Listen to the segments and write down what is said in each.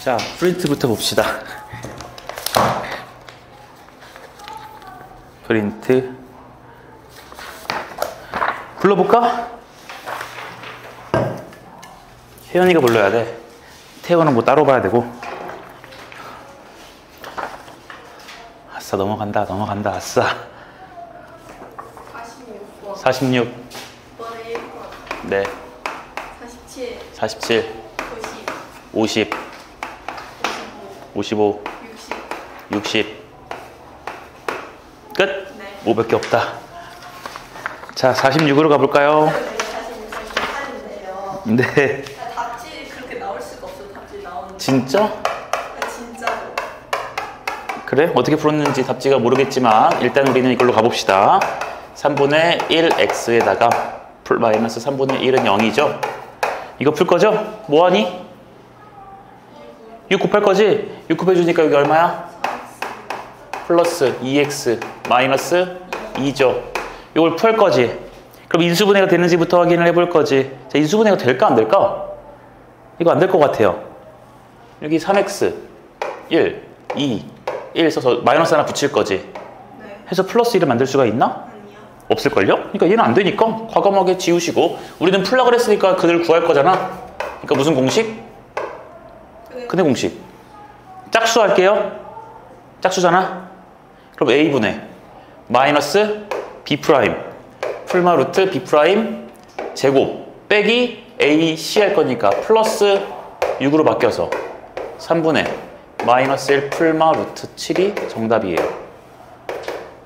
자, 프린트부터 봅시다. 프린트 불러볼까? 혜연이가 불러야 돼. 태연은 뭐 따로 봐야 되고. 아싸, 넘어간다 아싸. 46번 46. 이번에 1번 네. 47 50 55 60 60 끝? 네. 500개 없다. 자, 46으로 가볼까요? 제가 46번 네. 답지 그렇게 나올 수가 없어. 답지 나오는 진짜? 진짜로. 그래? 어떻게 풀었는지 답지가 모르겠지만 일단 우리는 이걸로 가봅시다. 3분의 1x에다가 마이너스 3분의 1은 0이죠? 이거 풀 거죠? 뭐하니? 6 곱할 거지? 6 곱해주니까 여기 얼마야? 플러스 2x 마이너스 2죠. 이걸 풀 거지? 그럼 인수분해가 되는지부터 확인을 해볼 거지. 자, 인수분해가 될까 안 될까? 이거 안 될 것 같아요. 여기 3x 1, 2, 1 써서 마이너스 하나 붙일 거지. 네. 해서 플러스 1을 만들 수가 있나? 아니요. 없을걸요? 그러니까 얘는 안 되니까 과감하게 지우시고 우리는 풀라 그랬으니까 그들 구할 거잖아. 그러니까 무슨 공식? 근의 공식. 짝수 할게요. 짝수잖아. 그럼 a분의 마이너스 b 프라임 풀마 루트 b 프라임 제곱 빼기 ac 할 거니까 플러스 6으로 바뀌어서 3분의 마이너스 1 풀마 루트 7이 정답이에요.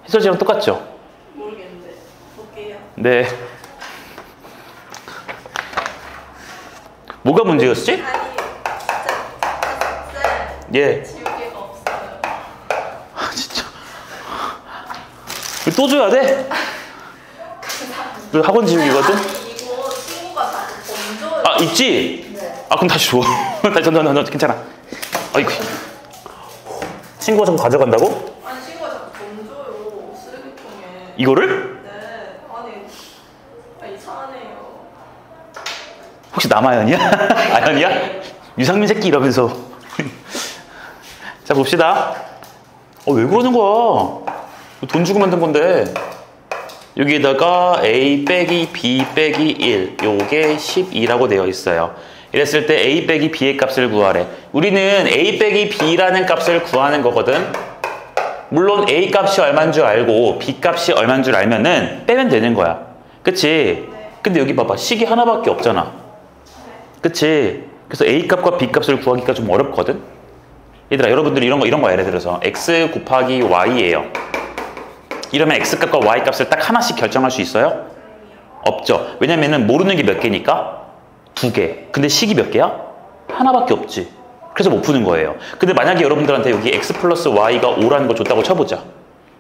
해설지랑 똑같죠? 모르겠는데 볼게요. 네. 뭐가 문제였지? 아니 진짜 예. 지우개가 없어요. 아, 진짜. 이거 또 줘야 돼? 이거 학원 지우기거든? 아니 이거 친구가 자꾸 던져요. 아, 있지? 네. 아, 그럼 다시 줘. 다시 너, 괜찮아. 아이고. 친구가 자꾸 가져간다고? 아니 친구가 자꾸 던져요 쓰레기통에. 이거를? 네. 아니 이상하네요. 혹시 남아연이야? 아연이야? 유상민 새끼 이러면서. 자, 봅시다. 왜 그러는 거야? 돈 주고 만든 건데. 여기에다가 a 빼기 b 빼기 1 요게 12라고 되어 있어요. 이랬을 때 a 빼기 b의 값을 구하래. 우리는 a 빼기 b라는 값을 구하는 거거든. 물론 a 값이 얼마인 줄 알고 b 값이 얼마인 줄 알면은 빼면 되는 거야. 그치? 근데 여기 봐봐. 식이 하나밖에 없잖아. 그치? 그래서 a 값과 b 값을 구하기가 좀 어렵거든. 얘들아, 여러분들이 이런 거 예를 들어서 x 곱하기 y예요. 이러면 x값과 y값을 딱 하나씩 결정할 수 있어요? 없죠. 왜냐면은 모르는 게 몇 개니까? 2개. 근데 식이 몇 개야? 하나밖에 없지. 그래서 못 푸는 거예요. 근데 만약에 여러분들한테 여기 x 플러스 y가 5라는 거 줬다고 쳐보자.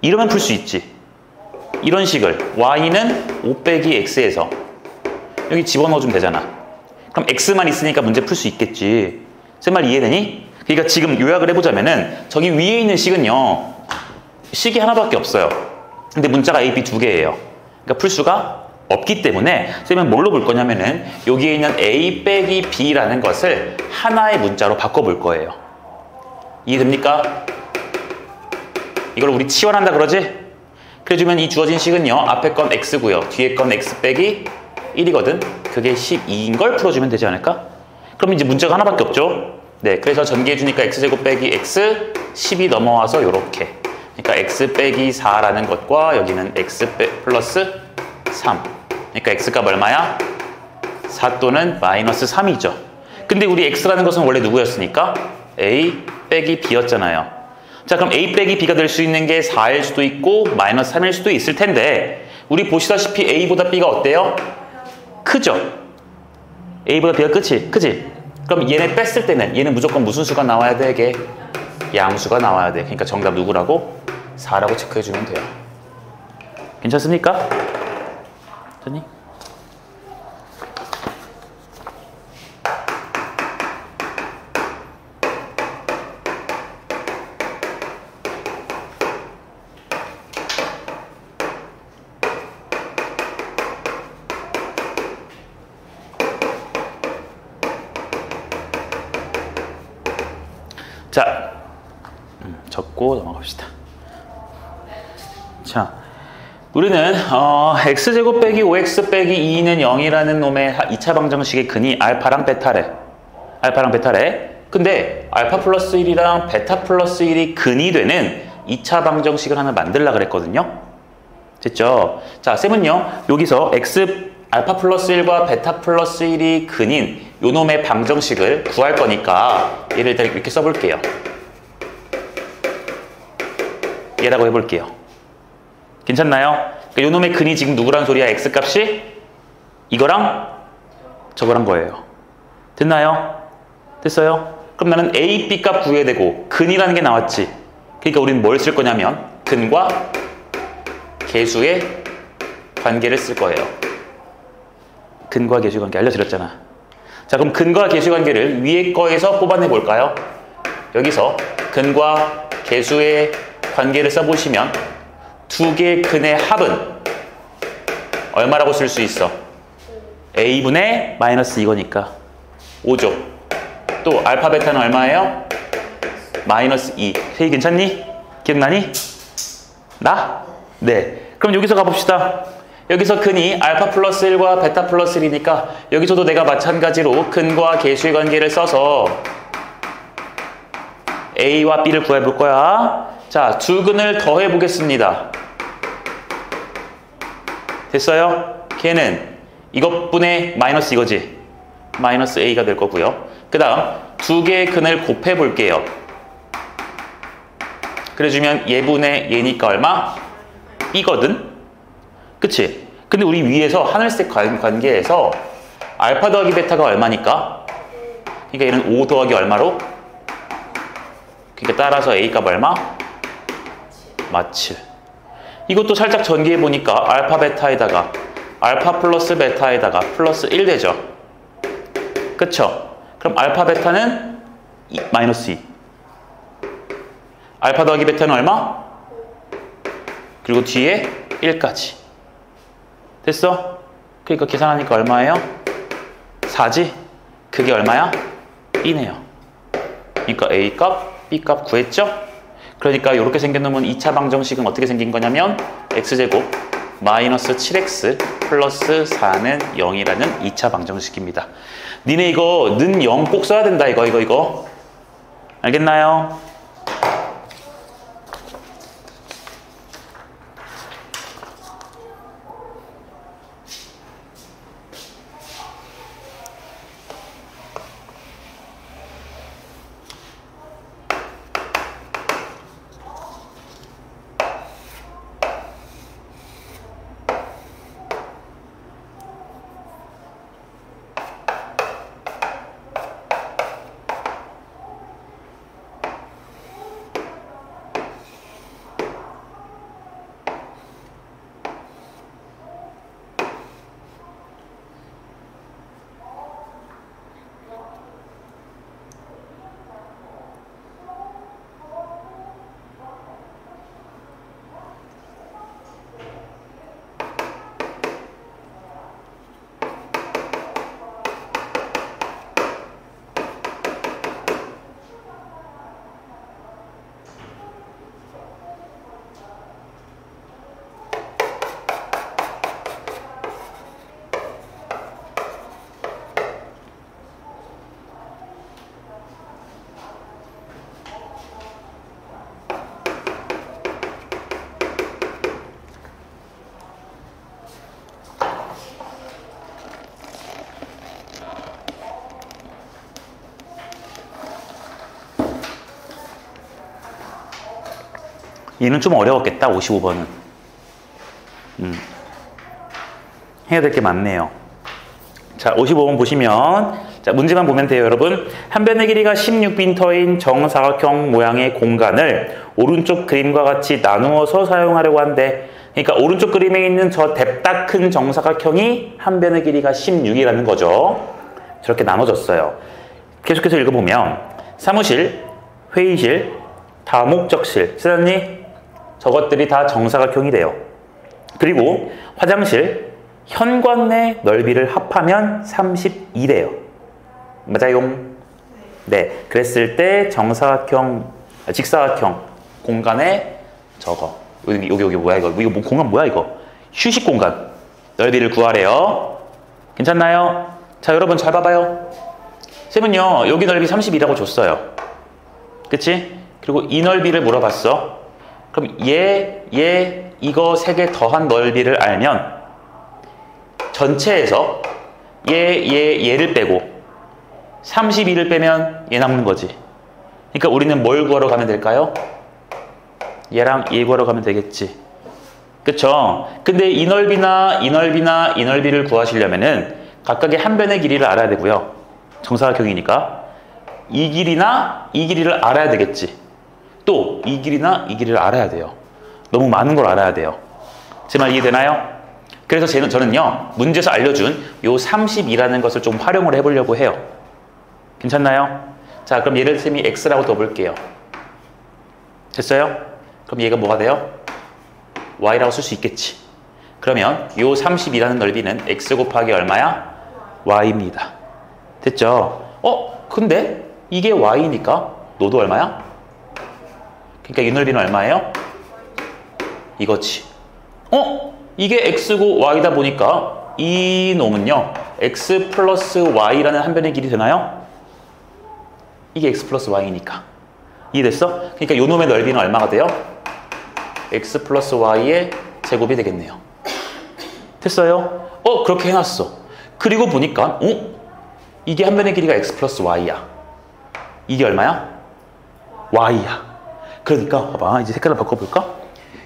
이러면 풀 수 있지. 이런 식을 y는 5 빼기 x에서 여기 집어넣어주면 되잖아. 그럼 x만 있으니까 문제 풀 수 있겠지. 제 말 이해되니? 그러니까 지금 요약을 해보자면은 저기 위에 있는 식은요. 식이 하나밖에 없어요. 근데 문자가 A, B 2개예요. 그러니까 풀 수가 없기 때문에 쌤은 뭘로 볼 거냐면은 여기에 있는 A 빼기 B라는 것을 하나의 문자로 바꿔볼 거예요. 이해됩니까? 이걸 우리 치환한다 그러지? 그래주면 이 주어진 식은요. 앞에 건 X고요. 뒤에 건 X 빼기 1이거든. 그게 12인 걸 풀어주면 되지 않을까? 그럼 이제 문자가 하나밖에 없죠? 네, 그래서 전개해주니까 X제곱 빼기 X 10이 넘어와서 요렇게. 그러니까 x 빼기 4라는 것과 여기는 x 플러스 3. 그러니까 x값 얼마야? 4 또는 마이너스 3이죠. 근데 우리 x라는 것은 원래 누구였으니까? a 빼기 b였잖아요. 자, 그럼 a 빼기 b가 될 수 있는 게 4일 수도 있고 마이너스 3일 수도 있을 텐데 우리 보시다시피 a보다 b가 어때요? 크죠? a보다 b가 크지? 그럼 얘네 뺐을 때는 얘는 무조건 무슨 수가 나와야 돼? 이게 양수가 나와야 돼. 그러니까 정답 누구라고? 4라고 체크해주면 돼요. 괜찮습니까? 됐니? 자, 적고 넘어갑시다. 자, 우리는 x제곱 빼기 5x 빼기 2는 0이라는 놈의 2차 방정식의 근이 알파랑 베타래. 알파랑 베타래. 근데 알파 플러스 1이랑 베타 플러스 1이 근이 되는 2차 방정식을 하나 만들려고 그랬거든요. 됐죠? 자, 쌤은요, 여기서 x 알파 플러스 1과 베타 플러스 1이 근인 요 놈의 방정식을 구할 거니까 얘를 일단 이렇게 써볼게요. 얘라고 해볼게요. 괜찮나요? 그러니까 요 놈의 근이 지금 누구란 소리야? x 값이 이거랑 저거란 거예요. 됐나요? 됐어요? 그럼 나는 a, b 값 구해야 되고 근이라는 게 나왔지. 그러니까 우리는 뭘 쓸 거냐면 근과 계수의 관계를 쓸 거예요. 근과 계수 관계 알려드렸잖아. 자, 그럼 근과 계수 관계를 위에 거에서 뽑아내 볼까요? 여기서 근과 계수의 관계를 써보시면 두 개의 근의 합은 얼마라고 쓸 수 있어? a분의 마이너스 이거니까 5죠. 또 알파 베타는 얼마예요? 마이너스 2. 세이 괜찮니? 기억나니? 나? 네. 그럼 여기서 가봅시다. 여기서 근이 알파 플러스 1과 베타 플러스 1이니까 여기서도 내가 마찬가지로 근과 계수의 관계를 써서 a와 b를 구해볼 거야. 자, 두 근을 더해 보겠습니다. 됐어요? 걔는 이것분의 마이너스 이거지. 마이너스 a가 될 거고요. 그 다음 두 개의 근을 곱해 볼게요. 그래주면 얘분의 얘니까 얼마? b거든? 그치? 근데 우리 위에서 하늘색 관계에서 알파 더하기 베타가 얼마니까? 그러니까 얘는 5 더하기 얼마로? 그러니까 따라서 a 값 얼마? 마칠. 이것도 살짝 전개해 보니까 알파 베타에다가 알파 플러스 베타에다가 플러스 1 되죠. 그쵸? 그럼 알파 베타는 마이너스 2. 알파 더하기 베타는 얼마? 그리고 뒤에 1까지. 됐어? 그러니까 계산하니까 얼마예요? 4지? 그게 얼마야? b네요. 그러니까 a 값, b 값 구했죠? 그러니까 이렇게 생겨놓으면 2차 방정식은 어떻게 생긴 거냐면 x제곱 마이너스 7x 플러스 4는 0이라는 2차 방정식입니다. 니네 이거 는 0 꼭 써야 된다. 이거. 알겠나요? 얘는 좀 어려웠겠다. 55번은. 해야 될 게 많네요. 자, 55번 보시면 자, 문제만 보면 돼요, 여러분. 한 변의 길이가 16빈터인 정사각형 모양의 공간을 오른쪽 그림과 같이 나누어서 사용하려고 한대. 그러니까 오른쪽 그림에 있는 저 뎁다 큰 정사각형이 한 변의 길이가 16이라는 거죠. 저렇게 나눠졌어요. 계속해서 읽어보면 사무실, 회의실, 다목적실, 쓰았니? 저것들이 다 정사각형이래요. 그리고 화장실, 현관 내 넓이를 합하면 32래요. 맞아요? 네, 그랬을 때 정사각형, 직사각형 공간에 저거 여기 뭐야 이거? 이거 공간 뭐야 이거? 휴식 공간 넓이를 구하래요. 괜찮나요? 자, 여러분 잘 봐봐요. 쌤은요 여기 넓이 32라고 줬어요. 그치? 그리고 이 넓이를 물어봤어. 그럼 이거 세 개 더한 넓이를 알면 전체에서 얘를 빼고 32를 빼면 얘 남는 거지. 그러니까 우리는 뭘 구하러 가면 될까요? 얘랑 얘 구하러 가면 되겠지. 그쵸? 근데 이 넓이나 이 넓이나 이 넓이를 구하시려면은 각각의 한 변의 길이를 알아야 되고요. 정사각형이니까 이 길이나 이 길이를 알아야 되겠지. 또 이 길이나 이 길이를 알아야 돼요. 너무 많은 걸 알아야 돼요. 제 말 이해되나요? 그래서 저는요 문제에서 알려준 요 32라는 것을 좀 활용을 해보려고 해요. 괜찮나요? 자, 그럼 얘를 쌤이 x라고 둬볼게요. 됐어요? 그럼 얘가 뭐가 돼요? y라고 쓸 수 있겠지. 그러면 요 32라는 넓이는 x 곱하기 얼마야? y입니다. 됐죠? 근데 이게 y니까 너도 얼마야? 그러니까 이 넓이는 얼마예요? 이거지. 이게 x고 y다 보니까 이 놈은요 x 플러스 y라는 한 변의 길이 되나요? 이게 x 플러스 y니까. 이해됐어? 그러니까 이 놈의 넓이는 얼마가 돼요? x 플러스 y의 제곱이 되겠네요. 됐어요? 그렇게 해놨어. 그리고 보니까 이게 한 변의 길이가 x 플러스 y야. 이게 얼마야? y야. 그러니까 봐봐, 이제 색깔을 바꿔볼까?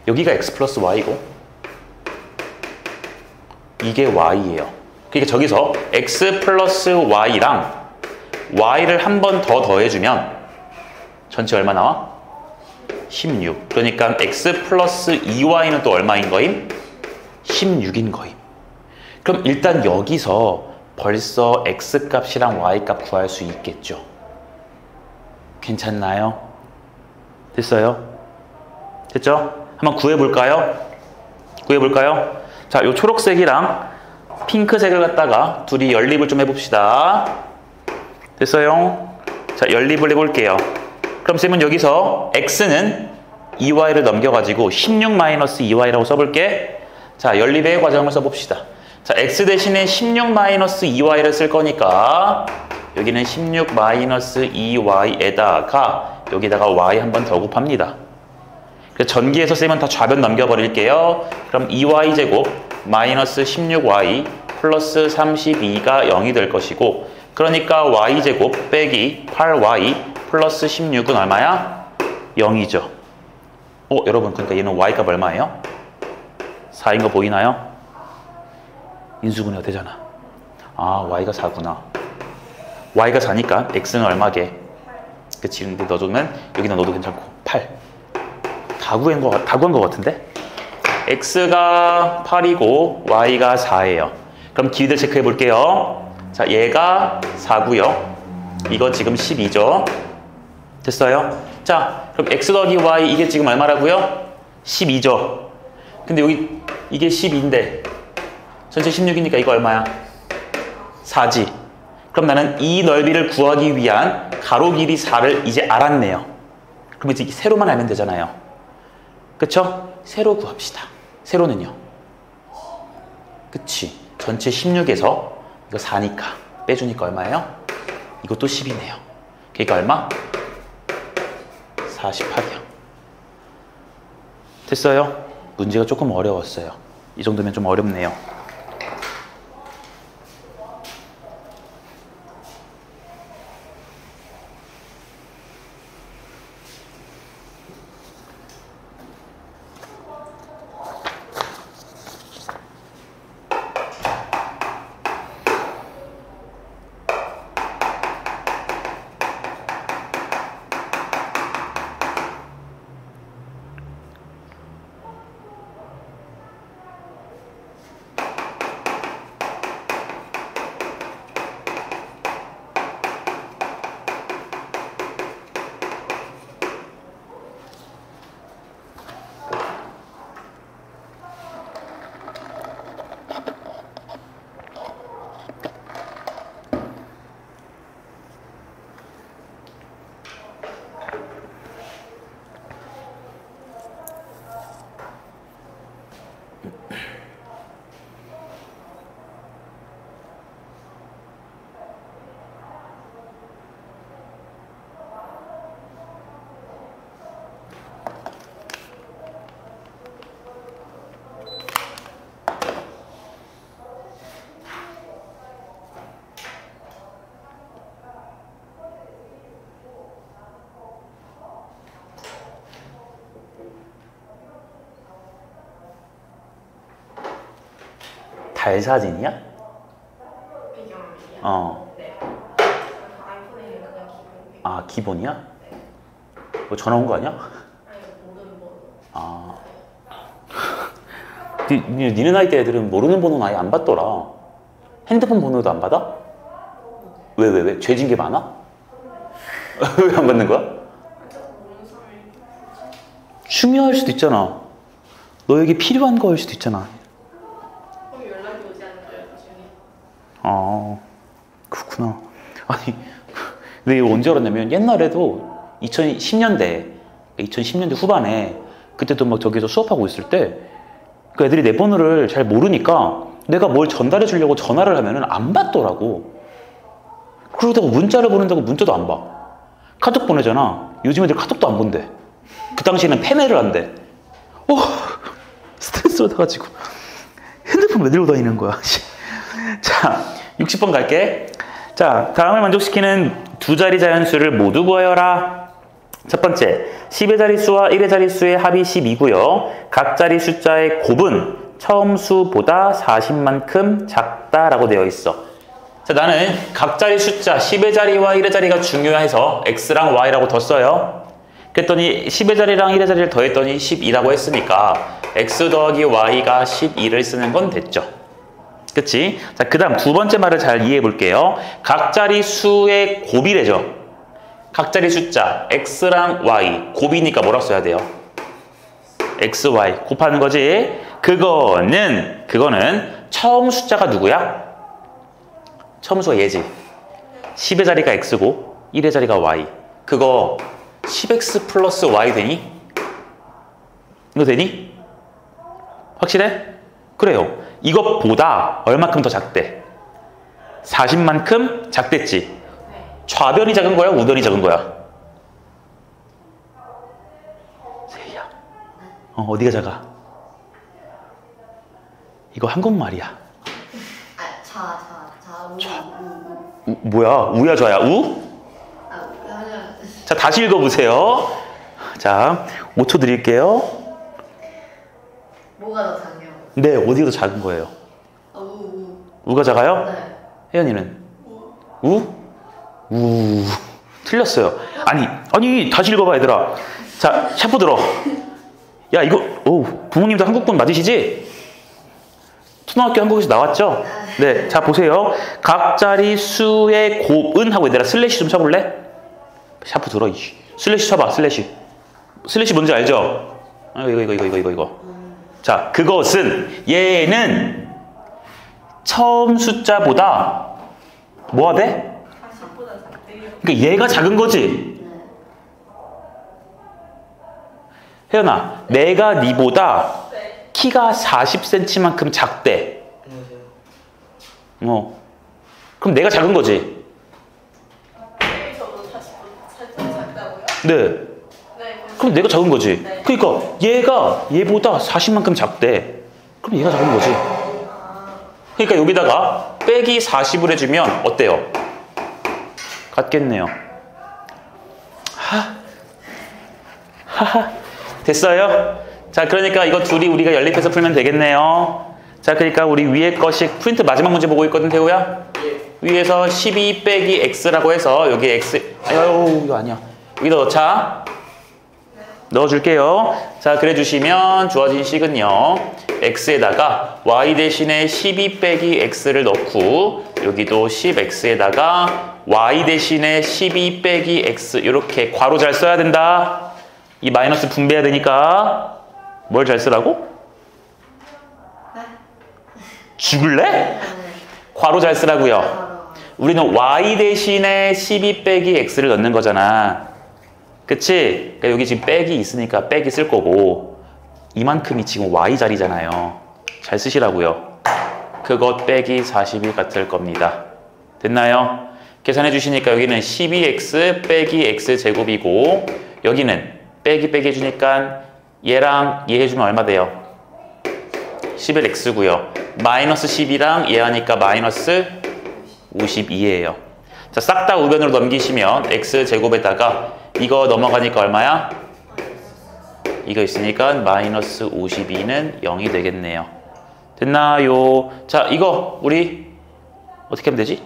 여기가 x 플러스 y고 이게 y예요. 그러니까 저기서 x 플러스 y랑 y를 한 번 더 더해주면 전체 얼마 나와? 16. 그러니까 x 플러스 2y는 또 얼마인 거임? 16인 거임. 그럼 일단 여기서 벌써 x 값이랑 y 값 구할 수 있겠죠. 괜찮나요? 됐어요? 됐죠? 한번 구해볼까요? 자, 요 초록색이랑 핑크색을 갖다가 둘이 연립을 좀 해봅시다. 됐어요? 자, 연립을 해볼게요. 그럼 쌤은 여기서 x는 2y를 넘겨가지고 16-2y라고 써볼게. 자, 연립의 과정을 써봅시다. 자, x 대신에 16-2y를 쓸 거니까 여기는 16-2y에다가 여기다가 y 한 번 더 곱합니다. 그래서 전기에서 쌤은 다 좌변 넘겨버릴게요. 그럼 2y제곱 마이너스 16y 플러스 32가 0이 될 것이고, 그러니까 y제곱 빼기 8y 플러스 16은 얼마야? 0이죠. 여러분, 그러니까 얘는 y 값 얼마예요? 4인 거 보이나요? 인수분해가 되잖아. y가 4구나. y가 4니까 x는 얼마게? 그치? 근데 넣어주면 여기다 넣어도 괜찮고 8. 다 구한 거 같은데? x가 8이고 y가 4예요. 그럼 길이들 체크해 볼게요. 자, 얘가 4고요. 이거 지금 12죠. 됐어요? 자, 그럼 x 더하기 y 이게 지금 얼마라고요? 12죠. 근데 여기 이게 12인데 전체 16이니까 이거 얼마야? 4지. 그럼 나는 이 넓이를 구하기 위한 가로 길이 4를 이제 알았네요. 그럼 이제 세로만 알면 되잖아요. 그쵸? 세로 구합시다. 세로는요? 그치? 전체 16에서 이거 4니까 빼주니까 얼마예요? 이것도 10이네요. 그러니까 얼마? 48이요. 됐어요? 문제가 조금 어려웠어요. 이 정도면 좀 어렵네요. 달 사진이야? 배경이요? 어. 네. 아이폰에는 그냥 기본. 아, 기본이야? 뭐 전화 온 거 아니야? 아니 모르는 번호. 아. 니네 나이 때 애들은 모르는 번호는 아예 안 받더라. 핸드폰 번호도 안 받아? 왜? 죄진 게 많아? 왜 안 받는 거야? 자꾸 모르는 사람이. 중요할 수도 있잖아. 너에게 필요한 거일 수도 있잖아. 그럼 연락이 오지 않을까요 나중에? 아, 그렇구나. 아니, 근데 이거 언제 알았냐면 옛날에도 2010년대 후반에 그때도 막 저기서 수업하고 있을 때 그 애들이 내 번호를 잘 모르니까 내가 뭘 전달해 주려고 전화를 하면은 안 받더라고. 그러다가 문자를 보낸다고 문자도 안 봐. 카톡 보내잖아. 요즘 애들 카톡도 안 본대. 그 당시에는 페메를 한대. 스트레스 받아가지고 핸드폰 왜 들고 다니는 거야. 자, 60번 갈게. 자, 다음을 만족시키는 두 자리 자연수를 모두 구하여라. 첫 번째, 10의 자릿수와 1의 자릿수의 합이 10이고요. 각 자리 숫자의 곱은 처음 수보다 40만큼 작다라고 되어 있어. 자, 나는 각 자리 숫자 10의 자리와 1의 자리가 중요해서 x랑 y라고 뒀어요. 그랬더니 10의 자리랑 1의 자리를 더했더니 12라고 했으니까 x 더하기 y가 12를 쓰는 건 됐죠. 그치? 자, 그 다음 두 번째 말을 잘 이해해 볼게요. 각 자리 수의 곱이래죠. 각 자리 숫자 x랑 y 곱이니까 뭐라고 써야 돼요? x, y 곱하는 거지. 그거는 처음 숫자가 누구야? 처음 수가 얘지. 10의 자리가 x고 1의 자리가 y. 그거 10x 플러스 y 되니? 이거 되니? 확실해? 그래요. 이것보다 얼마큼 더 작대? 40만큼 작댔지. 좌변이 작은 거야? 우변이 작은 거야? 세희야. 어디가 작아? 이거 한국말이야. 뭐야? 우야 좌야? 우? 자, 다시 읽어보세요. 자, 5초 드릴게요. 뭐가 더 작냐고? 네, 어디가 더 작은 거예요? 우가 작아요? 네. 혜연이는? 우? 틀렸어요. 아니, 다시 읽어봐, 얘들아. 자, 샤프 들어. 야, 이거, 부모님도 한국분 맞으시지? 초등학교 한국에서 나왔죠? 네, 자, 보세요. 각 자리 수의 곱은 하고 얘들아, 슬래시 좀 쳐볼래? 샤프 들어, 이씨. 슬래시 쳐봐, 슬래시. 슬래시 뭔지 알죠? 이거. 자, 그것은, 얘는 처음 숫자보다 뭐가 돼? 40보다 작대요. 그러니까 얘가 작은 거지. 혜연아, 내가 니보다 네. 키가 40cm만큼 작대. 그럼 내가 작은 거지. 네, 저도 40보다 살짝 작다고요? 네. 네. 그럼 내가 작은 거지. 네. 그러니까 얘가 얘보다 40만큼 작대. 그럼 얘가 작은 거지. 그러니까 여기다가 빼기 40을 해주면 어때요? 같겠네요. 됐어요? 자, 그러니까 이거 둘이 우리가 연립해서 풀면 되겠네요. 자, 그러니까 우리 위에 것이 프린트 마지막 문제 보고 있거든, 태우야? 위에서 12 빼기 x라고 해서 여기 x, 아유, 이거 아니야. 여기다 넣자. 넣어줄게요. 자, 그래 주시면 주어진 식은요. x에다가 y 대신에 12 빼기 x를 넣고 여기도 10x에다가 y 대신에 12 빼기 x 이렇게 괄호 잘 써야 된다. 이 마이너스 분배해야 되니까 뭘 잘 쓰라고? 죽을래? 괄호 잘 쓰라고요. 우리는 y 대신에 12 빼기 x를 넣는 거잖아. 그치? 그러니까 여기 지금 빼기 있으니까 빼기 쓸 거고 이만큼이 지금 y 자리잖아요. 잘 쓰시라고요. 그것 빼기 40이 같을 겁니다. 됐나요? 계산해 주시니까 여기는 12x 빼기 x제곱이고 여기는 빼기 해주니까 얘랑 얘 해주면 얼마 돼요? 11x고요. 마이너스 10이랑 얘 하니까 마이너스 52예요. 자, 싹 다 우변으로 넘기시면 x제곱에다가 이거 넘어가니까 얼마야? 이거 있으니까 마이너스 52는 0이 되겠네요. 됐나요? 자, 이거 우리 어떻게 하면 되지?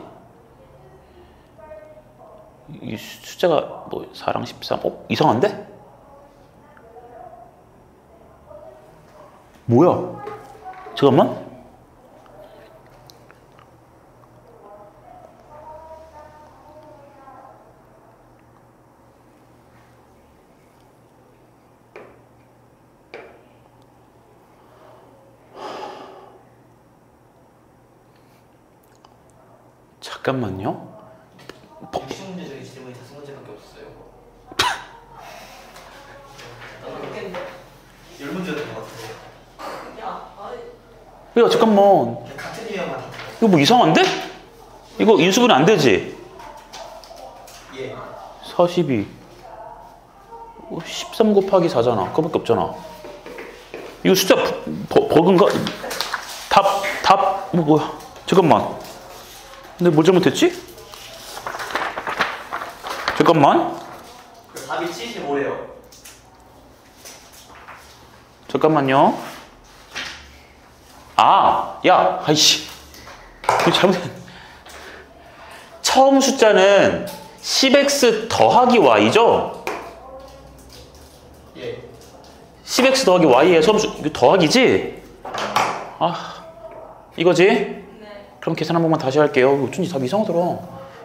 이 숫자가 뭐 4랑 13? 이상한데? 뭐야? 잠깐만. 잠깐만요. 쉬운 문제 중에 질문이 5문제밖에 없었어요. 모르겠네. 10문제였던 것 같아요. 야, 아이. 야, 잠깐만. 같은 유형만 다 이거 뭐 이상한데? 이거 인수분해 안 되지? 예. 42. 13 곱하기 4잖아. 그거밖에 없잖아. 이거 숫자 버그인가? 뭐야? 잠깐만. 근데 뭘 잘못했지? 잠깐만. 그 답이 75래요. 잠깐만요. 아, 야, 아이씨. 이거 잘못했네. 처음 숫자는 10x 더하기 y죠? 예. 10x 더하기 y의 처음 숫자, 이거 더하기지? 아, 이거지? 네. 그럼 계산 한 번만 다시 할게요. 어쩐지 답이 이상하더라.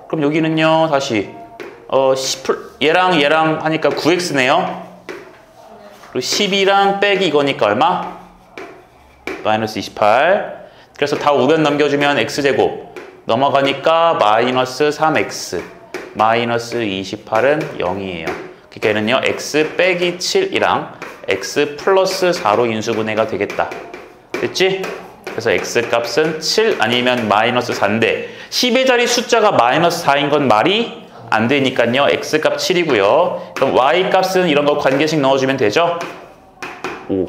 그럼 여기는요, 다시 얘랑 하니까 9x네요. 그리고 12랑 빼기 이거니까 얼마? 마이너스 28. 그래서 다 우변 넘겨주면 x제곱 넘어가니까 마이너스 3x 마이너스 28은 0이에요. 그러니까 얘는요, x 빼기 7이랑 x 플러스 4로 인수분해가 되겠다. 됐지? 그래서 x 값은 7 아니면 마이너스 4인데 10의 자리 숫자가 마이너스 4인 건 말이 안 되니까요. x 값 7이고요. 그럼 y 값은 이런 거 관계식 넣어주면 되죠? 5.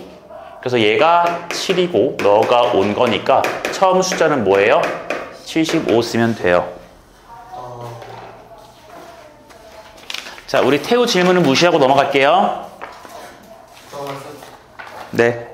그래서 얘가 7이고 너가 온 거니까 처음 숫자는 뭐예요? 75 쓰면 돼요. 자, 우리 태우 질문은 무시하고 넘어갈게요. 네.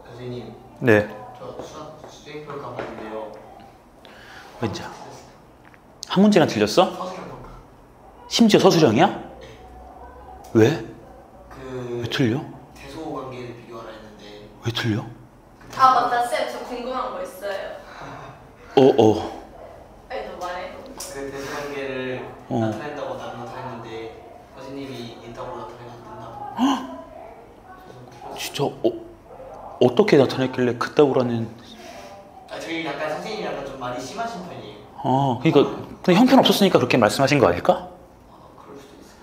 선생님, 네. 저 수학 수행평가 봤는데요. 왠지 한 문제나 틀렸어? 서술평가. 심지어 서술형이야? 왜? 그 왜 틀려? 대소 관계를 비교하라 했는데 왜 틀려? 아, 맞다. 쌤, 저 궁금한 거 있어요. 아니, 너 말해. 그 대소 관계를 나타낸다고 나타냈는데 선생님이 있다고 나타내면 안 된다고. 진짜 어떻게 나타냈길래 그따구라는. 저희 약간 선생님이 약간 좀 말이 심하신 편이에요. 그러니까 근데 형편 없었으니까 그렇게 말씀하신 거 아닐까? 그럴 수도 있어요.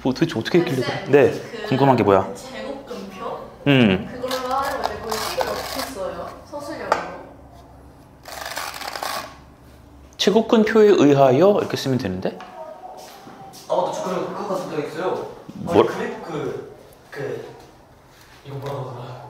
뭐 도대체 어떻게 했길래 쌤, 네, 그 궁금한 게 뭐야? 제곱근표? 음. 그걸로 하는 건데 그걸 식을 어떻게 써요? 서술형으로. 제곱근표에 의하여 이렇게 쓰면 되는데? 맞다. 저 그거 같은 적 있어요. 뭘? 이거 뭐라고 하더라?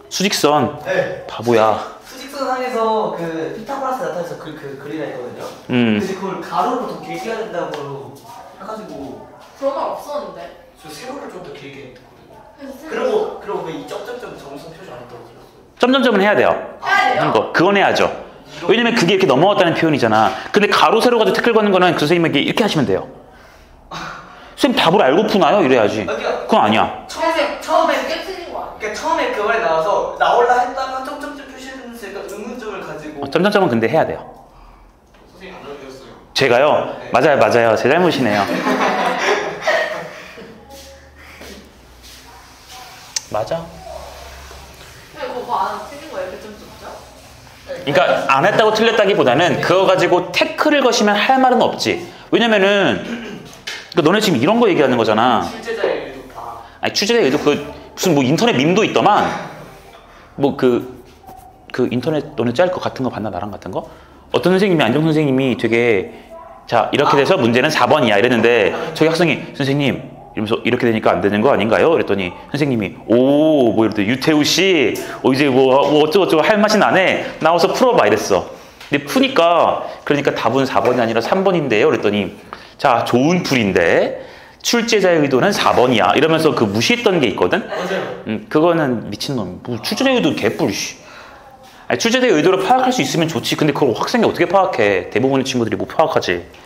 수직선. 네. 바보야. 수직선상에서 그 피타고라스 나타내서 그리라 했거든요. 근데 그걸 가로로 더 길게 해야 된다고 해가지고 그런 말 없었는데. 저 세로를 좀 더 길게 했거든요. 그래서 쌤 그리고 그 이 점점점 점선 표시 안 했다고 들었어요. 점점점은 해야 돼요. 해야 돼요? 한 거. 그건 해야죠. 왜냐면 그게 이렇게 넘어갔다는 표현이잖아. 근데 가로 세로 가지고 태클 거는 거는 그 선생님에게 이렇게 하시면 돼요. 선생님 답을 알고 푸나요? 이래야지. 그건 아니야. 처음에 꽤 틀린 거 아니야? 그러니까 처음에 그 말이 나와서 나올라 했다가 점점점 표시했는데 약간 의문점을 가지고 점점점은 근데 해야 돼요. 선생님 안 알려주셨어요. 제가요? 네. 맞아요. 제 잘못이네요. 맞아. 그냥 그거 안 틀린 거예요? 그 점점점? 그러니까 안 했다고 틀렸다기보다는 그거 가지고 태클을 거시면 할 말은 없지. 왜냐면은 그러니까 너네 지금 이런 거 얘기하는 거잖아. 출제자의 의도 다. 아니 취재자 얘도 무슨 뭐 인터넷 밈도 있더만. 뭐 그 인터넷 너네 짤 거 같은 거 봤나 나랑 같은 거? 어떤 선생님이 안정 선생님이 되게 자, 이렇게 돼서 문제는 4번이야. 이랬는데 저희 학생이 선생님 이러면서 이렇게 되니까 안 되는 거 아닌가요? 그랬더니 선생님이 오, 뭐 이랬더니 유태우 씨, 이제 뭐 어쩌고저쩌고 할 맛이 나네. 나와서 풀어봐 이랬어. 근데 푸니까 그러니까 답은 4번이 아니라 3번인데요. 그랬더니 자, 좋은 풀인데 출제자의 의도는 4번이야. 이러면서 그 무시했던 게 있거든. 맞아요. 그거는 미친놈. 뭐 출제자의 의도 개뿔. 아니, 출제자의 의도를 파악할 수 있으면 좋지. 근데 그걸 학생이 어떻게 파악해? 대부분의 친구들이 못 파악하지.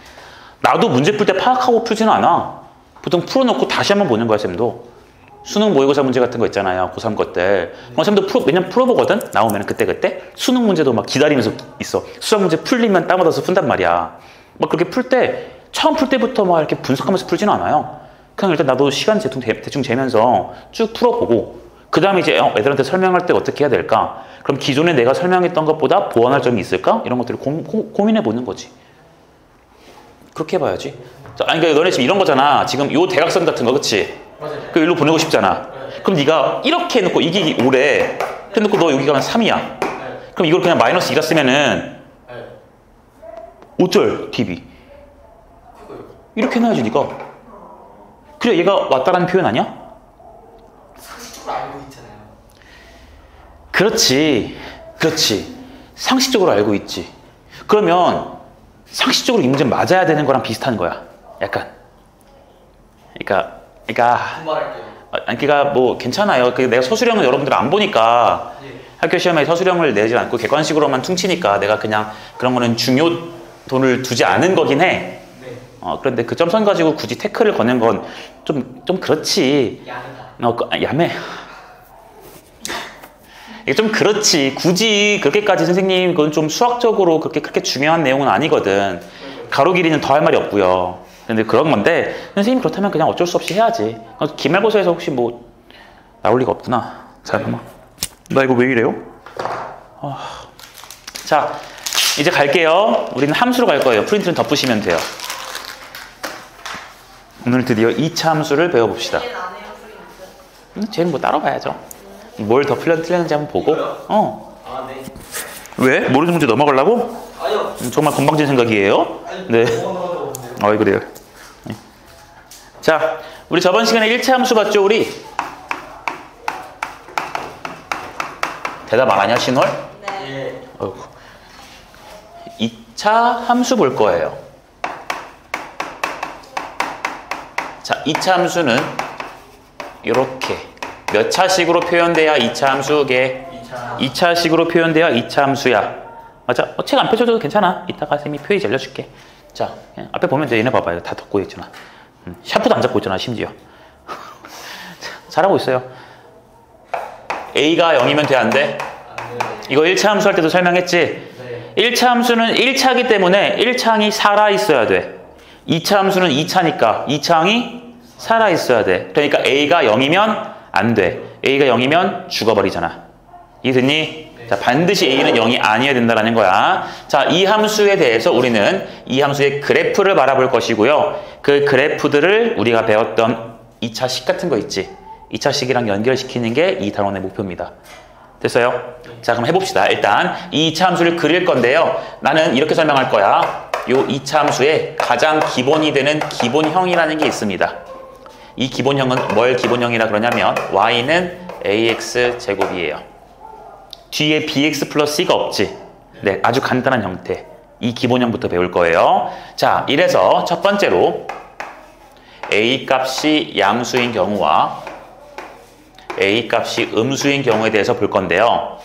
나도 문제 풀 때 파악하고 풀지는 않아. 보통 풀어놓고 다시 한번 보는 거야, 쌤도. 수능 모의고사 문제 같은 거 있잖아요. 고3 것들. 쌤도 매년 풀어보거든? 나오면 그때. 수능 문제도 막 기다리면서 있어. 수학 문제 풀리면 땀 얻어서 푼단 말이야. 막 그렇게 풀 때, 처음 풀 때부터 막 이렇게 분석하면서 풀지는 않아요. 그냥 일단 나도 시간 대충 재면서 쭉 풀어보고, 그 다음에 이제 애들한테 설명할 때 어떻게 해야 될까? 그럼 기존에 내가 설명했던 것보다 보완할 점이 있을까? 이런 것들을 고민해 보는 거지. 그렇게 해봐야지. 아니, 그러니까 너네 지금 이런 거잖아. 지금 요 대각선 같은 거, 그치? 맞아요. 그 일로 보내고 싶잖아. 그럼 네가 이렇게 해놓고 이게 5래. 해놓고 너 여기 가면 3이야. 그럼 이걸 그냥 마이너스 2라 쓰면은 어쩔, DB. 이렇게 해놔야지, 네가. 그래, 얘가 왔다라는 표현 아니야? 상식적으로 알고 있잖아요. 그렇지. 상식적으로 알고 있지. 그러면 상식적으로 이 문제 맞아야 되는 거랑 비슷한 거야. 약간. 그러니까 뭐 괜찮아요. 내가 서술형은 여러분들 안 보니까 학교 시험에 서술형을 내지 않고 객관식으로만 퉁치니까 내가 그냥 그런 거는 중요도를 두지 않은 거긴 해. 그런데 그 점선 가지고 굳이 태클을 거는 건 좀 그렇지. 야매. 이게 좀 그렇지. 굳이 그렇게까지 선생님 그건 좀 수학적으로 그렇게 중요한 내용은 아니거든. 가로 길이는 더 할 말이 없고요. 근데 그런 건데 선생님 그렇다면 그냥 어쩔 수 없이 해야지. 기말고사에서 혹시 뭐 나올 리가 없구나. 잠깐만. 나 이거 왜 이래요? 자, 이제 갈게요. 우리는 함수로 갈 거예요. 프린트는 덮으시면 돼요. 오늘 드디어 2차 함수를 배워봅시다. 얘는 안 해요, 프린트. 쟤는 뭐 따로 봐야죠. 뭘 더 틀렸는지 한번 보고. 아, 네. 왜? 모르는 문제 넘어가려고? 아니요. 정말 건방진 생각이에요? 네. 그래요. 네. 자, 우리 저번 시간에 1차 함수 봤죠, 우리? 대답 안 하냐, 신월? 네. 예. 2차 함수 볼 거예요. 자, 2차 함수는 이렇게 몇 차식으로 표현돼야 2차 함수게? 2차식으로 표현돼야 2차 함수야. 맞아. 책 안 펴줘도 괜찮아. 이따가 쌤이 페이지 알려줄게. 자, 앞에 보면 돼. 얘네 봐봐요. 다 덮고 있잖아. 샤프도 안 잡고 있잖아, 심지어. 잘하고 있어요. A가 0이면 돼, 안 돼? 이거 1차 함수 할 때도 설명했지? 1차 함수는 1차이기 때문에 1차항이 살아있어야 돼. 2차 함수는 2차니까 2차항이 살아있어야 돼. 그러니까 A가 0이면 안 돼. A가 0이면 죽어버리잖아. 이해됐니? 자, 반드시 A는 0이 아니어야 된다는 거야. 자, 이 함수에 대해서 우리는 이 함수의 그래프를 바라볼 것이고요. 그 그래프들을 우리가 배웠던 2차식 같은 거 있지? 2차식이랑 연결시키는 게 이 단원의 목표입니다. 됐어요? 자, 그럼 해봅시다. 일단 이 2차 함수를 그릴 건데요. 나는 이렇게 설명할 거야. 요 2차 함수의 가장 기본이 되는 기본형이라는 게 있습니다. 이 기본형은 뭘 기본형이라 그러냐면 y는 ax 제곱이에요. 뒤에 bx 플러스 c가 없지. 네, 아주 간단한 형태. 이 기본형부터 배울 거예요. 자, 이래서 첫 번째로 a 값이 양수인 경우와 a 값이 음수인 경우에 대해서 볼 건데요.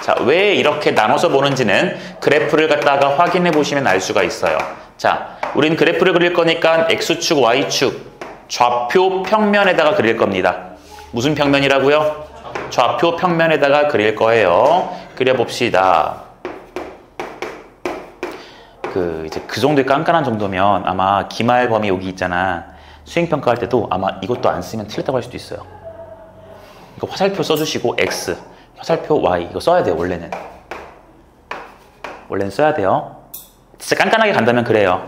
자, 왜 이렇게 나눠서 보는지는 그래프를 갖다가 확인해 보시면 알 수가 있어요. 자, 우린 그래프를 그릴 거니까 x축, y축, 좌표 평면에다가 그릴 겁니다. 무슨 평면이라고요? 좌표 평면에다가 그릴 거예요. 그려봅시다. 이제 그 정도의 깐깐한 정도면 아마 기말 범위 여기 있잖아. 수행평가할 때도 아마 이것도 안 쓰면 틀렸다고 할 수도 있어요. 이거 화살표 써주시고 x, 화살표 y 이거 써야 돼요. 원래는 써야 돼요. 진짜 깐깐하게 간다면 그래요.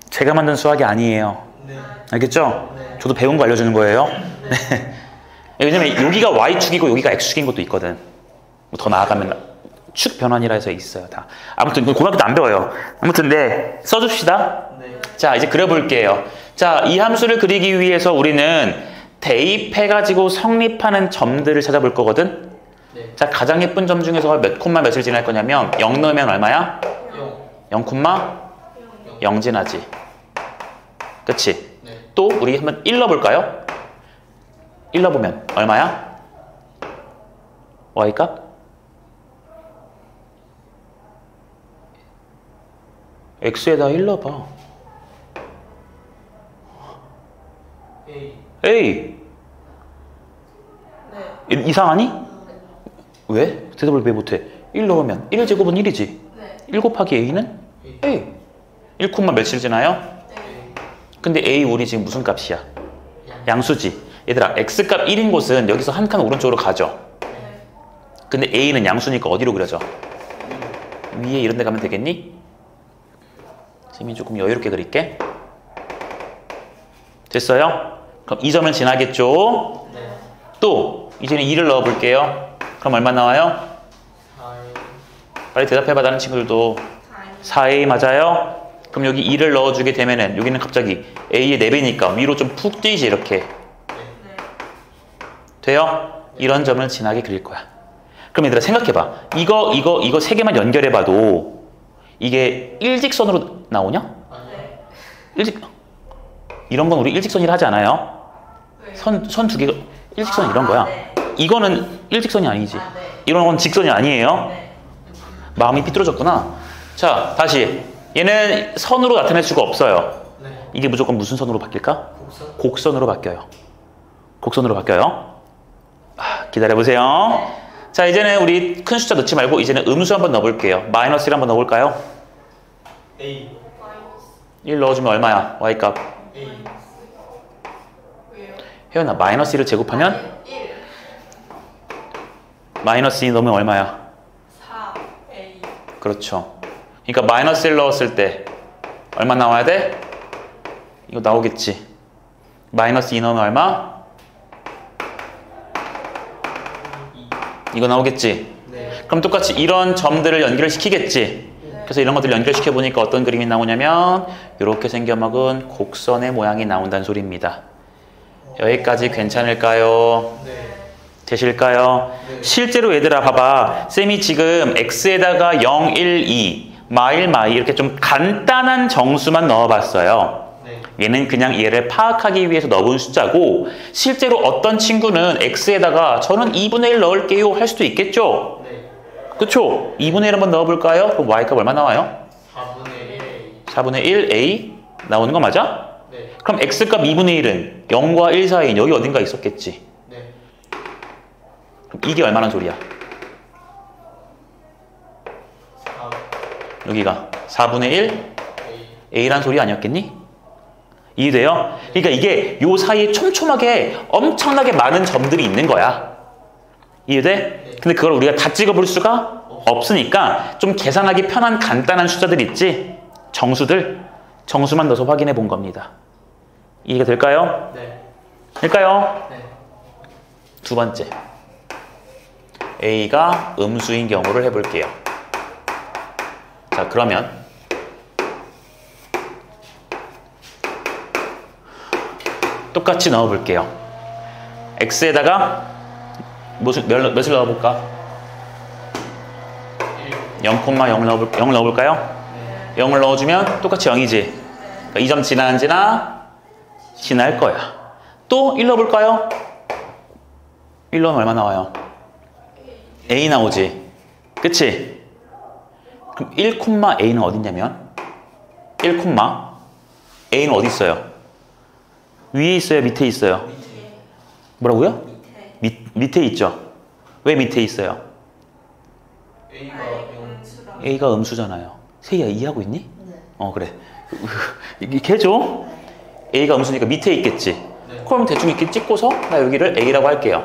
제가 만든 수학이 아니에요. 알겠죠? 저도 배운 거 알려주는 거예요. 네. 왜냐면 여기가 y축이고 여기가 x축인 것도 있거든. 더 나아가면 축 변환이라 해서 있어요. 다. 아무튼 이거 고등학교 때 안 배워요. 아무튼 네, 써줍시다. 네. 자, 이제 그려볼게요. 자, 이 함수를 그리기 위해서 우리는 대입해가지고 성립하는 점들을 찾아볼 거거든. 네. 자, 가장 예쁜 점 중에서 몇 콤마 몇을 지날 거냐면 0 넣으면 얼마야? 0 콤마 0 지나지. 그치? 네. 또 우리 한번 1 넣어볼까요? 1 넣어보면 얼마야? y값? x에다 1 넣어봐. A. 네. 이상하니? 왜? 대답을 왜 못해? 1 넣으면 1제곱은 1이지. 네. 1 곱하기 A는? A. 1 콤마 며칠 지나요? 네. 근데 A 우리 지금 무슨 값이야? 양수지. 얘들아, X값 1인 곳은 여기서 한 칸 오른쪽으로 가죠. 네. 근데 A는 양수니까 어디로 그려져? 위에 이런 데 가면 되겠니? 쌤이 조금 여유롭게 그릴게. 됐어요? 그럼 이 점을 지나겠죠? 네. 또 이제는 2를 넣어볼게요. 그럼 얼마 나와요? 빨리 대답해봐. 다른 친구들도 4A 맞아요? 그럼 여기 2를 넣어주게 되면은 여기는 갑자기 A의 4배니까 위로 좀 푹 뛰지 이렇게. 네. 돼요? 이런 점을 진하게 그릴 거야. 그럼 얘들아 생각해봐. 이거 세 개만 연결해봐도 이게 일직선으로 나오냐? 네. 이런 건 우리 일직선이라 하지 않아요? 네. 선 두 개가 일직선 이런 거야. 네. 이거는 일직선이 아니지. 네. 이런 건 직선이 아니에요. 네. 마음이 삐뚤어졌구나. 자, 다시. 얘는 선으로 나타낼 수가 없어요. 네. 이게 무조건 무슨 선으로 바뀔까? 곡선? 곡선으로 바뀌어요. 곡선으로 바뀌어요. 기다려보세요. 자, 이제는 우리 큰 숫자 넣지 말고 이제는 음수 한번 넣어볼게요. 마이너스 1 한번 넣어볼까요? A. 1 넣어주면 얼마야? y값. A. 왜요? 혜연아, 마이너스 1을 제곱하면? 1. 마이너스 2 넣으면 얼마야? 4A. 그렇죠. 그러니까 마이너스 1 넣었을 때 얼마 나와야 돼? 이거 나오겠지. 마이너스 2 넣으면 얼마? 이거 나오겠지. 네. 그럼 똑같이 이런 점들을 연결시키겠지. 그래서 이런 것들을 연결시켜 보니까 어떤 그림이 나오냐면 이렇게 생겨먹은 곡선의 모양이 나온다는 소리입니다. 여기까지 괜찮을까요? 네. 되실까요? 네. 실제로 얘들아 봐봐. 쌤이 지금 x에다가 0, 1, 2, 마일, 이렇게 좀 간단한 정수만 넣어봤어요. 네. 얘는 그냥 얘를 파악하기 위해서 넣은 숫자고 실제로 어떤 친구는 x에다가 저는 2분의 1 넣을게요 할 수도 있겠죠? 네. 그쵸? 2분의 1 한번 넣어볼까요? 그럼 y값 얼마 나와요? 4분의 1 A. 4분의 1 a 나오는 거 맞아? 네. 그럼 x값 2분의 1은 0과 1 사이인 여기 어딘가 있었겠지. 네. 그럼 이게 얼마나 소리야? 4 여기가 4분의 1 A. a란 소리 아니었겠니? 이해돼요? 그러니까 이게 요 사이에 촘촘하게 엄청나게 많은 점들이 있는 거야. 이해돼? 근데 그걸 우리가 다 찍어볼 수가 없으니까 좀 계산하기 편한 간단한 숫자들 있지? 정수만 넣어서 확인해 본 겁니다. 이해가 될까요? 네. 될까요? 네. 두 번째. A가 음수인 경우를 해볼게요. 자, 그러면 똑같이 넣어볼게요. X에다가 몇을 넣어볼까? 0, 0 넣어볼까요? 0을 넣어주면 똑같이 0이지. 그러니까 이 점 지나 안 지나? 지날 거야. 또 1 넣어볼까요? 1 넣으면 얼마 나와요? A 나오지. 그치? 그럼 1, A는 어딨냐면 1, A는 어디 있어요? 위에 있어요? 밑에 있어요? 뭐라고요? 밑에 있죠? 왜 밑에 있어요? A가 0. A가 음수잖아요. 세희야 이해하고 있니? 그래. 이렇게 해줘. A가 음수니까 밑에 있겠지. 네. 그럼 대충 이렇게 찍고서 나 여기를 A라고 할게요.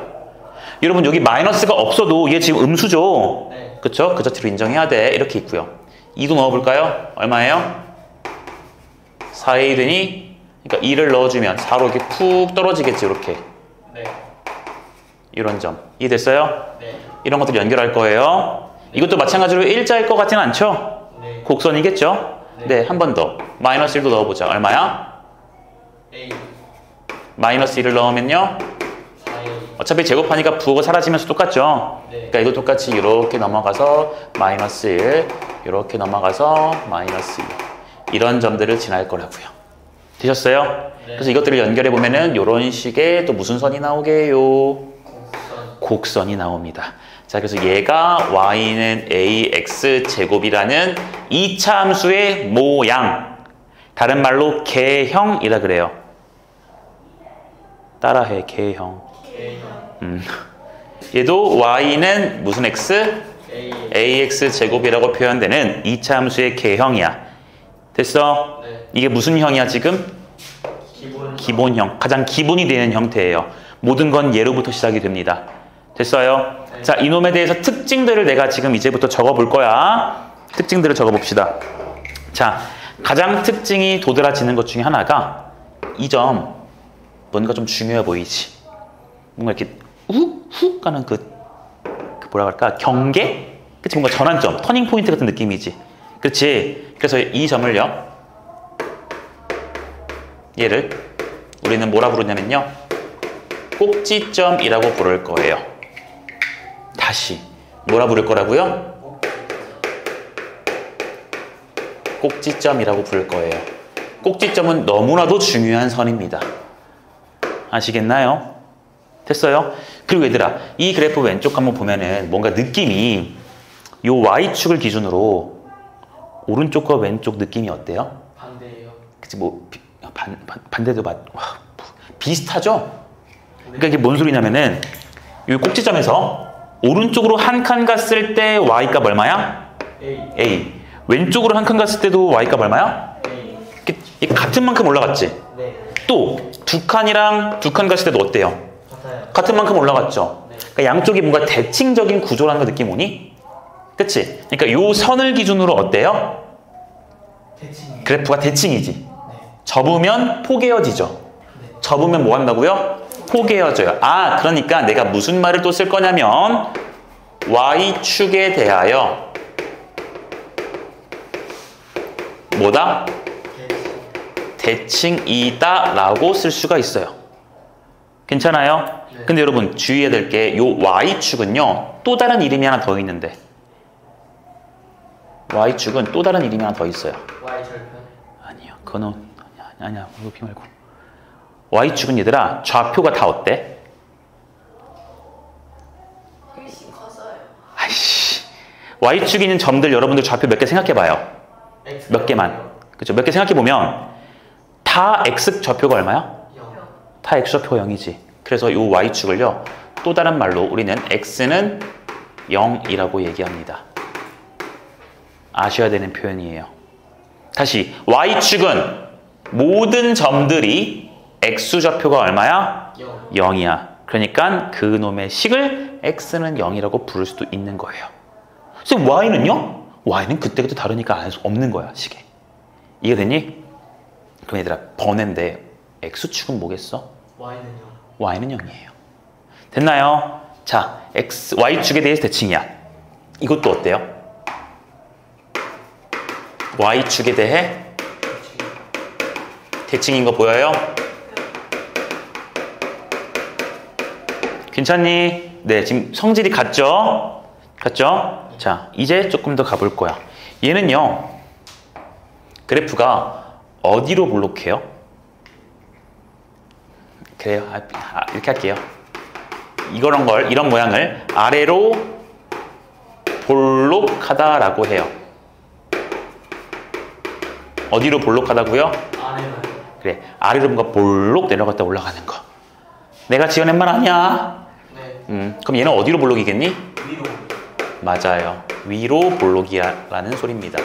여러분 여기 마이너스가 없어도 얘 지금 음수죠? 네. 그쵸? 그 자체로 인정해야 돼. 이렇게 있고요. 2도 넣어볼까요? 얼마예요? 4A 되니? 그러니까 2를 넣어주면 4로 이렇게 푹 떨어지겠지. 이렇게. 네. 이런 점. 이해됐어요? 네. 이런 것들 연결할 거예요. 이것도 마찬가지로 일자일 것 같지는 않죠? 네. 곡선이겠죠? 네, 한 번 더. 마이너스 1도 넣어보자. 얼마야? A. 마이너스 1을 넣으면요? 4A. 어차피 제곱하니까 부호가 사라지면서 똑같죠? 네. 그러니까 이거 똑같이 이렇게 넘어가서 마이너스 1, 이렇게 넘어가서 마이너스 2. 이런 점들을 지날 거라고요. 되셨어요? 네. 그래서 이것들을 연결해 보면은 이런 식의 또 무슨 선이 나오게요? 곡선. 곡선이 나옵니다. 자, 그래서 얘가 y는 ax 제곱이라는 2차 함수의 모양. 다른 말로 개형이라 그래요. 따라해, 개형. A형. 얘도 y는 무슨 x? A. ax 제곱이라고 표현되는 2차 함수의 개형이야. 됐어? 네. 이게 무슨 형이야 지금? 기본. 기본형. 가장 기본이 되는 형태예요. 모든 건 얘로부터 시작이 됩니다. 됐어요? 네. 자, 이놈에 대해서 특징들을 내가 지금 이제부터 적어볼 거야. 특징들을 적어봅시다. 자, 가장 특징이 도드라지는 것 중에 하나가 이 점 뭔가 좀 중요해 보이지. 뭔가 이렇게 훅 가는 그 뭐라 할까? 경계? 그치? 뭔가 전환점, 터닝 포인트 같은 느낌이지. 그렇지? 그래서 이 점을요. 얘를 우리는 뭐라 부르냐면요. 꼭지점이라고 부를 거예요. 다시 뭐라 부를 거라고요? 꼭지점이라고 부를 거예요. 꼭지점은 너무나도 중요한 선입니다. 아시겠나요? 됐어요? 그리고 얘들아, 이 그래프 왼쪽 한번 보면은 뭔가 느낌이 요 Y축을 기준으로 오른쪽과 왼쪽 느낌이 어때요? 반대예요. 그치, 뭐 반대도 비슷하죠? 그러니까 이게 뭔 소리냐면은 이 꼭지점에서 오른쪽으로 한 칸 갔을 때 Y값 얼마야? A. A. 왼쪽으로 한 칸 갔을 때도 Y값 얼마야? A. 이게 같은 만큼 올라갔지? 네. 또 두 칸이랑 두 칸 갔을 때도 어때요? 같아요. 같은 만큼 올라갔죠? 네. 그러니까 양쪽이 뭔가 대칭적인 구조라는 거 느낌 오니? 그치? 그러니까 요 선을 기준으로 어때요? 대칭. 그래프가 대칭이지. 네. 접으면 포개어지죠. 네. 접으면 뭐 한다고요? 포개어져요. 아, 그러니까 내가 무슨 말을 또 쓸 거냐면 Y축에 대하여 뭐다? 대칭이다 라고 쓸 수가 있어요. 괜찮아요? 네. 근데 여러분 주의해야 될 게 요 Y축은요 또 다른 이름이 하나 더 있는데 Y축은 또 다른 이름이 하나 더 있어요. Y 절편. 아니요. 그거는 아니야. 높이 말고. Y축은 얘들아 좌표가 다 어때? 훨씬 커서요. 아이씨. Y축에 있는 점들 여러분들 좌표 몇 개 생각해봐요. X. 몇 개만. 그렇죠. 몇 개 생각해보면 다 X 좌표가 얼마야? 0. 다 X 좌표가 0이지. 그래서 이 Y축을요. 또 다른 말로 우리는 X는 0이라고 얘기합니다. 아셔야 되는 표현이에요. 다시 Y축은 모든 점들이 X 좌표가 얼마야? 0. 0이야. 그러니까 그 놈의 식을 X는 0이라고 부를 수도 있는 거예요. 선생님 Y는요? Y는 그때그때 다르니까 알 수 없는 거야, 식에. 이해됐니? 그럼 얘들아, 번외인데 X축은 뭐겠어? Y는요. Y는 0이에요. 됐나요? 자, Y축에 대해서 대칭이야. 이것도 어때요? Y축에 대해 대칭인 거 보여요? 괜찮니? 네, 지금 성질이 같죠? 같죠? 자, 이제 조금 더 가볼 거야. 얘는요, 그래프가 어디로 볼록해요? 그래요. 이렇게 할게요. 이런 모양을 아래로 볼록하다라고 해요. 어디로 볼록하다고요? 아래로. 그래, 아래로 뭔가 볼록 내려갔다 올라가는 거. 내가 지어낸 말 아니야. 네. 그럼 얘는 어디로 볼록이겠니? 위로. 맞아요. 위로 볼록이라는 소리입니다.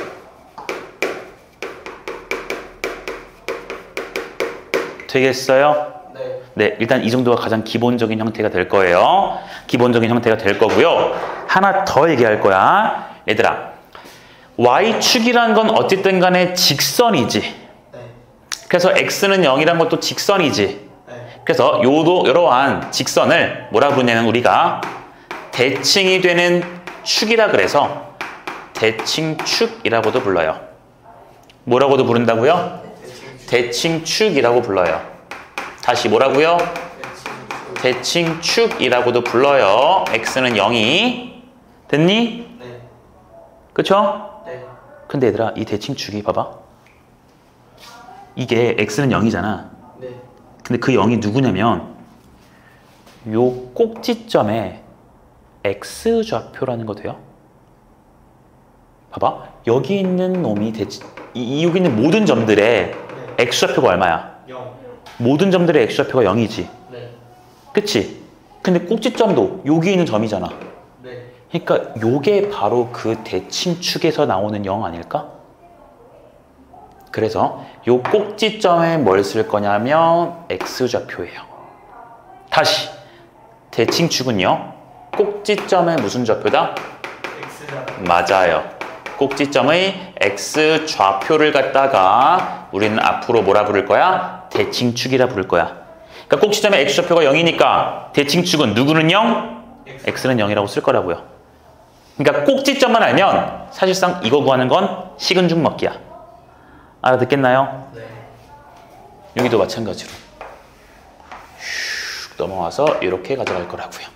되겠어요? 네. 네, 일단 이 정도가 가장 기본적인 형태가 될 거예요. 기본적인 형태가 될 거고요. 하나 더 얘기할 거야. 얘들아, Y축이란 건 어쨌든 간에 직선이지. 네. 그래서 X는 0이란 것도 직선이지. 네. 그래서 이러한 직선을 뭐라 부르냐면 우리가 대칭이 되는 축이라 그래서 대칭축이라고도 불러요. 뭐라고도 부른다고요? 대칭축이라고 불러요. 다시 뭐라고요? 대칭축이라고도 불러요. x는 0이 됐니? 네. 그쵸? 네. 근데 얘들아 이 대칭축이 봐봐. 이게 x는 0이잖아. 네. 근데 그 0이 누구냐면 요 꼭지점에 x좌표라는 거 돼요. 봐봐. 여기 있는 놈이 여기 있는 모든 점들의 x좌표가 얼마야? 0. 모든 점들의 x좌표가 0이지. 네. 그치? 근데 꼭지점도 여기 있는 점이잖아. 네. 그러니까 요게 바로 그 대칭축에서 나오는 0 아닐까? 그래서 요 꼭지점에 뭘 쓸 거냐면 x좌표예요. 다시 대칭축은요. 꼭지점의 무슨 좌표다? X좌표. 맞아요. 꼭지점의 x좌표를 갖다가 우리는 앞으로 뭐라 부를 거야? 대칭축이라 부를 거야. 그러니까 꼭지점의 x좌표가 0이니까 대칭축은 누구는 0? x는 0이라고 쓸 거라고요. 그러니까 꼭지점만 알면 사실상 이거 구하는 건 식은 죽 먹기야. 알아듣겠나요? 네. 여기도 마찬가지로 슉 넘어와서 이렇게 가져갈 거라고요.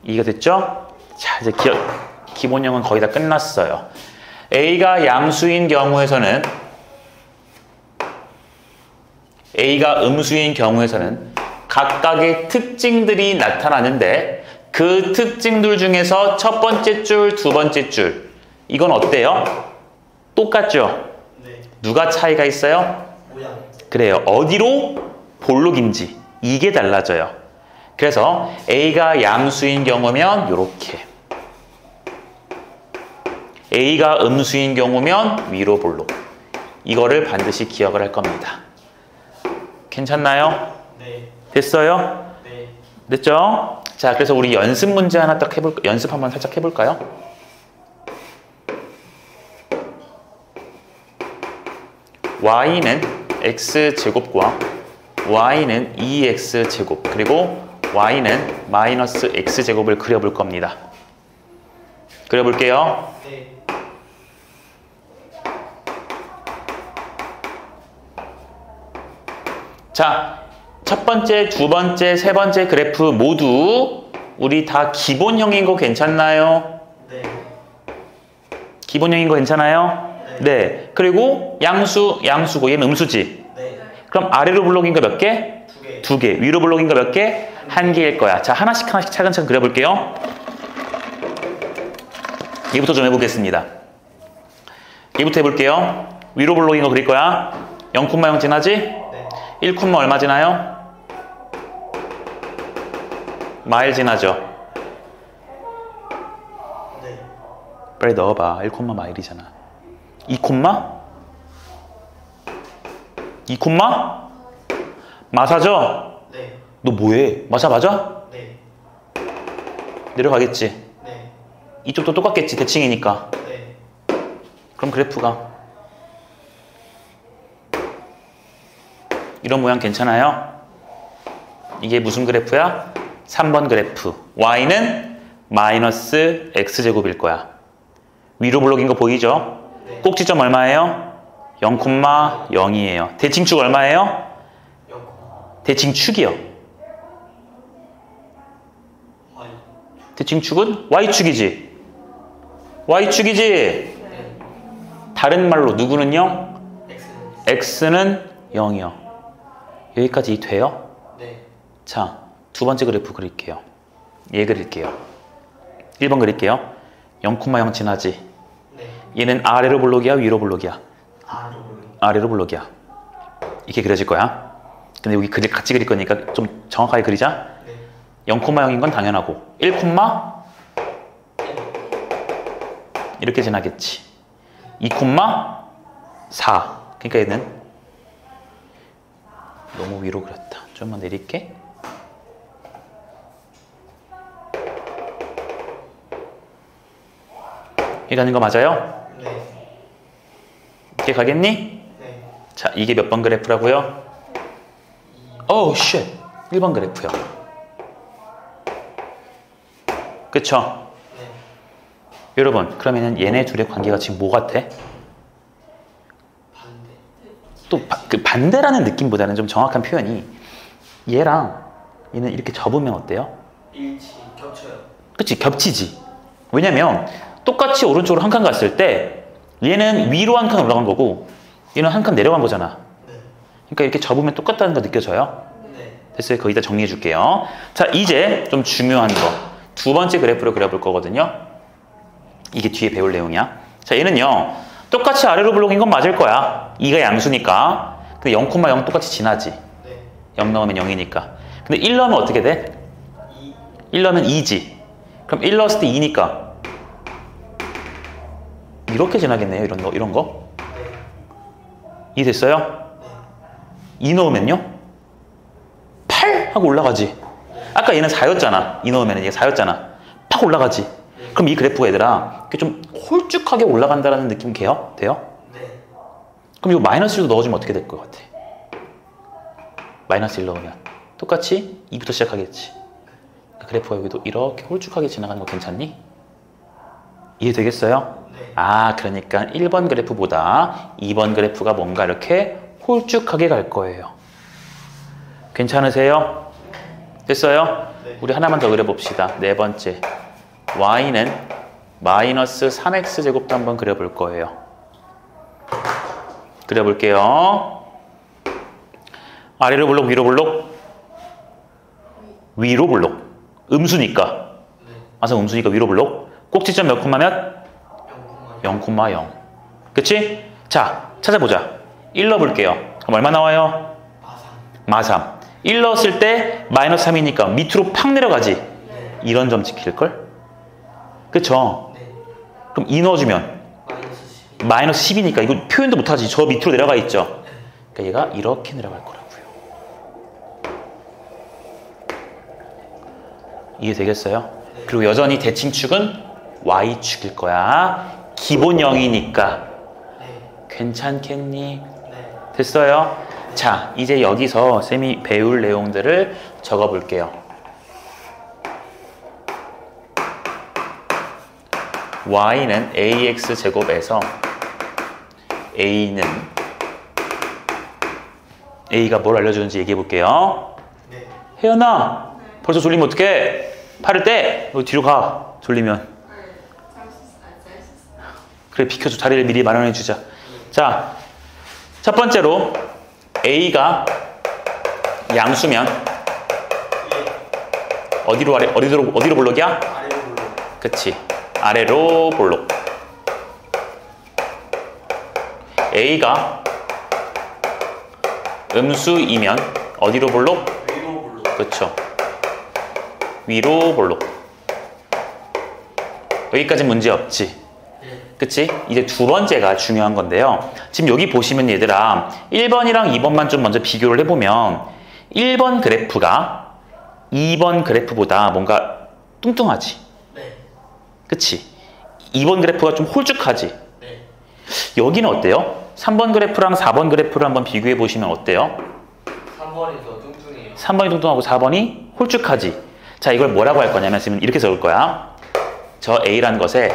이해가 됐죠? 자, 이제 기본형은 거의 다 끝났어요. A가 양수인 경우에서는 각각의 특징들이 나타나는데 그 특징들 중에서 첫 번째 줄, 두 번째 줄 이건 어때요? 똑같죠? 네. 누가 차이가 있어요? 모양. 그래요. 어디로? 볼록인지 이게 달라져요. 그래서 A가 양수인 경우면 이렇게 A가 음수인 경우면 위로 볼록 이거를 반드시 기억을 할 겁니다. 괜찮나요? 네. 됐어요? 네. 됐죠? 자, 그래서 우리 연습 문제 하나 딱 연습 한번 살짝 해볼까요? y는 x제곱과 y는 2x제곱 그리고 y는 마이너스 x제곱을 그려볼 겁니다. 그려볼게요. 네. 자, 첫 번째, 두 번째, 세 번째 그래프 모두 우리 다 기본형인 거 괜찮나요? 네. 기본형인 거 괜찮아요? 네. 그리고 양수고 얘는 음수지. 네. 그럼 아래로 블록인 거 몇 개? 2개. 2개. 위로 블록인 거 몇 개? 1개일 거야. 자, 하나씩 차근차근 그려볼게요. 얘부터 좀 해보겠습니다. 얘부터 해볼게요. 위로 블록인 거 그릴 거야. 0,0 지나지? 네. 1, 얼마 지나요? 마일 지나죠? 네. 빨리 넣어봐. 1, 마일이잖아. 2, 2, 마사죠? 네. 너 뭐해? 마사 맞아? 네. 내려가겠지? 네. 이쪽도 똑같겠지? 대칭이니까. 네. 그럼 그래프가 이런 모양 괜찮아요? 이게 무슨 그래프야? 3번 그래프. y는 마이너스 x제곱일 거야. 위로 블록인 거 보이죠? 네. 꼭지점 얼마예요? 0,0이에요. 대칭축 얼마예요? 0. 대칭축이요. Y. 대칭축은 y축이지. y축이지. 네. 다른 말로 누구는요? X는. x는 0이요. 여기까지 돼요? 네. 자, 두 번째 그래프 그릴게요. 얘 그릴게요. 1번 그릴게요. 0,0 지나지. 네. 얘는 아래로 블록이야? 위로 블록이야? R로. 아래로 블록이야. 이렇게 그려질 거야. 근데 여기 같이 그릴 거니까 좀 정확하게 그리자. 네. 0,0인 건 당연하고 1, 이렇게 지나겠지. 2,4. 그러니까 얘는 너무 위로 그렸다. 좀만 내릴게. 이렇게 가는 거 맞아요? 네. 이렇게 가겠니? 네. 자, 이게 몇 번 그래프라고요? 오우 쉣. 1번 그래프요. 그쵸? 네. 여러분, 그러면은 얘네 둘의 관계가 지금 뭐 같아? 반대. 또 그 반대라는 느낌보다는 좀 정확한 표현이 얘랑 얘는 이렇게 접으면 어때요? 일치 겹쳐요. 그치? 겹치지. 왜냐면 똑같이 오른쪽으로 한 칸 갔을 때 얘는 위로 한 칸 올라간 거고 얘는 한 칸 내려간 거잖아. 네. 그러니까 이렇게 접으면 똑같다는 거 느껴져요? 네. 됐어요. 거기다 정리해 줄게요. 자, 이제 좀 중요한 거. 두 번째 그래프를 그려볼 거거든요. 이게 뒤에 배울 내용이야. 자, 얘는요. 똑같이 아래로 블록인 건 맞을 거야. 2가 양수니까. 근데 0,0 똑같이 지나지. 네. 0 넣으면 0이니까. 근데 1 넣으면 어떻게 돼? 2. 1 넣으면 2지. 그럼 1 넣었을 때 2니까. 이렇게 지나겠네요. 이런 거. 네. 2 됐어요? 네. 2 넣으면요? 8 하고 올라가지. 아까 얘는 4였잖아. 2 넣으면 얘가 4였잖아. 팍 올라가지. 그럼 이 그래프가 얘들아 이렇게 좀 홀쭉하게 올라간다는 느낌 돼요? 네. 그럼 이거 마이너스 1도 넣어주면 어떻게 될 것 같아? 마이너스 1 넣으면 똑같이 2부터 시작하겠지. 그래프가 여기도 이렇게 홀쭉하게 지나가는 거 괜찮니? 이해되겠어요? 네. 아, 그러니까 1번 그래프보다 2번 그래프가 뭔가 이렇게 홀쭉하게 갈 거예요. 괜찮으세요? 됐어요? 네. 우리 하나만 더 그려봅시다. 네 번째. y는 마이너스 3x 제곱도 한번 그려볼 거예요. 그려볼게요. 아래로 블록, 위로 블록? 위로 블록. 음수니까. 네. 맞아, 음수니까 위로 블록. 꼭지점 몇 콤마면? 0,0. 0,0. 그치? 자, 찾아보자. 1 넣어볼게요. 그럼 얼마 나와요? 마삼. 1 넣었을 때 마이너스 3이니까 밑으로 팍 내려가지. 네. 이런 점 지킬걸? 그쵸? 네. 그럼 2 넣어주면 마이너스 12. 마이너스 10이니까 이거 표현도 못하지. 저 밑으로 내려가 있죠? 그러니까 얘가 이렇게 내려갈 거라고요. 이해되겠어요? 그리고 여전히 대칭축은 Y축일 거야. 기본 0이니까. 네. 괜찮겠니? 네. 됐어요? 자, 이제 여기서 쌤이 배울 내용들을 적어볼게요. y는 ax 제곱에서 a는 a가 뭘 알려주는지 얘기해 볼게요. 네. 혜연아, 벌써 졸리면 어떡해? 팔을 떼! 너 뒤로 가. 졸리면. 잘수 있어. 잘수 있어. 그래, 비켜줘. 자리를 미리 마련해 주자. 자, 첫 번째로 a가 양수면 어디로 볼록이야? 아래로 블록. 그치. 아래로 볼록. a가 음수이면 어디로 볼록? 위로 블록. 그쵸. 위로 볼록. 여기까지 문제 없지. 네. 그치? 이제 두 번째가 중요한 건데요. 지금 여기 보시면 얘들아 1번이랑 2번만 좀 먼저 비교를 해보면 1번 그래프가 2번 그래프보다 뭔가 뚱뚱하지. 네. 그치? 2번 그래프가 좀 홀쭉하지. 네. 여기는 어때요? 3번 그래프랑 4번 그래프를 한번 비교해 보시면 어때요? 3번이 더 뚱뚱해요. 3번이 뚱뚱하고 4번이 홀쭉하지. 자, 이걸 뭐라고 할 거냐면 지금 이렇게 적을 거야. 저 A라는 것에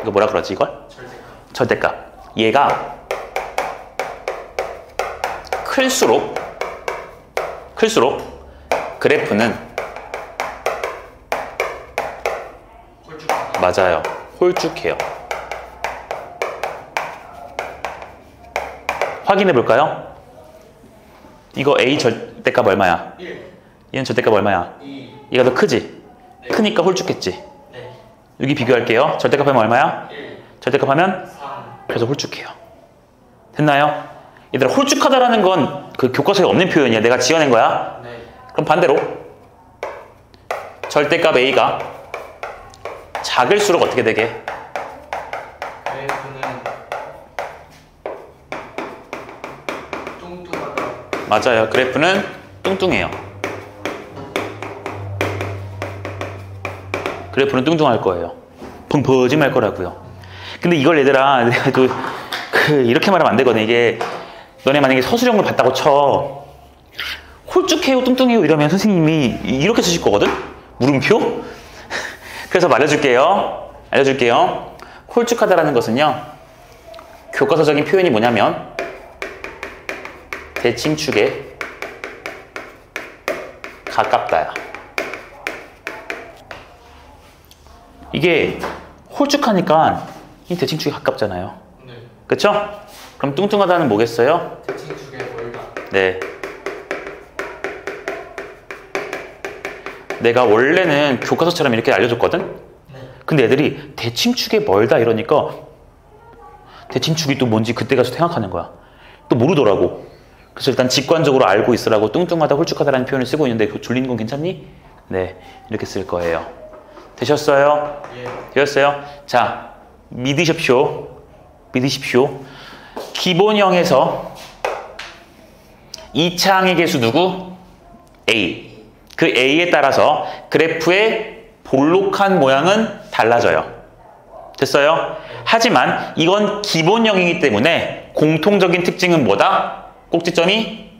이거 뭐라 그러지 이걸? 절대값. 절대값. 얘가 클수록 그래프는 홀쭉하다. 맞아요. 홀쭉해요. 확인해 볼까요? 이거 A 절대값 얼마야? 1. 얘는 절대값 얼마야? 2. 얘가 더 크지? 네. 크니까 홀쭉했지? 네. 여기 비교할게요. 절대값 하면 얼마야? 1. 절대값 하면 3. 그래서 홀쭉해요. 됐나요? 얘들아, 홀쭉하다라는 건 그 교과서에 없는 표현이야. 내가 지어낸 거야. 네. 그럼 반대로 절대값 A가 작을수록 어떻게 되게? 그래프는 뚱뚱하다. 맞아요. 그래프는 뚱뚱해요. 그래프는 뚱뚱할 거예요. 펑퍼짐할 거라고요. 근데 이걸 얘들아, 내가 이렇게 말하면 안 되거든. 이게 너네 만약에 서술형을 봤다고 쳐. 홀쭉해요, 뚱뚱해요 이러면 선생님이 이렇게 쓰실 거거든? 물음표? 그래서 말해줄게요. 알려줄게요. 홀쭉하다라는 것은요. 교과서적인 표현이 뭐냐면 대칭축에 가깝다야. 이게 홀쭉하니까 이 대칭축에 가깝잖아요. 네. 그쵸? 그럼 뚱뚱하다는 뭐겠어요? 대칭축에 멀다. 네. 내가 원래는 교과서처럼 이렇게 알려줬거든? 네. 근데 애들이 대칭축에 멀다 이러니까 대칭축이 또 뭔지 그때 가서 생각하는 거야. 또 모르더라고. 그래서 일단 직관적으로 알고 있으라고 뚱뚱하다, 홀쭉하다라는 표현을 쓰고 있는데 그 졸리는 건 괜찮니? 네, 이렇게 쓸 거예요. 되셨어요? 예. 되셨어요? 자, 믿으십시오. 믿으십시오. 기본형에서 2차 항의 개수 누구? A. 그 A에 따라서 그래프의 볼록한 모양은 달라져요. 됐어요? 하지만 이건 기본형이기 때문에 공통적인 특징은 뭐다? 꼭지점이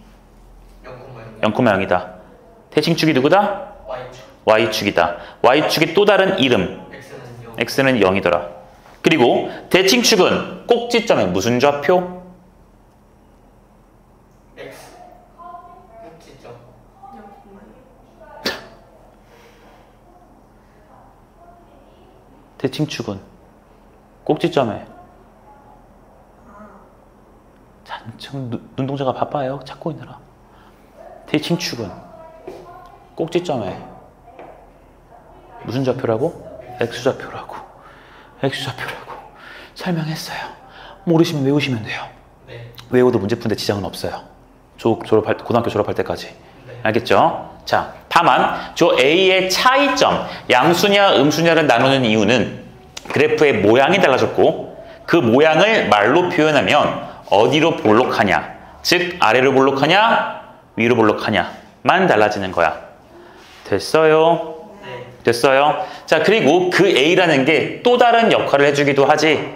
0,0이다. 대칭축이 누구다? Y축. Y축이다. Y축의 또 다른 이름 X는 0. X는 0이더라. 그리고 대칭축은 꼭지점에 무슨 좌표? X. 꼭지점. 대칭축은 꼭지점에 참 눈동자가 바빠요. 찾고 있느라. 대칭축은 꼭지점에 무슨 좌표라고? X좌표라고. X좌표라고 설명했어요. 모르시면 외우시면 돼요. 네. 외워도 문제 푸는데 지장은 없어요. 고등학교 졸업할 때까지. 네. 알겠죠? 자, 다만 저 A의 차이점, 양수냐 음수냐를 나누는 이유는 그래프의 모양이 달라졌고 그 모양을 말로 표현하면 어디로 볼록하냐, 즉 아래로 볼록하냐, 위로 볼록하냐만 달라지는 거야. 됐어요? 네. 됐어요? 자, 그리고 그 A라는 게 또 다른 역할을 해주기도 하지.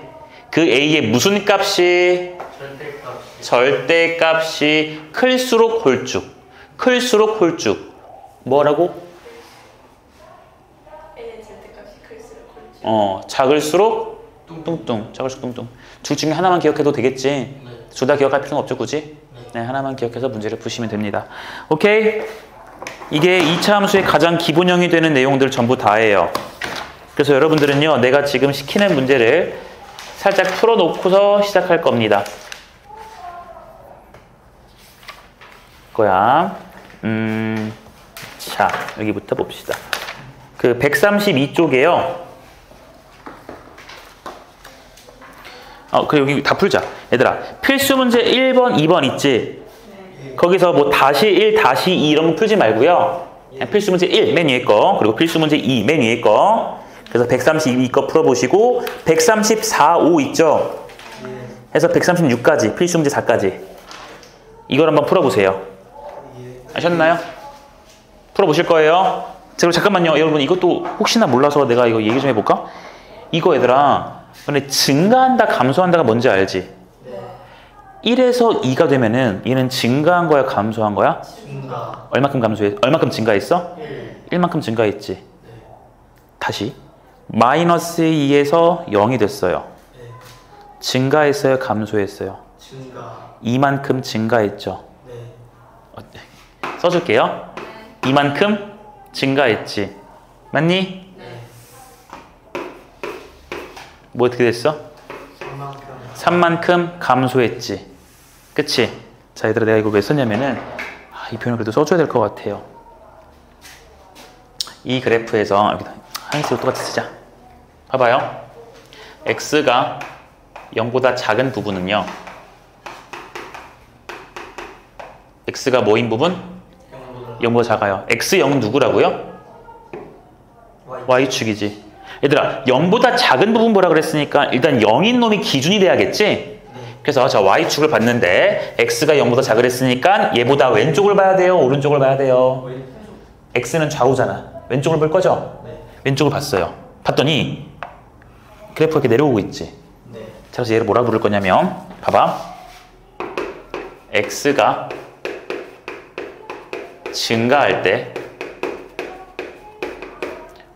그 A의 무슨 값이? 절대값이. 절대값이 클수록 홀쭉. 클수록 홀쭉. 뭐라고? A의 절대값이 클수록 홀쭉. 작을수록 뚱뚱. 작을수록 뚱뚱. 둘 중에 하나만 기억해도 되겠지. 네. 둘 다 기억할 필요는 없죠, 굳이? 네, 하나만 기억해서 문제를 푸시면 됩니다. 오케이? 이게 2차 함수의 가장 기본형이 되는 내용들 전부 다예요. 그래서 여러분들은요, 내가 지금 시키는 문제를 살짝 풀어놓고서 시작할 겁니다. 거야. 자, 여기부터 봅시다. 그 132쪽에요. 그리고 여기 다 풀자. 얘들아, 필수 문제 1번, 2번 있지? 거기서 뭐 다시 1, 다시 2 이런 거 풀지 말고요. 그냥 필수 문제 1, 맨 위에 거. 그리고 필수 문제 2, 맨 위에 거. 그래서 132 거 풀어보시고 134, 5 있죠? 해서 136까지, 필수 문제 4까지. 이걸 한번 풀어보세요. 아셨나요? 풀어보실 거예요. 그리고 잠깐만요. 여러분 이것도 혹시나 몰라서 내가 이거 얘기 좀 해볼까? 이거 얘들아, 근데 증가한다, 감소한다가 뭔지 알지? 네. 1에서 2가 되면은 얘는 증가한 거야, 감소한 거야? 증가. 얼마큼 감소해? 얼마큼 증가했어? 1. 1만큼 증가했지. 네. 다시 마이너스 2에서 0이 됐어요. 네. 증가했어요, 감소했어요? 증가. 2만큼 증가했죠. 네. 써줄게요. 이만큼 증가했지. 맞니? 네. 뭐 어떻게 됐어? 3만큼 감소했지. 그치? 자, 얘들아, 내가 이걸 왜 썼냐면은 이 표현을 그래도 써줘야 될 것 같아요. 이 그래프에서 여기다 하얀색으로 똑같이 쓰자. 봐봐요. x가 0보다 작은 부분은요, x가 뭐인 부분? 0보다 작아요. x0은 누구라고요? y축이지. 얘들아, 0보다 작은 부분 보라 그랬으니까 일단 0인 놈이 기준이 돼야겠지? 그래서 자, y축을 봤는데 x가 0보다 작으랬으니까 얘보다 왼쪽을 봐야 돼요? 오른쪽을 봐야 돼요? x는 좌우잖아. 왼쪽을 볼 거죠? 왼쪽을 봤어요. 봤더니 그래프가 이렇게 내려오고 있지? 자, 그래서 얘를 뭐라 부를 거냐면 봐봐. x가 증가할 때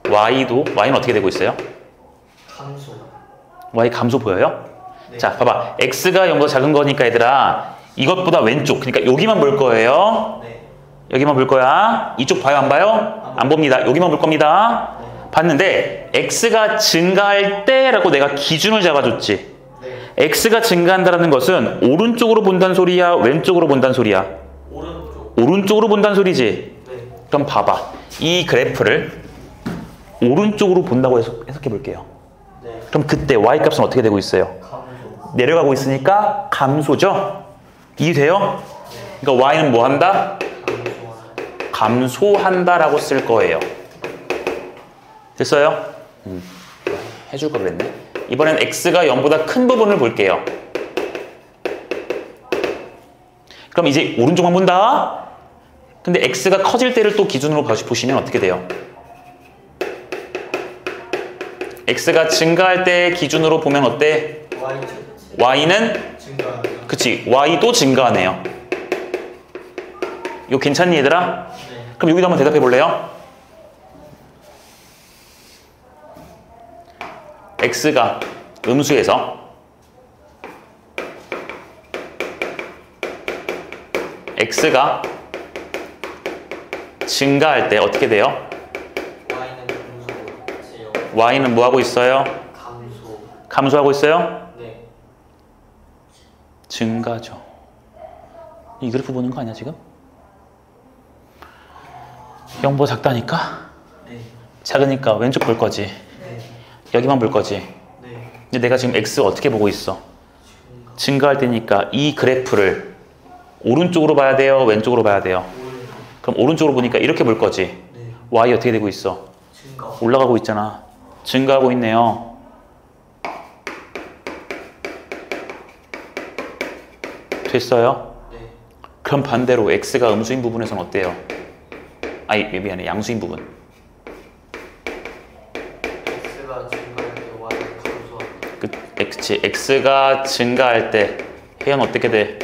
y는 어떻게 되고 있어요? y 감소 보여요? 네. 자, 봐봐. x가 0보다 작은 거니까 얘들아 이것보다 왼쪽, 그러니까 여기만 볼 거예요. 네. 여기만 볼 거야. 이쪽 봐요, 안 봐요? 안 봅니다. 여기만 볼 겁니다. 봤는데 x가 증가할 때라고 내가 기준을 잡아줬지. 네. x가 증가한다는 것은 오른쪽으로 본다는 소리야, 왼쪽으로 본다는 소리야? 오른쪽. 오른쪽으로 본다는 소리지. 네. 그럼 봐봐. 이 그래프를 오른쪽으로 본다고 해석해 볼게요. 네. 그럼 그때 y 값은 어떻게 되고 있어요? 감소. 내려가고 있으니까 감소죠? 이해돼요? 그러니까 y는 뭐 한다? 감소하는. 감소한다라고 쓸 거예요. 됐어요? 해줄 걸 그랬네. 이번엔 x가 0보다 큰 부분을 볼게요. 그럼 이제 오른쪽만 본다. 근데 x가 커질 때를 또 기준으로 보시면 어떻게 돼요? x가 증가할 때 기준으로 보면 어때? y는 증가하는. 그치, y도 증가하네요. 이거 괜찮니 얘들아? 네. 그럼 여기도 한번 대답해 볼래요? x가 음수에서 x가 증가할 때 어떻게 돼요? Y는 감소예요. y는 뭐 하고 있어요? 감소. 감소하고 있어요? 네. 증가죠. 이 그래프 보는 거 아니야 지금? 0보다 작다니까? 네. 작으니까 왼쪽 볼 거지. 네. 여기만 볼 거지. 네. 근데 내가 지금 x 어떻게 보고 있어? 증가할 때니까 이 그래프를 오른쪽으로 봐야 돼요? 왼쪽으로 봐야 돼요? 오른쪽. 그럼 오른쪽으로 보니까 이렇게 볼 거지. 네. y 어떻게 되고 있어? 증가. 올라가고 있잖아. 증가하고 있네요. 됐어요? 네. 그럼 반대로 x가 음수인 부분에서는 어때요? 아니 미안해, 양수인 부분. X가 증가할 때 Y는 감소한다. 그치, x가 증가할 때 해연 어떻게 돼?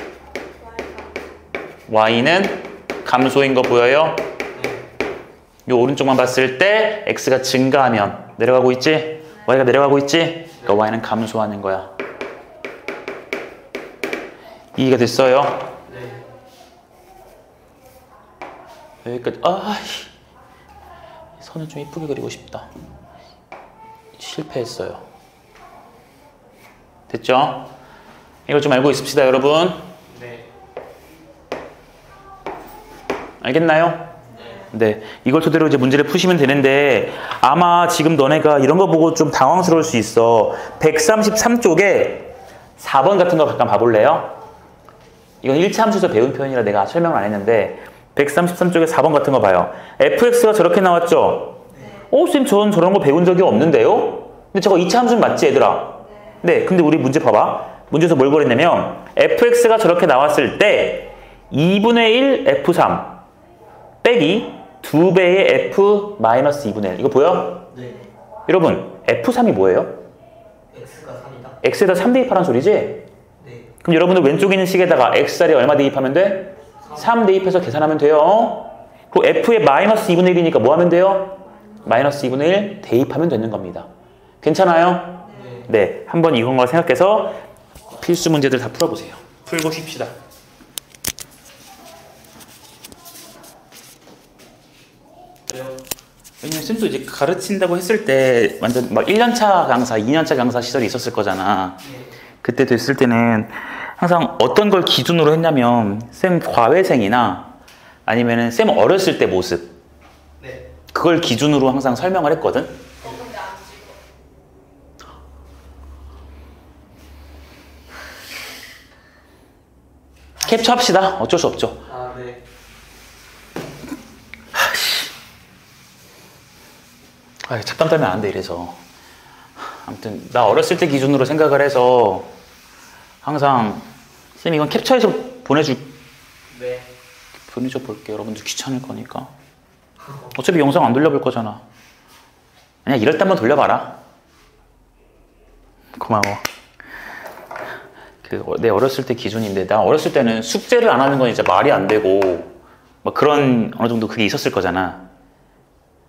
y는 감소인 거 보여요? 네. 요 오른쪽만 봤을 때 x가 증가하면 내려가고 있지? y가 내려가고 있지? 그러니까 y는 감소하는 거야. 이해가 됐어요? 네. 여기까지. 선을 좀 이쁘게 그리고 싶다. 실패했어요. 됐죠? 이걸 좀 알고 있읍시다, 여러분. 네. 알겠나요? 네. 이걸 토대로 이제 문제를 푸시면 되는데 아마 지금 너네가 이런 거 보고 좀 당황스러울 수 있어. 133쪽에 4번 같은 거 잠깐 봐볼래요? 이건 1차 함수에서 배운 표현이라 내가 설명을 안 했는데 133쪽에 4번 같은 거 봐요. fx가 저렇게 나왔죠? 쌤 전 저런 거 배운 적이 없는데요? 근데 저거 2차 함수는 맞지 얘들아? 네. 근데 우리 문제 봐봐. 문제에서 뭘 그랬냐면 fx가 저렇게 나왔을 때 2분의 1 f3 빼기 2배의 f 마이너스 2분의 1 이거 보여? 네. 여러분 f3이 뭐예요? X가 3이다. x에다 3 대입하라는 소리지? 네. 그럼 여러분들 왼쪽에 있는 식에다가 x자리 얼마 대입하면 돼? 3 대입해서 계산하면 돼요. 그리고 f의 마이너스 2분의 1이니까 뭐 하면 돼요? 마이너스 2분의 1 대입하면 되는 겁니다. 괜찮아요? 네. 네, 한번 이런 걸 생각해서 필수 문제들 다 풀어보세요. 풀고 쉽시다. 왜요? 왜냐면 쌤도 이제 가르친다고 했을 때 완전 막 1년차 강사, 2년차 강사 시절이 있었을 거잖아. 네. 그때 됐을 때는 항상 어떤 걸 기준으로 했냐면 쌤 과외생이나 아니면은 쌤 어렸을 때 모습 네. 그걸 기준으로 항상 설명을 했거든. 근데 안 찍어. 캡처합시다. 어쩔 수 없죠. 아, 네. 잡담 떨면 안 돼 이래서. 아무튼 나 어렸을 때 기준으로 생각을 해서 항상 쌤 이건 캡처해서 네. 보내줘 볼게요. 여러분들 귀찮을 거니까. 어차피 영상 안 돌려볼 거잖아. 그냥 이럴 때 한번 돌려봐라. 고마워. 내 어렸을 때 기준인데 나 어렸을 때는 숙제를 안 하는 건 진짜 말이 안 되고 막 그런 어느 정도 그게 있었을 거잖아.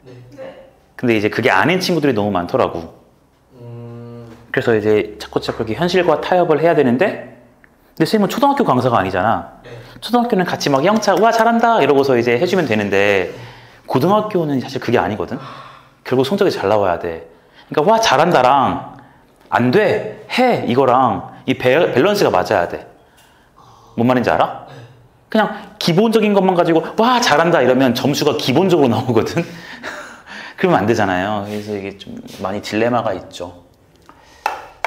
네. 네. 근데 이제 그게 아닌 친구들이 너무 많더라고. 그래서 이제 자꾸 이렇게 현실과 타협을 해야 되는데, 근데 선생님은 초등학교 강사가 아니잖아. 네. 초등학교는 같이 막 영차, 와, 잘한다! 이러고서 이제 해주면 되는데, 고등학교는 사실 그게 아니거든? 결국 성적이 잘 나와야 돼. 그러니까, 와, 잘한다랑, 안 돼! 해! 이거랑, 이 밸런스가 맞아야 돼. 뭔 말인지 알아? 그냥 기본적인 것만 가지고, 와, 잘한다! 이러면 점수가 기본적으로 나오거든? 그러면 안 되잖아요. 그래서 이게 좀 많이 딜레마가 있죠.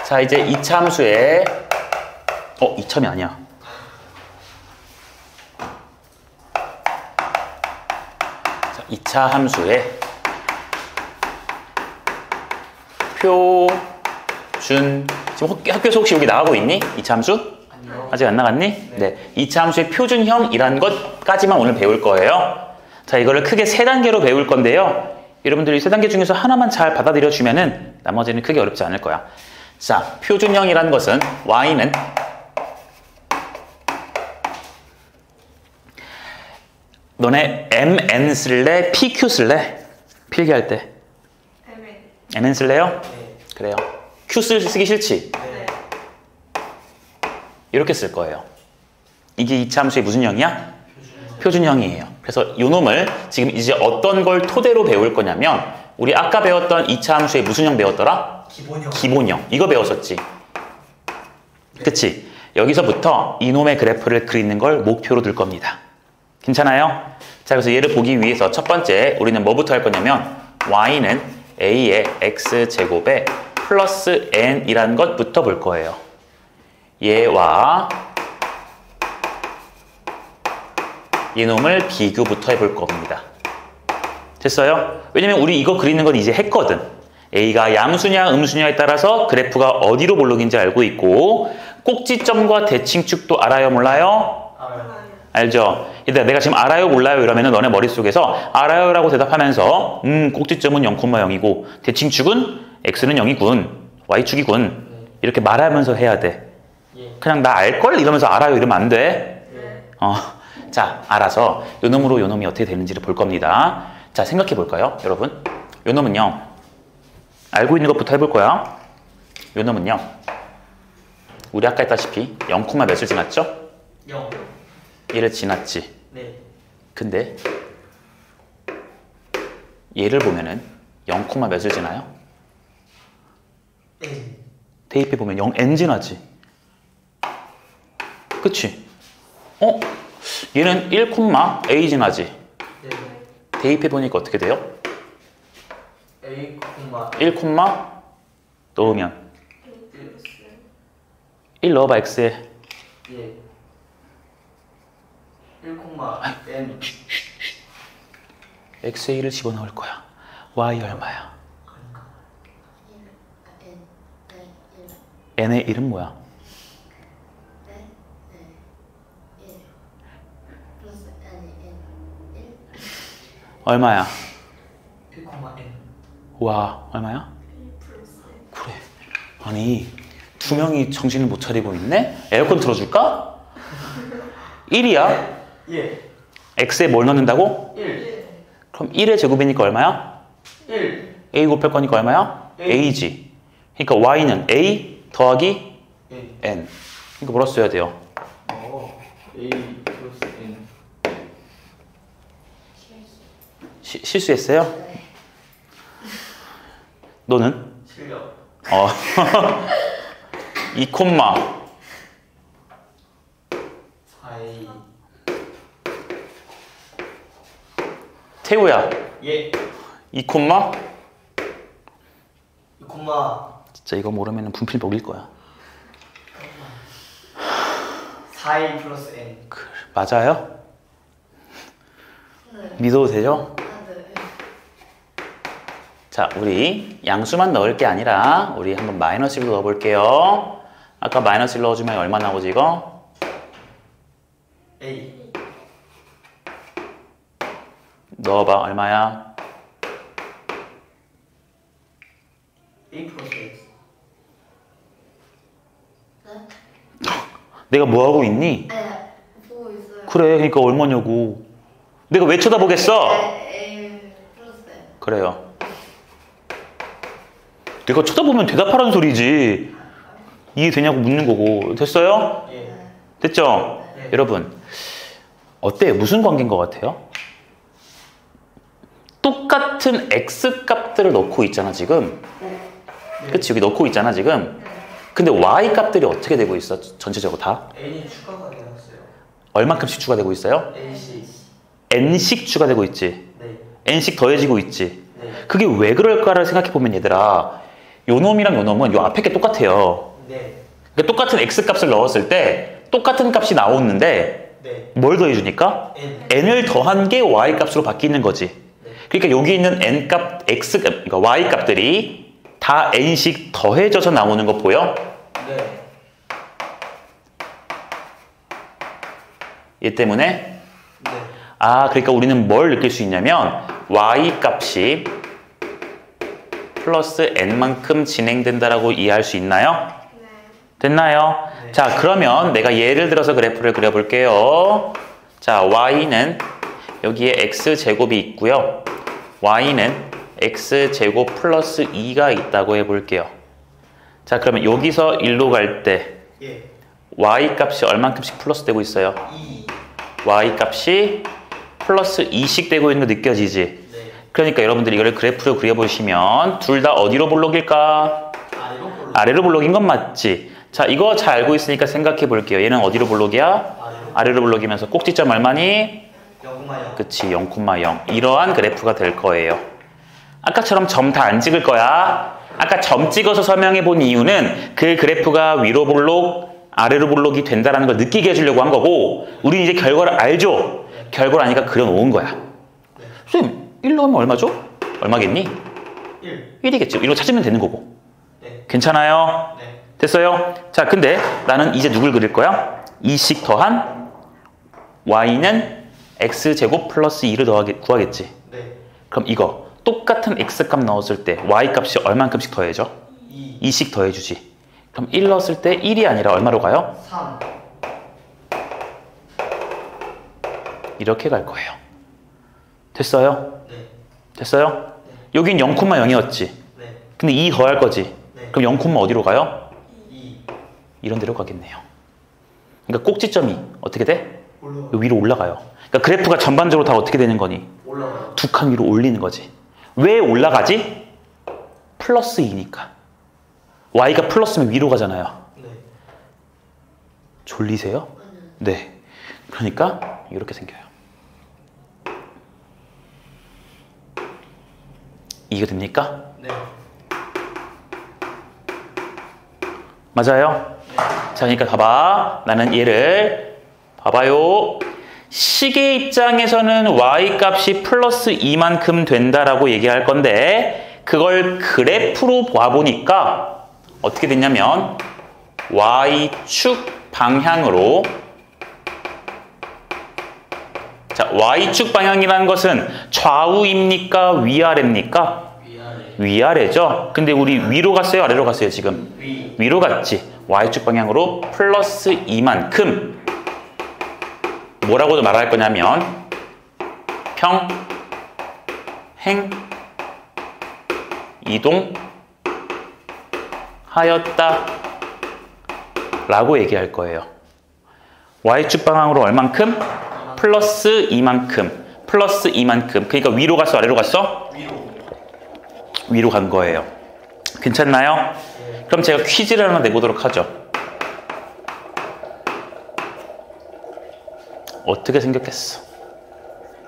자, 이제 이차함수에, 이참이 아니야. 자, 이차함수에 표준, 지금 학교에서 혹시 여기 나가고 있니? 이차함수? 아니요. 아직 안 나갔니? 네. 이차함수의 표준형이라는 것까지만 오늘 배울 거예요. 자, 이거를 크게 3단계로 배울 건데요. 여러분들이 3단계 중에서 하나만 잘 받아들여 주면은 나머지는 크게 어렵지 않을 거야. 자, 표준형이라는 것은 y는 너네 mn 쓸래? pq 쓸래? 필기할 때 mn 쓸래요? 네. 그래요. q 쓰기 싫지? 네. 이렇게 쓸 거예요. 이게 이차함수의 무슨 형이야? 표준형이에요. 그래서 이 놈을 지금 이제 어떤 걸 토대로 배울 거냐면, 우리 아까 배웠던 이차함수의 무슨 형 배웠더라? 기본형. 기본형. 이거 배웠었지. 그치? 여기서부터 이놈의 그래프를 그리는 걸 목표로 둘 겁니다. 괜찮아요? 자, 그래서 얘를 보기 위해서 첫 번째 우리는 뭐부터 할 거냐면, y는 a의 x제곱에 플러스 n이라는 것부터 볼 거예요. 얘와 이놈을 비교부터 해볼 겁니다. 됐어요? 왜냐면 우리 이거 그리는 건 이제 했거든. A가 양수냐 음수냐에 따라서 그래프가 어디로 볼록인지 알고 있고, 꼭지점과 대칭축도 알아요 몰라요? 알아요. 알죠? 얘들아, 내가 지금 알아요 몰라요 이러면은 너네 머릿속에서 알아요라고 대답하면서 꼭지점은 0,0이고 대칭축은 x는 0이군, y축이군 이렇게 말하면서 해야 돼. 예. 그냥 나 알걸? 이러면서 알아요 이러면 안 돼. 네. 자, 알아서 요 놈으로 요 놈이 어떻게 되는지를 볼 겁니다. 자, 생각해 볼까요, 여러분? 요 놈은요, 알고 있는 것부터 해볼 거야. 요 놈은요, 우리 아까 했다시피 0, 몇을 지났죠? 0. 얘를 지났지. 네. 근데 얘를 보면은 0, 몇을 지나요? N. 대입해 보면 0n 지나지. 그치? 얘는 1, a 지나지. 네. 대입해 보니까 어떻게 돼요? A, 1, 넣으면 1 넣어봐, x에. 예. 1, N. x에 1을 집어넣을 거야. y 얼마야? n의 1은 뭐야? 얼마야? 1, N. 와, 얼마야? 그래. 아니, 두 명이 정신을 못 차리고 있네? 에어컨 틀어줄까? 1이야? 예. x에 뭘 넣는다고? 1. 그럼 1의 제곱이니까 얼마야? 1. a 곱할 거니까 얼마야? A. a지. 그러니까 y는 a 더하기 N. n. 이거 뭐라 써야 돼요? A 플러스 N. 실수했어요? 너는? 실력. 2, 4A. 태우야. 예. 2, 2, 진짜 이거 모르면 분필 먹일 거야. 4A 플러스 N. 맞아요? 믿어도 되죠? 자, 우리 양수만 넣을 게 아니라 우리 한번 마이너스 1로 넣어볼게요. 아까 마이너스 1 넣어주면 얼마 나오지 이거? A. 넣어봐. 얼마야? A 플러스 X. 내가 뭐하고 있니? 네, 보고 있어요. 그래, 그러니까 얼마냐고. 내가 왜 쳐다보겠어? A 플러스 N. 그래요. 내가 쳐다보면 대답하라는 소리지. 이해되냐고 묻는 거고. 됐어요? 예. 됐죠? 네. 여러분 어때요? 무슨 관계인 것 같아요? 똑같은 x 값들을 넣고 있잖아 지금. 그치? 여기 넣고 있잖아 지금. 근데 y 값들이 어떻게 되고 있어? 전체적으로 다? n이 추가가 되었어요. 얼마큼씩 추가되고 있어요? n씩. n씩 추가되고 있지. 네. n씩 더해지고 있지. 네. 그게 왜 그럴까를 생각해보면 얘들아, 요 놈이랑 요 놈은 요 앞에 게 똑같아요. 네. 그러니까 똑같은 x 값을 넣었을 때 똑같은 값이 나오는데 네. 뭘 더해주니까? n을 더한 게 y 값으로 바뀌는 거지. 네. 그러니까 여기 있는 n 값, x 값, 그러니까 y 값들이 다 n씩 더해져서 나오는 거 보여? 네. 얘 때문에? 네. 아, 그러니까 우리는 뭘 느낄 수 있냐면 y 값이 플러스 n만큼 진행된다라고 이해할 수 있나요? 네. 됐나요? 네. 자, 그러면 내가 예를 들어서 그래프를 그려볼게요. 자, y는 여기에 x제곱이 있고요. y는 x제곱 플러스 2가 있다고 해볼게요. 자, 그러면 여기서 1로 갈 때 예. y 값이 얼만큼씩 플러스 되고 있어요? 2. y 값이 플러스 2씩 되고 있는 거 느껴지지? 네. 그러니까 여러분들이 이걸 그래프로 그려보시면 둘 다 어디로 볼록일까? 아래로 볼록. 아래로 볼록인 건 맞지? 자, 이거 잘 알고 있으니까 생각해 볼게요. 얘는 어디로 볼록이야? 아래로 볼록이면서 꼭지점 얼마니? 0,0. 그치, 0,0. 이러한 그래프가 될 거예요. 아까처럼 점 다 안 찍을 거야. 아까 점 찍어서 설명해 본 이유는 그 그래프가 위로 볼록, 아래로 볼록이 된다는 걸 느끼게 해주려고 한 거고, 우리 이제 결과를 알죠? 결과를 아니까 그려놓은 거야. 네. 선생님, 1 넣으면 얼마죠? 얼마겠니? 1. 1이겠지. 이거 찾으면 되는 거고. 네. 괜찮아요? 네. 됐어요? 자, 근데 나는 이제 누굴 그릴 거야? 2씩 더한 y는 x제곱 플러스 2를 구하겠지. 네. 그럼 이거 똑같은 x값 넣었을 때 y값이 얼만큼씩 더해져? 2. 2씩 더해주지. 그럼 1 넣었을 때 1이 아니라 얼마로 가요? 3. 이렇게 갈 거예요. 됐어요? 네. 됐어요? 여긴 0,0이었지. 네. 근데 2 더할 거지. 네. 그럼 0, 어디로 가요? 2. 이런 데로 가겠네요. 그러니까 꼭지점이 어떻게 돼? 올라가. 위로 올라가요. 그러니까 그래프가 전반적으로 다 어떻게 되는 거니? 올라가. 두 칸 위로 올리는 거지. 왜 올라가지? 플러스 2니까. y가 플러스면 위로 가잖아요. 네. 졸리세요? 네. 그러니까 이렇게 생겨요. 이해가 됩니까? 네. 맞아요? 자, 그러니까 봐봐. 나는 얘를 봐봐요. 시계 입장에서는 y 값이 플러스 2만큼 된다라고 얘기할 건데 그걸 그래프로 봐보니까 어떻게 됐냐면 y축 방향으로, 자, y축 방향이라는 것은 좌우입니까? 위아래입니까? 위아래. 위아래죠? 근데 우리 위로 갔어요? 아래로 갔어요 지금? 위. 위로 갔지. y축 방향으로 플러스 2만큼 뭐라고도 말할 거냐면 평행 이동하였다 라고 얘기할 거예요. y축 방향으로 얼만큼? 플러스 2만큼. 플러스 2만큼. 그러니까 위로 갔어? 아래로 갔어? 위로. 위로 간 거예요. 괜찮나요? 네. 그럼 제가 퀴즈를 하나 내보도록 하죠. 어떻게 생겼겠어?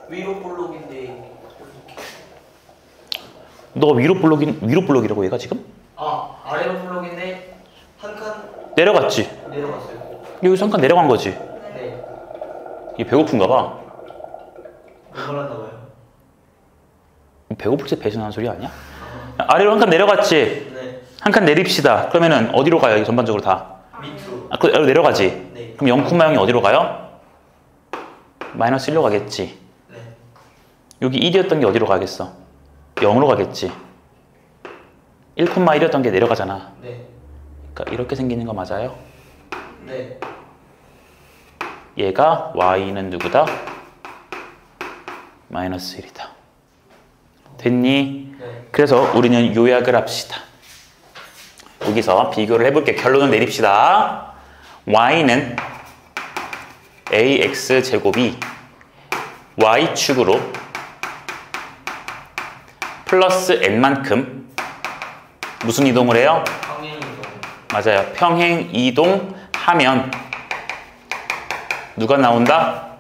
위로 볼록인데. 너 위로 볼록이라고 얘가 지금? 아, 아래로 볼록인데 한 칸 내려갔지? 내려갔어요. 여기서 한 칸 내려간 거지? 네. 얘 배고픈가 봐. 뭘 한다 봐요? 배고플 때 배신하는 소리 아니야? 아래로 한 칸 내려갔지? 네. 한 칸 내립시다. 그러면은 어디로 가요? 이게 전반적으로 다? 밑으로. 아, 아래로 내려가지? 네. 그럼 0,0이 어디로 가요? 마이너스 1로 가겠지. 네. 여기 1이었던 게 어디로 가겠어? 0으로 가겠지. 1,1이었던 게 내려가잖아. 네. 그러니까 이렇게 생기는 거 맞아요? 네. 얘가 y는 누구다? 마이너스 1이다. 됐니? 네. 그래서 우리는 요약을 합시다. 여기서 비교를 해볼게. 결론을 내립시다. y는 ax제곱이 y축으로 플러스 n만큼 무슨 이동을 해요? 평행이동. 맞아요. 평행 이동하면 누가 나온다?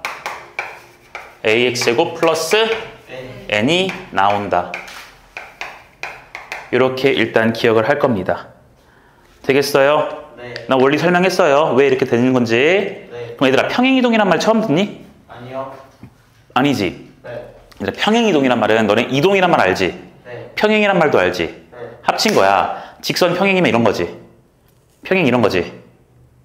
ax제곱 플러스 n이 나온다. 이렇게 일단 기억을 할 겁니다. 되겠어요? 네. 나 원리 설명했어요. 왜 이렇게 되는 건지. 네. 그럼 얘들아 평행이동이란 말 처음 듣니? 아니요. 아니지. 네. 얘들아 평행이동이란 말은 너네 이동이란 말 알지? 네. 평행이란 말도 알지? 네. 합친 거야. 직선 평행이면 이런 거지. 평행 이런 거지.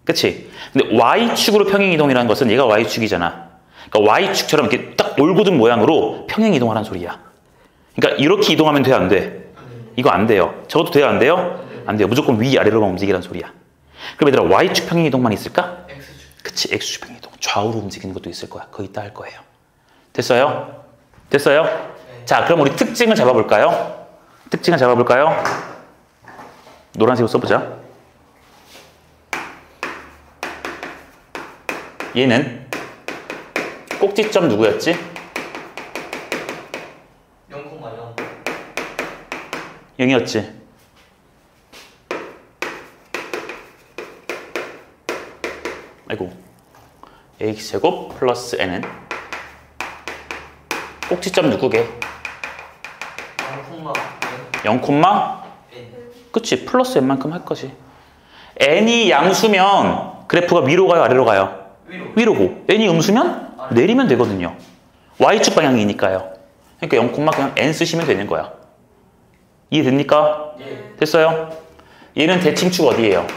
그치? 근데 y축으로 평행이동이라는 것은 얘가 y축이잖아. 그러니까 y축처럼 이렇게 딱 올고든 모양으로 평행이동하라는 소리야. 그러니까 이렇게 이동하면 돼, 안 돼? 이거 안 돼요. 저것도 돼요, 안 돼요? 안 돼요. 무조건 위아래로만 움직이라는 소리야. 그럼 얘들아 y축 평행이동만 있을까? X축. 그치, x축 평행이동. 좌우로 움직이는 것도 있을 거야. 그거 이따 할 거예요. 됐어요? 됐어요? 네. 자, 그럼 우리 특징을 잡아볼까요? 특징을 잡아볼까요? 노란색으로 써보자. 얘는 꼭지점 누구였지? 0,0. 0이었지. 아이고. ax제곱 플러스 n은 꼭지점 누구게? 0, 0,0. N. 그치, 플러스 n만큼 할 거지. n이 양수면 그래프가 위로 가요, 아래로 가요? 위로. 위로고. n이 음수면 내리면 되거든요. y축 방향이니까요. 그러니까 0, 그냥 n 쓰시면 되는 거야. 이해됩니까? 예. 됐어요? 얘는 대칭축 어디예요?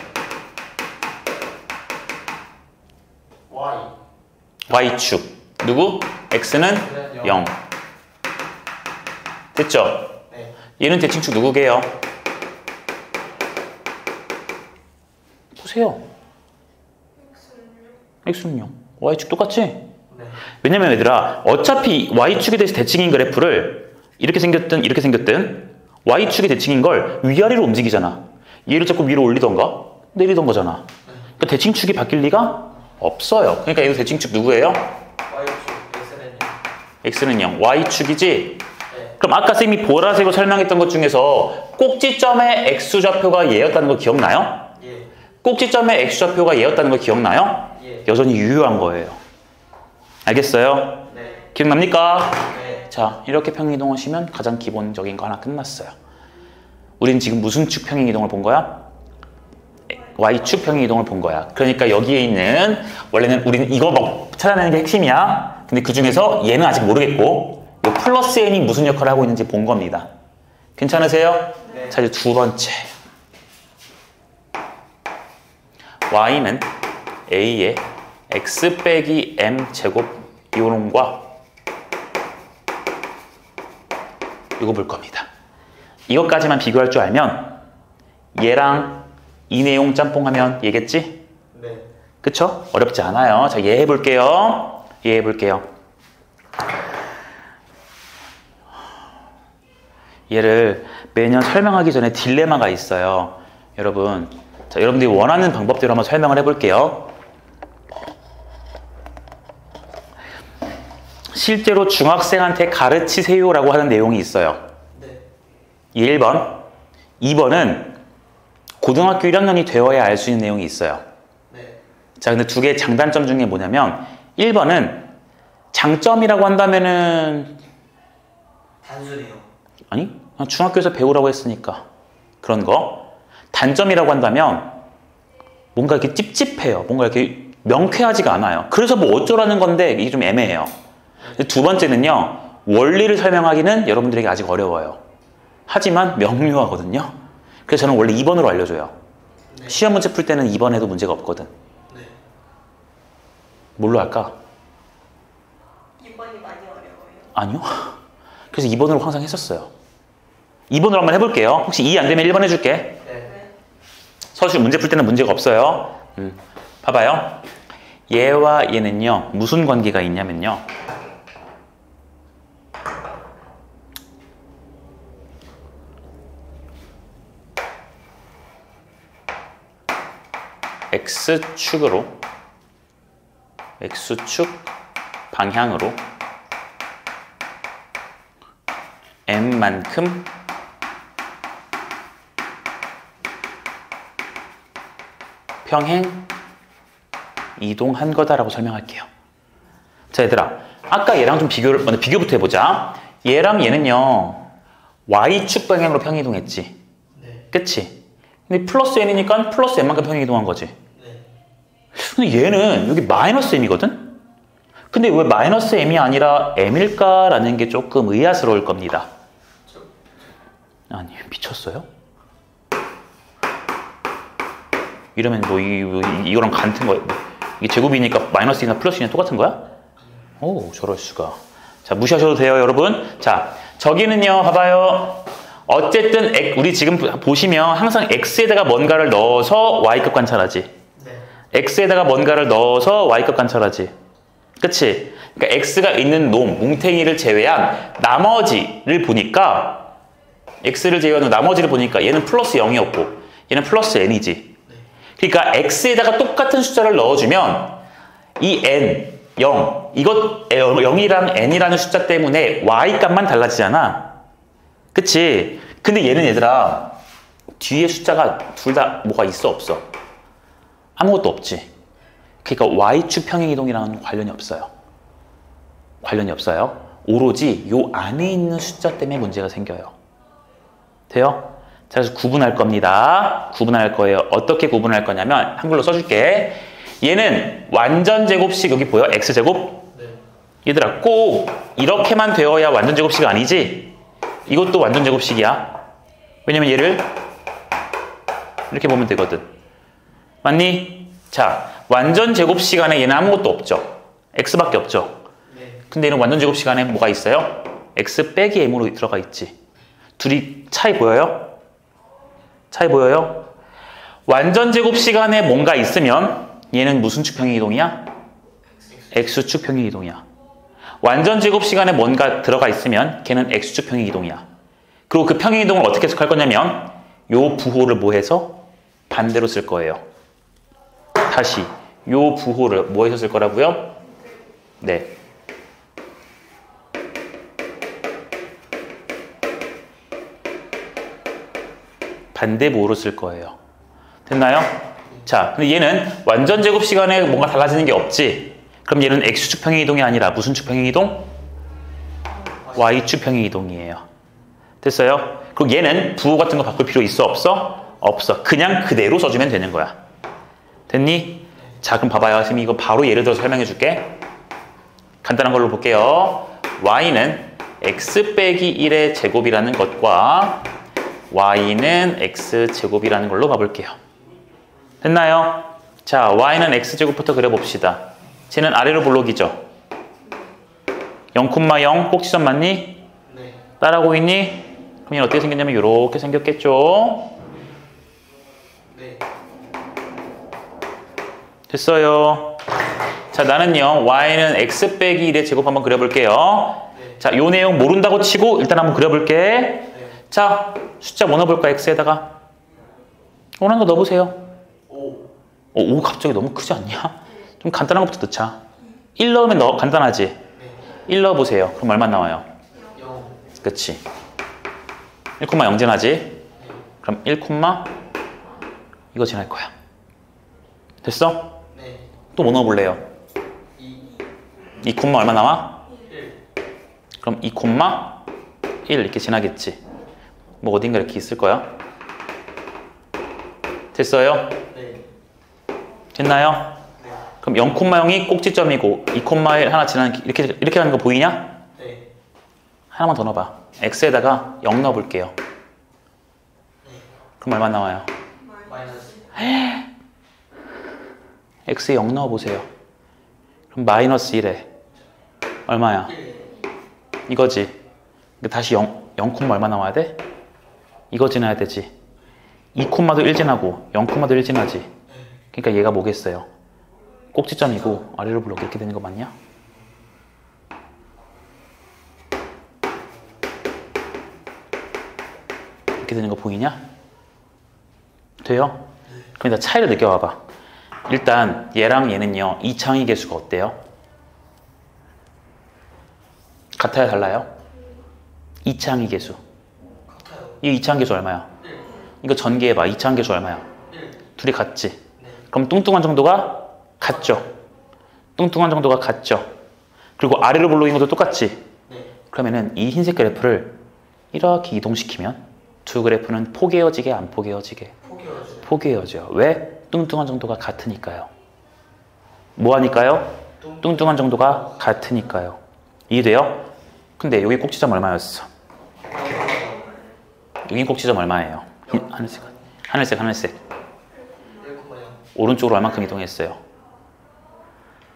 Y. y축. 누구? x는 0. 됐죠? 네. 얘는 대칭축 누구게요? 보세요. x는 0. y축 똑같지? 네. 왜냐면 얘들아 어차피 y축에 대해서 대칭인 그래프를 이렇게 생겼든 이렇게 생겼든 y축의 대칭인 걸 위아래로 움직이잖아. 얘를 자꾸 위로 올리던가 내리던 거잖아. 그러니까 대칭축이 바뀔 리가 없어요. 그러니까 얘도 대칭축 누구예요? Y축. x는 X는 0. 0. y축이지? 네. 그럼 아까 쌤이 보라색으로 설명했던 것 중에서 꼭지점의 x좌표가 얘였다는 거 기억나요? 예. 꼭지점의 x좌표가 얘였다는 거 기억나요? 예. 여전히 유효한 거예요. 알겠어요? 네. 기억납니까? 네. 자, 이렇게 평행이동하시면 가장 기본적인 거 하나 끝났어요. 우린 지금 무슨 축 평행이동을 본 거야? y축 평행이동을 본 거야. 그러니까 여기에 있는 원래는 우리는 이거 막 찾아내는 게 핵심이야. 근데 그 중에서 얘는 아직 모르겠고 이 플러스 n이 무슨 역할을 하고 있는지 본 겁니다. 괜찮으세요? 네. 자, 이제 두 번째. y는 a의 x 빼기 m 제곱 이론과 이거 볼 겁니다. 이것까지만 비교할 줄 알면 얘랑 이 내용 짬뽕하면 얘겠지? 네. 그쵸? 어렵지 않아요. 자, 얘 해볼게요. 얘 해볼게요. 얘를 매년 설명하기 전에 딜레마가 있어요. 여러분, 자, 여러분들이 원하는 방법대로 한번 설명을 해볼게요. 실제로 중학생한테 가르치세요라고 하는 내용이 있어요. 네. 1번, 2번은 고등학교 1학년이 되어야 알 수 있는 내용이 있어요. 네. 자, 근데 두 개의 장단점 중에 뭐냐면 1번은 장점이라고 한다면은 단순해요. 아니, 그냥 중학교에서 배우라고 했으니까 그런 거. 단점이라고 한다면 뭔가 이렇게 찝찝해요. 뭔가 이렇게 명쾌하지가 않아요. 그래서 뭐 어쩌라는 건데 이게 좀 애매해요. 두 번째는요, 원리를 설명하기는 여러분들에게 아직 어려워요. 하지만 명료하거든요. 그래서 저는 원래 2번으로 알려줘요. 네. 시험 문제 풀 때는 2번 해도 문제가 없거든. 네. 뭘로 할까? 2번이 많이 어려워요. 아니요. 그래서 2번으로 항상 했었어요. 2번으로 한번 해볼게요. 혹시 이해 안 되면 1번 해줄게. 네. 네. 서술 문제 풀 때는 문제가 없어요. 봐봐요. 얘와 얘는요, 무슨 관계가 있냐면요. x축으로 x축 방향으로 m만큼 평행 이동한 거다라고 설명할게요. 자, 얘들아, 아까 얘랑 좀 먼저 비교부터 해보자. 얘랑 얘는요 y축 방향으로 평행 이동했지. 네. 그치? 근데 플러스 n이니까 플러스 n만큼 평행 이동한 거지. 네. 근데 얘는 여기 마이너스 m이거든? 근데 왜 마이너스 m이 아니라 m일까라는 게 조금 의아스러울 겁니다. 아니, 미쳤어요? 이러면 뭐 이거랑 같은 거예요. 이게 제곱이니까 마이너스이나 플러스이나 똑같은 거야? 오, 저럴 수가. 자, 무시하셔도 돼요, 여러분. 자, 저기는요, 봐봐요. 어쨌든 우리 지금 보시면 항상 x에다가 뭔가를 넣어서 y값 관찰하지. 네. x에다가 뭔가를 넣어서 y값 관찰하지. 그치? 그러니까 x가 있는 뭉탱이를 제외한 나머지를 보니까 x를 제외한 나머지를 보니까 얘는 플러스 0이었고 얘는 플러스 n이지. 그러니까 x에다가 똑같은 숫자를 넣어주면 이 n, 0, 이것 0이랑 n이라는 숫자 때문에 y값만 달라지잖아. 그치? 근데 얘는 얘들아 뒤에 숫자가 둘 다 뭐가 있어 없어? 아무것도 없지. 그러니까 y축 평행이동이랑은 관련이 없어요. 관련이 없어요. 오로지 요 안에 있는 숫자 때문에 문제가 생겨요. 돼요? 자, 그래서 구분할 겁니다. 구분할 거예요. 어떻게 구분할 거냐면 한글로 써줄게. 얘는 완전 제곱식 여기 보여? x제곱? 네. 얘들아 꼭 이렇게만 되어야 완전 제곱식 아니지? 이것도 완전 제곱식이야. 왜냐면 얘를 이렇게 보면 되거든. 맞니? 자, 완전 제곱식 안에 얘는 아무것도 없죠. x밖에 없죠. 네. 근데 얘는 완전 제곱식 안에 뭐가 있어요? x 빼기 m으로 들어가 있지. 둘이 차이 보여요? 차이 보여요? 완전 제곱 시간에 뭔가 있으면 얘는 무슨 축 평행 이동이야? x축 평행 이동이야. 완전 제곱 시간에 뭔가 들어가 있으면 걔는 x축 평행 이동이야. 그리고 그 평행 이동을 어떻게 해석할 거냐면 요 부호를 뭐 해서 반대로 쓸 거예요. 다시 요 부호를 뭐 해서 쓸 거라고요? 네. 반대부호로 쓸 거예요. 됐나요? 자, 근데 얘는 완전 제곱 시간에 뭔가 달라지는 게 없지. 그럼 얘는 x축 평행 이동이 아니라 무슨 축 평행 이동? y축 평행 이동이에요. 됐어요? 그리고 얘는 부호 같은 거 바꿀 필요 있어 없어? 없어. 그냥 그대로 써주면 되는 거야. 됐니? 자, 그럼 봐봐요. 지금 이거 바로 예를 들어서 설명해 줄게. 간단한 걸로 볼게요. y는 x 빼기 1의 제곱이라는 것과 y는 x제곱이라는 걸로 봐볼게요. 됐나요? 자, y는 x제곱부터 그려봅시다. 쟤는 아래로 볼록이죠? 0,0 꼭지점 맞니? 네. 따라하고 있니? 그럼 얘는 어떻게 생겼냐면 이렇게 생겼겠죠? 네. 됐어요. 자, 나는요 y는 x 빼기 1의 제곱 한번 그려볼게요. 네. 자, 요 내용 모른다고 치고 일단 한번 그려볼게. 네. 자, 숫자 뭐 넣어볼까? x에다가 원하는 거 넣어보세요. 5. 5 갑자기 너무 크지 않냐? 좀 간단한 것부터 넣자. 1 넣으면 간단하지? 네. 1 넣어보세요. 그럼 얼마 나와요? 0. 그치? 1,0 지나지? 그럼 1, 이거 지날 거야. 됐어? 네. 또 뭐 넣어볼래요? 2. 2, 얼마 나와? 1. 그럼 2, 1 이렇게 지나겠지? 뭐 어딘가 이렇게 있을 거야. 됐어요? 네. 됐나요? 네. 그럼 0,0이 꼭지점이고 2,1 하나 지나는 이렇게 하는 거 보이냐? 네. 하나만 더 넣어봐. x에다가 0 넣어볼게요. 네. 그럼 얼마 나와요? 마이너스. x에 0 넣어보세요. 그럼 마이너스 1에 얼마야? 1. 이거지. 근데 다시 0, 얼마 나와야 돼? 이거 지나야 되지. 2도 1 지나고 0도 1 지나지. 그러니까 얘가 뭐겠어요? 꼭지점이고 아래로 블록 이렇게 되는 거 맞냐? 이렇게 되는 거 보이냐? 돼요? 그럼 일단 차이를 느껴봐봐. 일단 얘랑 얘는요. 이창의 계수가 어때요? 같아요? 달라요? 이창의 계수. 같아요. 이 이창의 계수 얼마야? 1. 이거 전개해봐. 이창의 계수 얼마야? 1. 둘이 같지? 네. 그럼 뚱뚱한 정도가 같죠? 뚱뚱한 정도가 같죠? 그리고 아래로 볼록인 것도 똑같지? 네. 그러면은 이 흰색 그래프를 이렇게 이동시키면 두 그래프는 포개어지게 안 포개어지게? 포기하죠. 포개어져요. 왜? 뚱뚱한 정도가 같으니까요. 뭐 하니까요? 뚱뚱한 정도가 같으니까요. 이해돼요? 근데 여기 꼭지점 얼마였어? 여기 꼭지점 얼마예요? 하늘색, 하늘색, 하늘색. 1,0. 오른쪽으로 얼만큼 이동했어요?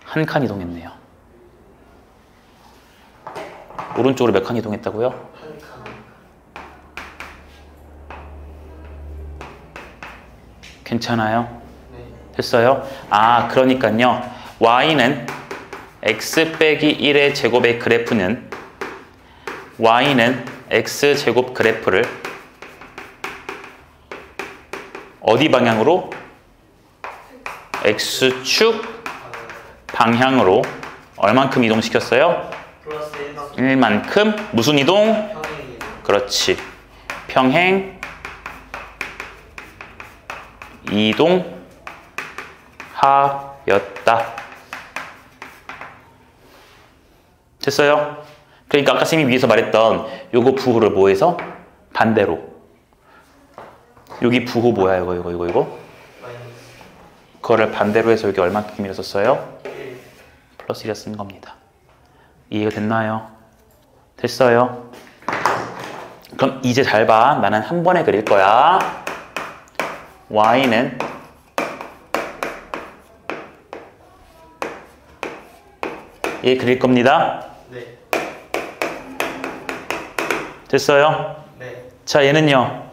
한 칸 이동했네요. 오른쪽으로 몇 칸 이동했다고요? 한 칸. 괜찮아요? 네. 됐어요? 아, 그러니까요. y는 x 빼기 1의 제곱의 그래프는 y는 x제곱 그래프를 어디 방향으로? x축 방향으로 얼만큼 이동시켰어요? 플러스 1만큼 1만큼 무슨 이동? 평행이에요. 그렇지. 평행 이동하였다. 됐어요? 그러니까 아까 쌤이 위에서 말했던 요거 부호를 뭐해서? 반대로. 여기 부호 뭐야? 이거. 마이너스 그거를 반대로 해서 여기 얼마큼이라 썼어요? 1. 플러스 1을 쓴 겁니다. 이해가 됐나요? 됐어요? 그럼 이제 잘 봐. 나는 한 번에 그릴 거야. y는 얘 그릴 겁니다. 네. 됐어요? 네. 자, 얘는요.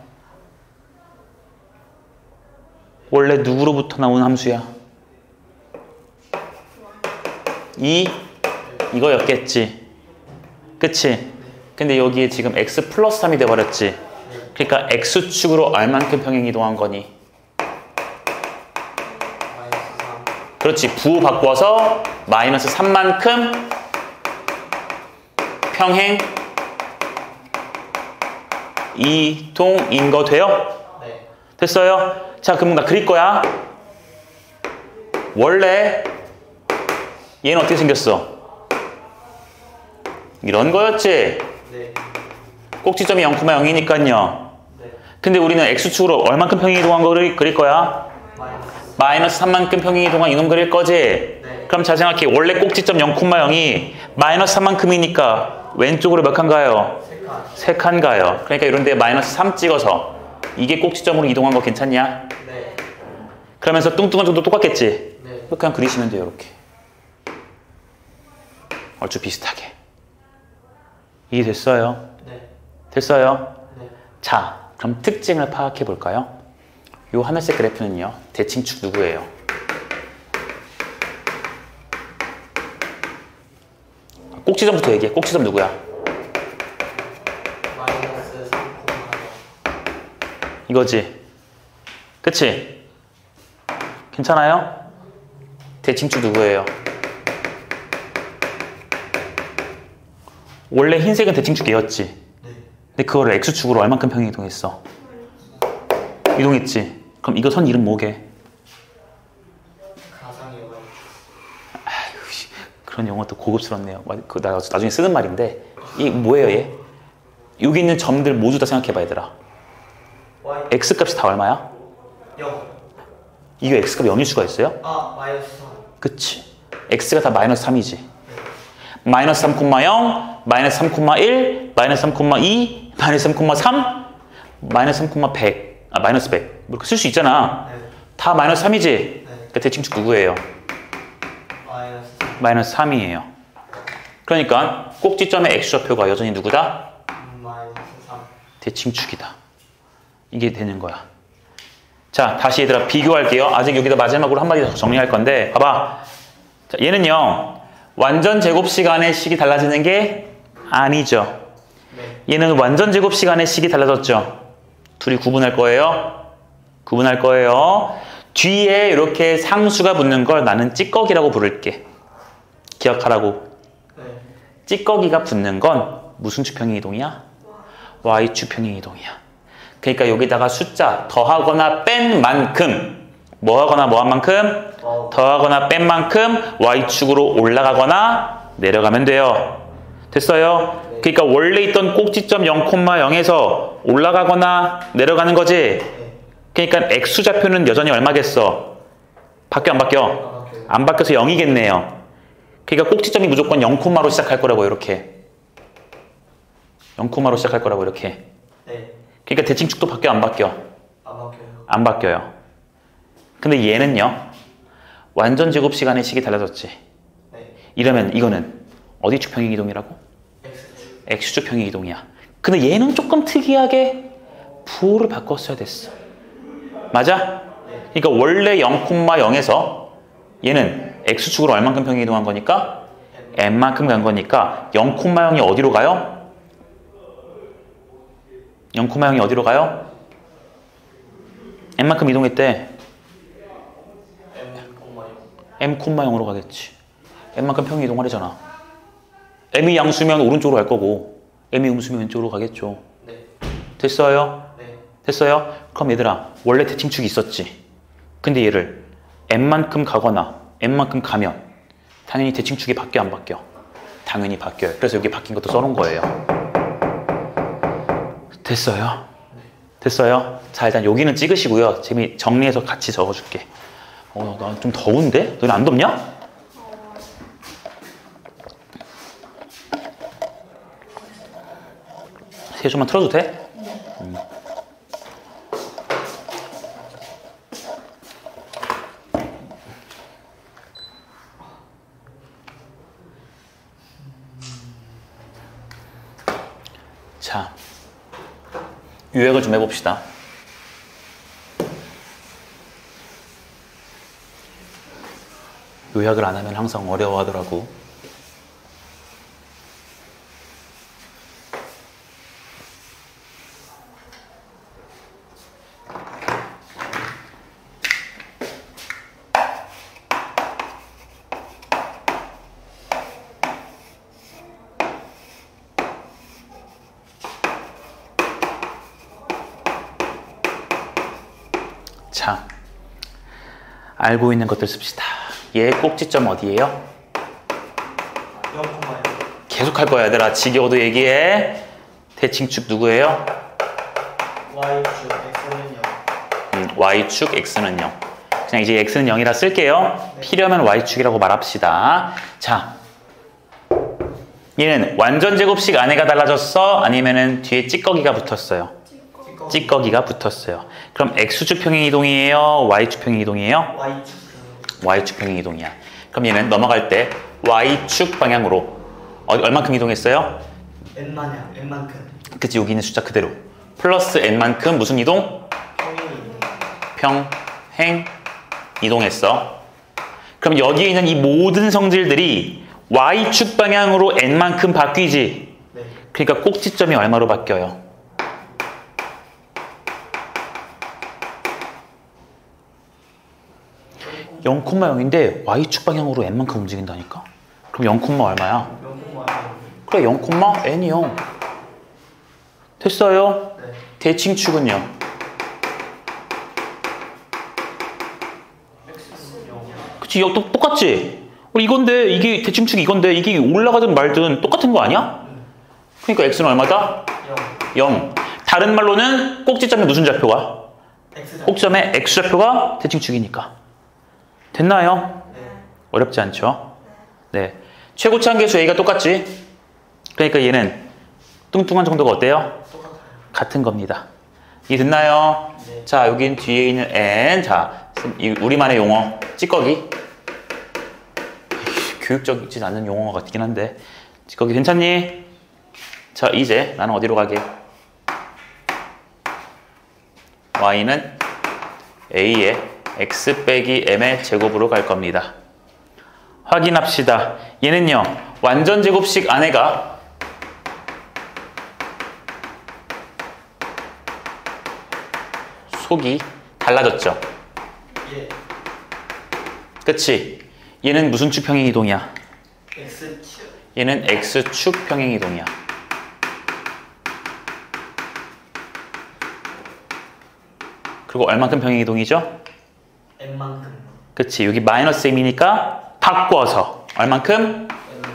원래 누구로부터 나온 함수야? 이거였겠지. 그치? 근데 여기에 지금 x 플러스 3이 돼버렸지. 그러니까 x축으로 얼만큼 평행 이동한 거니? 마이너스 3. 그렇지. 부호 바꿔서 마이너스 3만큼 평행 이동인 거 돼요? 네. 됐어요? 자, 그럼 나 그릴 거야. 원래 얘는 어떻게 생겼어? 이런 거였지? 네. 꼭지점이 0,0이니까요. 네. 근데 우리는 x축으로 얼만큼 평행 이동한 거 그릴 거야? 마이너스. 마이너스 3만큼 평행 이동한 이놈 그릴 거지? 네. 그럼 잘 생각해. 원래 꼭지점 0,0이 마이너스 3만큼이니까 왼쪽으로 몇 칸 가요? 3칸. 3칸 가요. 그러니까 이런 데 마이너스 3 찍어서 이게 꼭지점으로 이동한 거 괜찮냐? 네. 그러면서 뚱뚱한 정도 똑같겠지? 네. 그냥 그리시면 돼요. 이렇게. 얼추 비슷하게. 이해됐어요? 네. 됐어요? 네. 자, 그럼 특징을 파악해 볼까요? 요 하늘색 그래프는요. 대칭축 누구예요? 꼭지점부터 얘기해. 꼭지점 누구야? 마이너스 3,0. 이거지. 그치? 괜찮아요? 대칭축 누구예요? 원래 흰색은 대칭축 얘였지. 네. 근데 그거를 x축으로 얼만큼 평행 이동했어? 이동했지. 그럼 이거 선 이름 뭐게? 가상이요. 아휴, 씨, 그런 용어도 고급스럽네요. 그 나 나중에 쓰는 말인데 이 뭐예요, 얘? 여기 있는 점들 모두 다 생각해봐, 얘들아. Y. x 값이 다 얼마야? 0. 이게 x 값이 0일 수가 있어요? 아, 마이너스 3. 그치. x가 다 마이너스 3이지. 마이너스 3,0, 마이너스 3,1, 마이너스 3,2, 마이너스 3,3, 마이너스 3,100, 마이너스 100. 이렇게 쓸 수 있잖아. 네. 다 마이너스 3이지? 네. 그러니까 대칭축 누구예요? 마이너스 3. 마이너스 3이에요. 그러니까 꼭지점의 x좌표가 여전히 누구다? 마이너스 3. 대칭축이다. 이게 되는 거야. 자, 다시 얘들아 비교할게요. 아직 여기다 마지막으로 한마디 더 정리할 건데 봐봐. 자, 얘는요. 완전 제곱 시간의 식이 달라지는 게 아니죠. 네. 얘는 완전 제곱 시간의 식이 달라졌죠. 둘이 구분할 거예요. 구분할 거예요. 뒤에 이렇게 상수가 붙는 걸 나는 찌꺼기라고 부를게. 기억하라고. 네. 찌꺼기가 붙는 건 무슨 축평행 이동이야? Y축평행 이동이야. 그러니까 여기다가 숫자 더하거나 뺀 만큼 뭐 하거나 뭐 한 만큼 더하거나 뺀 만큼 Y축으로 올라가거나 내려가면 돼요. 됐어요? 네. 그러니까 원래 있던 꼭지점 0,0에서 올라가거나 내려가는 거지. 네. 그러니까 X좌표는 여전히 얼마겠어? 바뀌어 안 바뀌어? 안 바뀌어서 0이겠네요. 그러니까 꼭지점이 무조건 0,로 시작할 거라고 이렇게. 0,로 시작할 거라고 이렇게. 네. 그러니까 대칭축도 바뀌어 안 바뀌어? 안 바뀌어요. 안 바뀌어요. 근데 얘는요. 완전 제곱 시간의 식이 달라졌지. 네. 이러면 이거는 어디 축평행 이동이라고? X축. X축평행 이동이야. 근데 얘는 조금 특이하게 부호를 바꿨어야 됐어. 맞아? 네. 그러니까 원래 0,0에서 얘는 X축으로 얼만큼 평행 이동한 거니까? N만큼 간 거니까 0,0이 어디로 가요? 0,0이 어디로 가요? N만큼 이동했대. M,0으로 가겠지. M만큼 평행 이동을 하잖아. M이 양수면 오른쪽으로 갈 거고 M이 음수면 왼쪽으로 가겠죠. 네. 됐어요? 네. 됐어요? 그럼 얘들아 원래 대칭축이 있었지. 근데 얘를 M만큼 가거나 M만큼 가면 당연히 대칭축이 바뀌어 안 바뀌어? 당연히 바뀌어요. 그래서 여기 바뀐 것도 써놓은 거예요. 됐어요? 됐어요? 자 일단 여기는 찍으시고요. 재미 정리해서 같이 적어줄게. 나 좀 더운데? 너는 안 덥냐? 세조만 틀어도 돼? 자, 요약을 좀 해봅시다. 요약을 안 하면 항상 어려워하더라고. 자, 알고 있는 것들 씁시다. 얘 꼭지점 어디예요? 0,0. 계속 할 거야 얘들아. 지겨워도 얘기해. 대칭축 누구예요? Y축 X는 0. Y축 X는 0. 그냥 이제 X는 0이라 쓸게요. 네. 필요하면 Y축이라고 말합시다. 자, 얘는 완전 제곱식 안에가 달라졌어? 아니면은 뒤에 찌꺼기가 붙었어요? 찌꺼기가 붙었어요. 그럼 X축 평행 이동이에요? Y축 평행 이동이에요? Y축. Y축 평행 이동이야. 그럼 얘는 넘어갈 때 Y축 방향으로 얼만큼 이동했어요? N마냥. N만큼. 그치, 여기 있는 숫자 그대로. 플러스 N만큼 무슨 이동? 평행 이동했어. 그럼 여기에 있는 이 모든 성질들이 Y축 방향으로 N만큼 바뀌지. 네. 그러니까 꼭지점이 얼마로 바뀌어요? (0, 0인데 Y축 방향으로 N만큼 움직인다니까? 그럼 0, 얼마야? 0,0. 그래 0, N이요. 됐어요? 네. 대칭축은요? X는 0. 그치, 또 똑같지? 이건데 이게 대칭축이 이건데 이게 올라가든 말든 똑같은 거 아니야? 그러니까 X는 얼마다? 0. 0. 다른 말로는 꼭지점에 무슨 좌표가? X좌표. 꼭지점에 X좌표가 대칭축이니까. 됐나요? 네. 어렵지 않죠? 네. 최고치 한계수 A가 똑같지? 그러니까 얘는 뚱뚱한 정도가 어때요? 똑같아요. 같은 겁니다. 이해됐나요? 네. 자, 여긴 뒤에 있는 N. 자, 우리만의 용어. 찌꺼기. 교육적이지 않은 용어 같긴 한데. 찌꺼기 괜찮니? 자, 이제 나는 어디로 가게? Y는 A의 X 빼기 M의 제곱으로 갈 겁니다. 확인합시다. 얘는요, 완전 제곱식 안에가 속이 달라졌죠. 예. 그치? 얘는 무슨 축 평행 이동이야? X축. 얘는 X축 평행 이동이야. 그리고 얼만큼 평행 이동이죠? N만큼. 그치? 여기 마이너스 M이니까 바꿔서 얼만큼?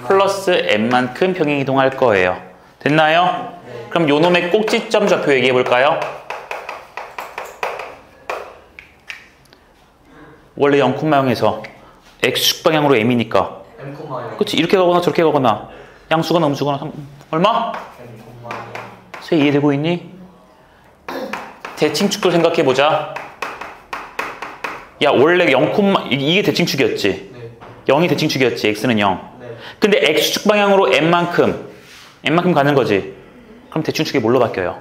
플러스 M만큼 평행 이동할 거예요. 됐나요? 네. 그럼 요 놈의 꼭지점 좌표 얘기해 볼까요? 원래 0,0에서 X축 방향으로 M이니까 M, 0. 그치? 이렇게 가거나 저렇게 가거나 양수거나 음수거나 얼마? M, 세 이해되고 있니? 대칭축도 생각해보자. 야 원래 0, 이게 대칭축이었지. 네. 0이 대칭축이었지. X는 0. 네. 근데 X축 방향으로 M만큼 가는 거지. 그럼 대칭축이 뭘로 바뀌어요?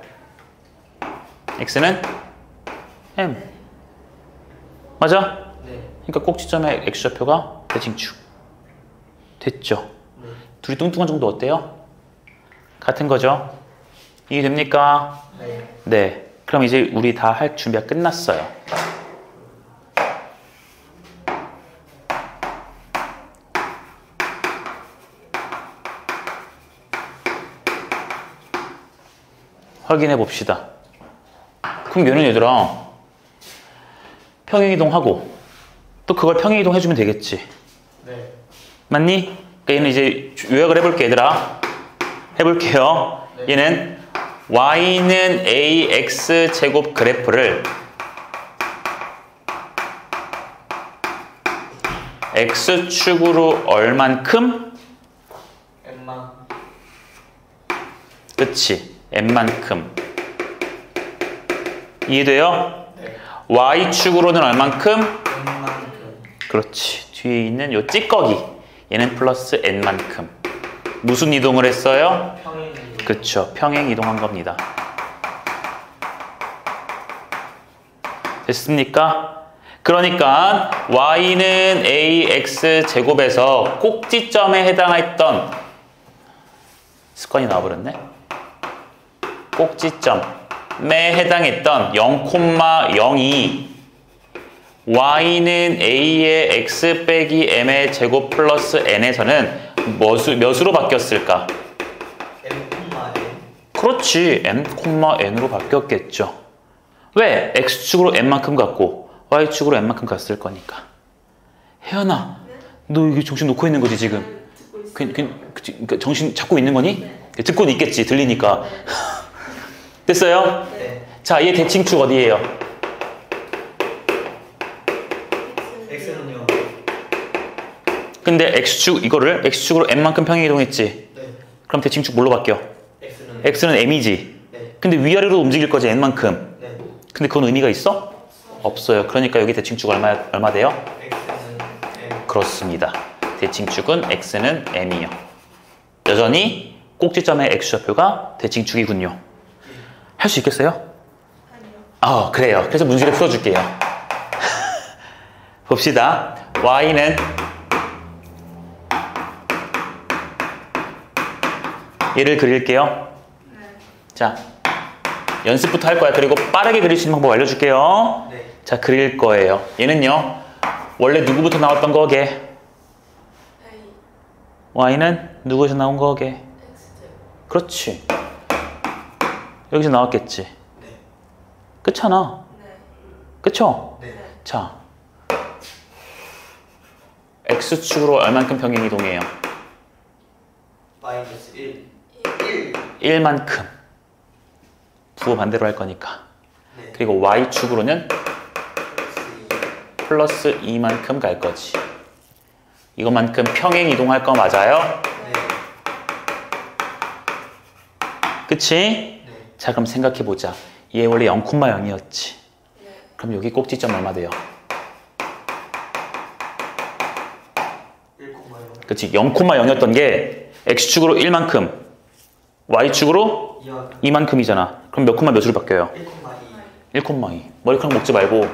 X는 M. 맞아? 네. 그러니까 꼭지점의 X좌표가 대칭축. 됐죠? 네. 둘이 뚱뚱한 정도 어때요? 같은 거죠? 이해됩니까? 네. 네. 그럼 이제 우리 다 할 준비가 끝났어요. 확인해 봅시다. 그럼 얘는 얘들아 평행이동하고 또 그걸 평행이동 해주면 되겠지. 네. 맞니? 그러니까 얘는 이제 요약을 해볼게 얘들아. 해볼게요. 네. 얘는 y는 ax 제곱 그래프를 x축으로 얼만큼? M만. 그치, n만큼. 이해돼요? 네. y축으로는 얼만큼? N만큼. 그렇지. 뒤에 있는 요 찌꺼기 얘는 플러스 n만큼. 무슨 이동을 했어요? 평행. 그쵸, 평행 이동한 겁니다. 됐습니까? 그러니까 y는 ax 제곱에서 꼭지점에 해당했던 습관이 나와버렸네. 꼭지점에 해당했던 0,02 y는 a의 x 빼기 m의 제곱 플러스 n에서는 몇으로 바뀌었을까? M, N. 그렇지, m,n으로 바뀌었겠죠. 왜? x축으로 n만큼 갔고 y축으로 n만큼 갔을 거니까. 혜연아, 너 이게 정신 놓고 있는 거지 지금? 듣고 있어요. 그러니까 정신 잡고 있는 거니? 듣고는 있겠지, 들리니까. 됐어요? 네. 자, 얘 대칭축 어디예요? X는요. 근데 x축 이거를 x축으로 n만큼 평행 이동했지. 네. 그럼 대칭축 뭘로 바뀌어? X는. x는 m이지. 네. 근데 위아래로 움직일 거지 n만큼. 네. 근데 그건 의미가 있어? 없어요. 그러니까 여기 대칭축 얼마 돼요? X는 M. 그렇습니다. 대칭축은 x는 m이요. 여전히 꼭지점의 x좌표가 대칭축이군요. 할 수 있겠어요? 아니요. 그래요. 그래서 문제를 풀어줄게요. 봅시다. y는 얘를 그릴게요. 네. 자, 연습부터 할 거야. 그리고 빠르게 그릴 수 있는 방법 알려줄게요. 네. 자, 그릴 거예요. 얘는요, 원래 누구부터 나왔던 거게? A, y는 누구에서 나온 거게? X, 그렇지. 여기서 나왔겠지. 네. 그렇잖아. 네. 그쵸? 네. 자, x축으로 얼만큼 평행 이동해요? 마이너스 1. 1. 1만큼. 부호 반대로 할 거니까. 네. 그리고 y축으로는 플러스 2. 플러스 2만큼 갈 거지. 이것만큼 평행 이동할 거 맞아요? 네. 그치? 네. 자, 그럼 생각해보자. 얘 원래 0,0이었지. 네. 그럼 여기 꼭지점 얼마 돼요? 1,0. 그치? 0,0이었던 게 x축으로 1만큼, y축으로 2와 2만큼이잖아. 그럼 몇 콤마 몇으로 바뀌어요? 1,2. 1,2. 머리카락 먹지 말고.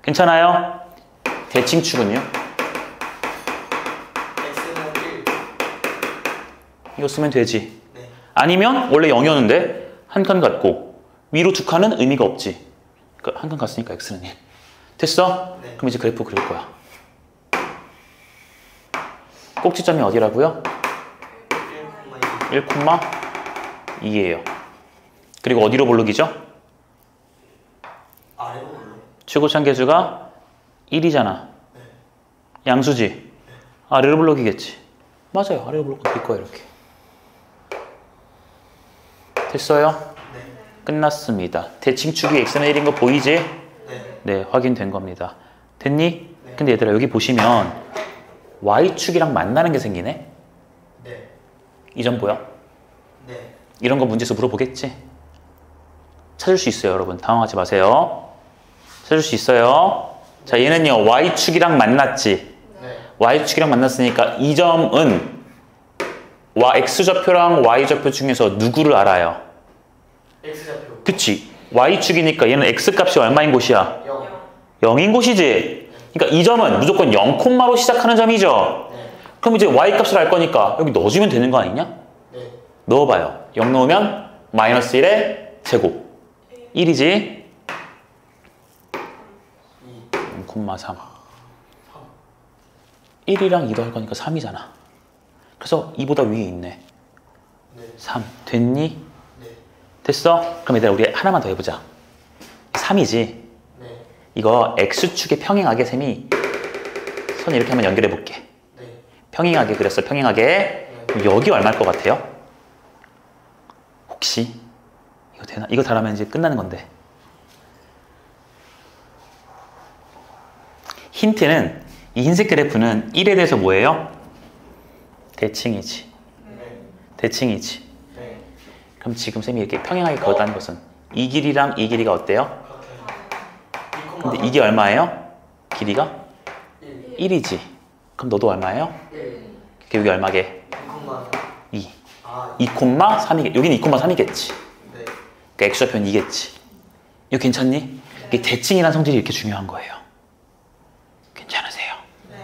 괜찮아요? 대칭축은요? X는 1. 이거 쓰면 되지. 네. 아니면 원래 0이었는데 한 칸 갔고 위로 두 칸은 의미가 없지. 그러니까 한 칸 갔으니까 x는 1. 됐어? 네. 그럼 이제 그래프 그릴 거야. 꼭지점이 어디라고요? 1,2예요. 그리고 어디로 볼록이죠? 아래로 볼록. 최고참 계수가 1이잖아. 네. 양수지? 아래로 볼록이겠지. 맞아요. 아래로 볼록 그릴 거야 이렇게. 됐어요? 네. 끝났습니다. 대칭축이 x는 1인 거 보이지? 네. 네, 확인된 겁니다. 됐니? 네. 근데 얘들아 여기 보시면 y축이랑 만나는 게 생기네? 네. 이 점 보여? 네. 이런 거 문제에서 물어보겠지? 찾을 수 있어요, 여러분. 당황하지 마세요. 찾을 수 있어요. 자, 얘는요, y축이랑 만났지? 네. y축이랑 만났으니까 이 점은 x좌표랑 y좌표 중에서 누구를 알아요? X좌표. 그치? y축이니까 얘는 x값이 얼마인 곳이야? 0. 0인 곳이지? 그러니까 이 점은 무조건 0콤마로 시작하는 점이죠? 네. 그럼 이제 y값을 알 거니까 여기 넣어주면 되는 거 아니냐? 네. 넣어봐요. 0 넣으면 마이너스 1의 제곱 1이지? 0,3 1이랑 2도 할 거니까 3이잖아. 그래서 2보다 위에 있네. 네. 3 됐니? 네. 됐어? 그럼 얘들아 우리 하나만 더 해보자. 3이지? 네. 이거 x축의 평행하게 셈이 선 이렇게 한번 연결해 볼게. 네. 평행하게 그렸어. 평행하게. 그럼 여기 얼마일 것 같아요? 혹시 이거 되나? 이거 잘하면 이제 끝나는 건데. 힌트는 이 흰색 그래프는 1에 대해서 뭐예요? 대칭이지. 네. 대칭이지. 네. 그럼 지금 쌤이 이렇게 평행하게 그었다는 것은 이 길이랑 이 길이가 어때요? 그렇게. 근데 이게 얼마예요? 길이가 1. 1이지. 그럼 너도 얼마예요? 1. 여기 얼마게? 2. 2. 아, 2,3이겠지. 여기는 2,3이겠지. 네. 그러니까 x좌표는 2겠지. 이거 괜찮니? 이게 대칭이라는 성질이 이렇게 중요한 거예요. 괜찮으세요? 네.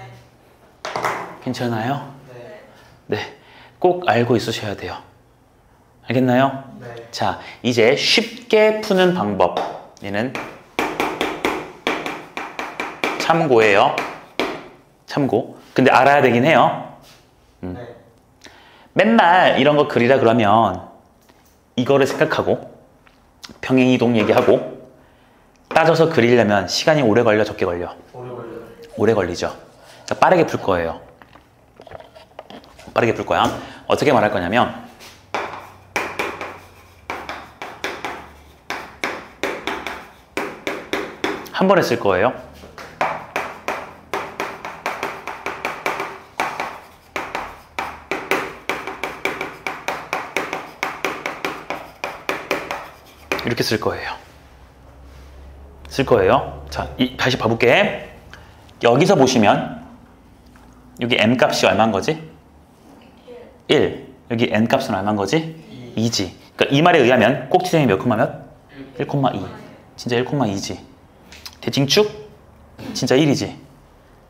괜찮아요? 네. 네. 꼭 알고 있으셔야 돼요. 알겠나요? 네. 자, 이제 쉽게 푸는 방법. 얘는 참고예요. 참고. 근데 알아야 되긴 해요. 네. 맨날 이런 거 그리라 그러면 이거를 생각하고 평행이동 얘기하고 따져서 그리려면 시간이 오래 걸려 적게 걸려? 오래 걸려요. 오래 걸리죠. 그러니까 빠르게 풀 거예요. 빠르게 풀 거야. 어떻게 말할 거냐면 한 번에 쓸 거예요. 이렇게 쓸 거예요. 쓸 거예요. 자, 다시 봐볼게. 여기서 보시면 여기 m 값이 얼마인 거지? 1. 여기 n 값은 얼마인 거지? 2지. 그러니까 이 말에 의하면 꼭지점이 몇 콤마 몇? 1,2. 진짜 1,2지. 대칭축? 진짜 1이지.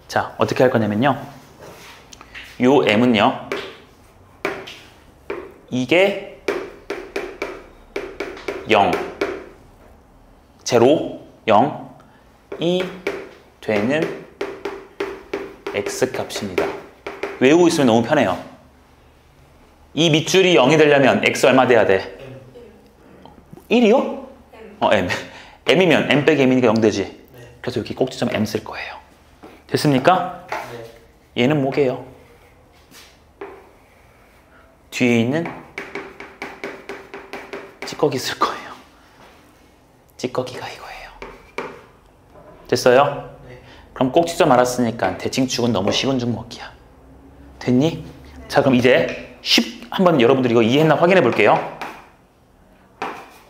자, 어떻게 할 거냐면요. 요 m은요. 이게 0. 제로 0이 되는 x값입니다. 외우고 있으면 너무 편해요. 이 밑줄이 0이 되려면 x 얼마 돼야 돼? 1이요? m. m이면 m 빼기 m이니까 0 되지. 그래서 여기 꼭지점 m 쓸 거예요. 됐습니까? 네. 얘는 뭐게요? 뒤에 있는 찌꺼기 쓸 거예요. 찌꺼기가 이거예요. 됐어요? 네. 그럼 꼭지점 알았으니까 대칭축은 너무 쉬운 종목이야. 됐니? 자, 그럼 이제 한번 여러분들 이거 이해했나 확인해 볼게요.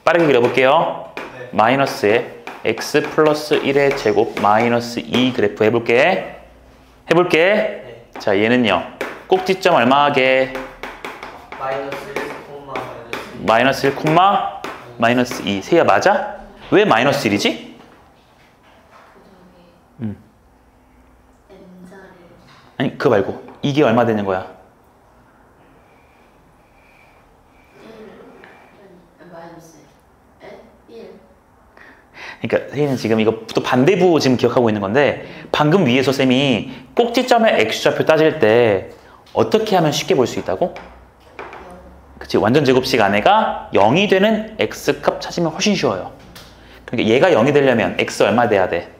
빠르게 그려볼게요. 네. 마이너스에 x 플러스 1의 제곱 마이너스 2 그래프 해볼게. 네. 자, 얘는요. 꼭지점 얼마하게? 마이너스 1, 마이너스 1, 마이너스 2. 세야 맞아? 왜 마이너스 1이지? 아니, 그거 말고 이게 얼마 되는 거야? 그러니까 선생님은 지금 이거 또 반대부 지금 기억하고 있는 건데 방금 위에서 쌤이 꼭지점의 x좌표 따질 때 어떻게 하면 쉽게 볼 수 있다고? 그치, 완전 제곱식 안에가 0이 되는 x값 찾으면 훨씬 쉬워요. 그러니까 얘가 0이 되려면 x 얼마 돼야 돼?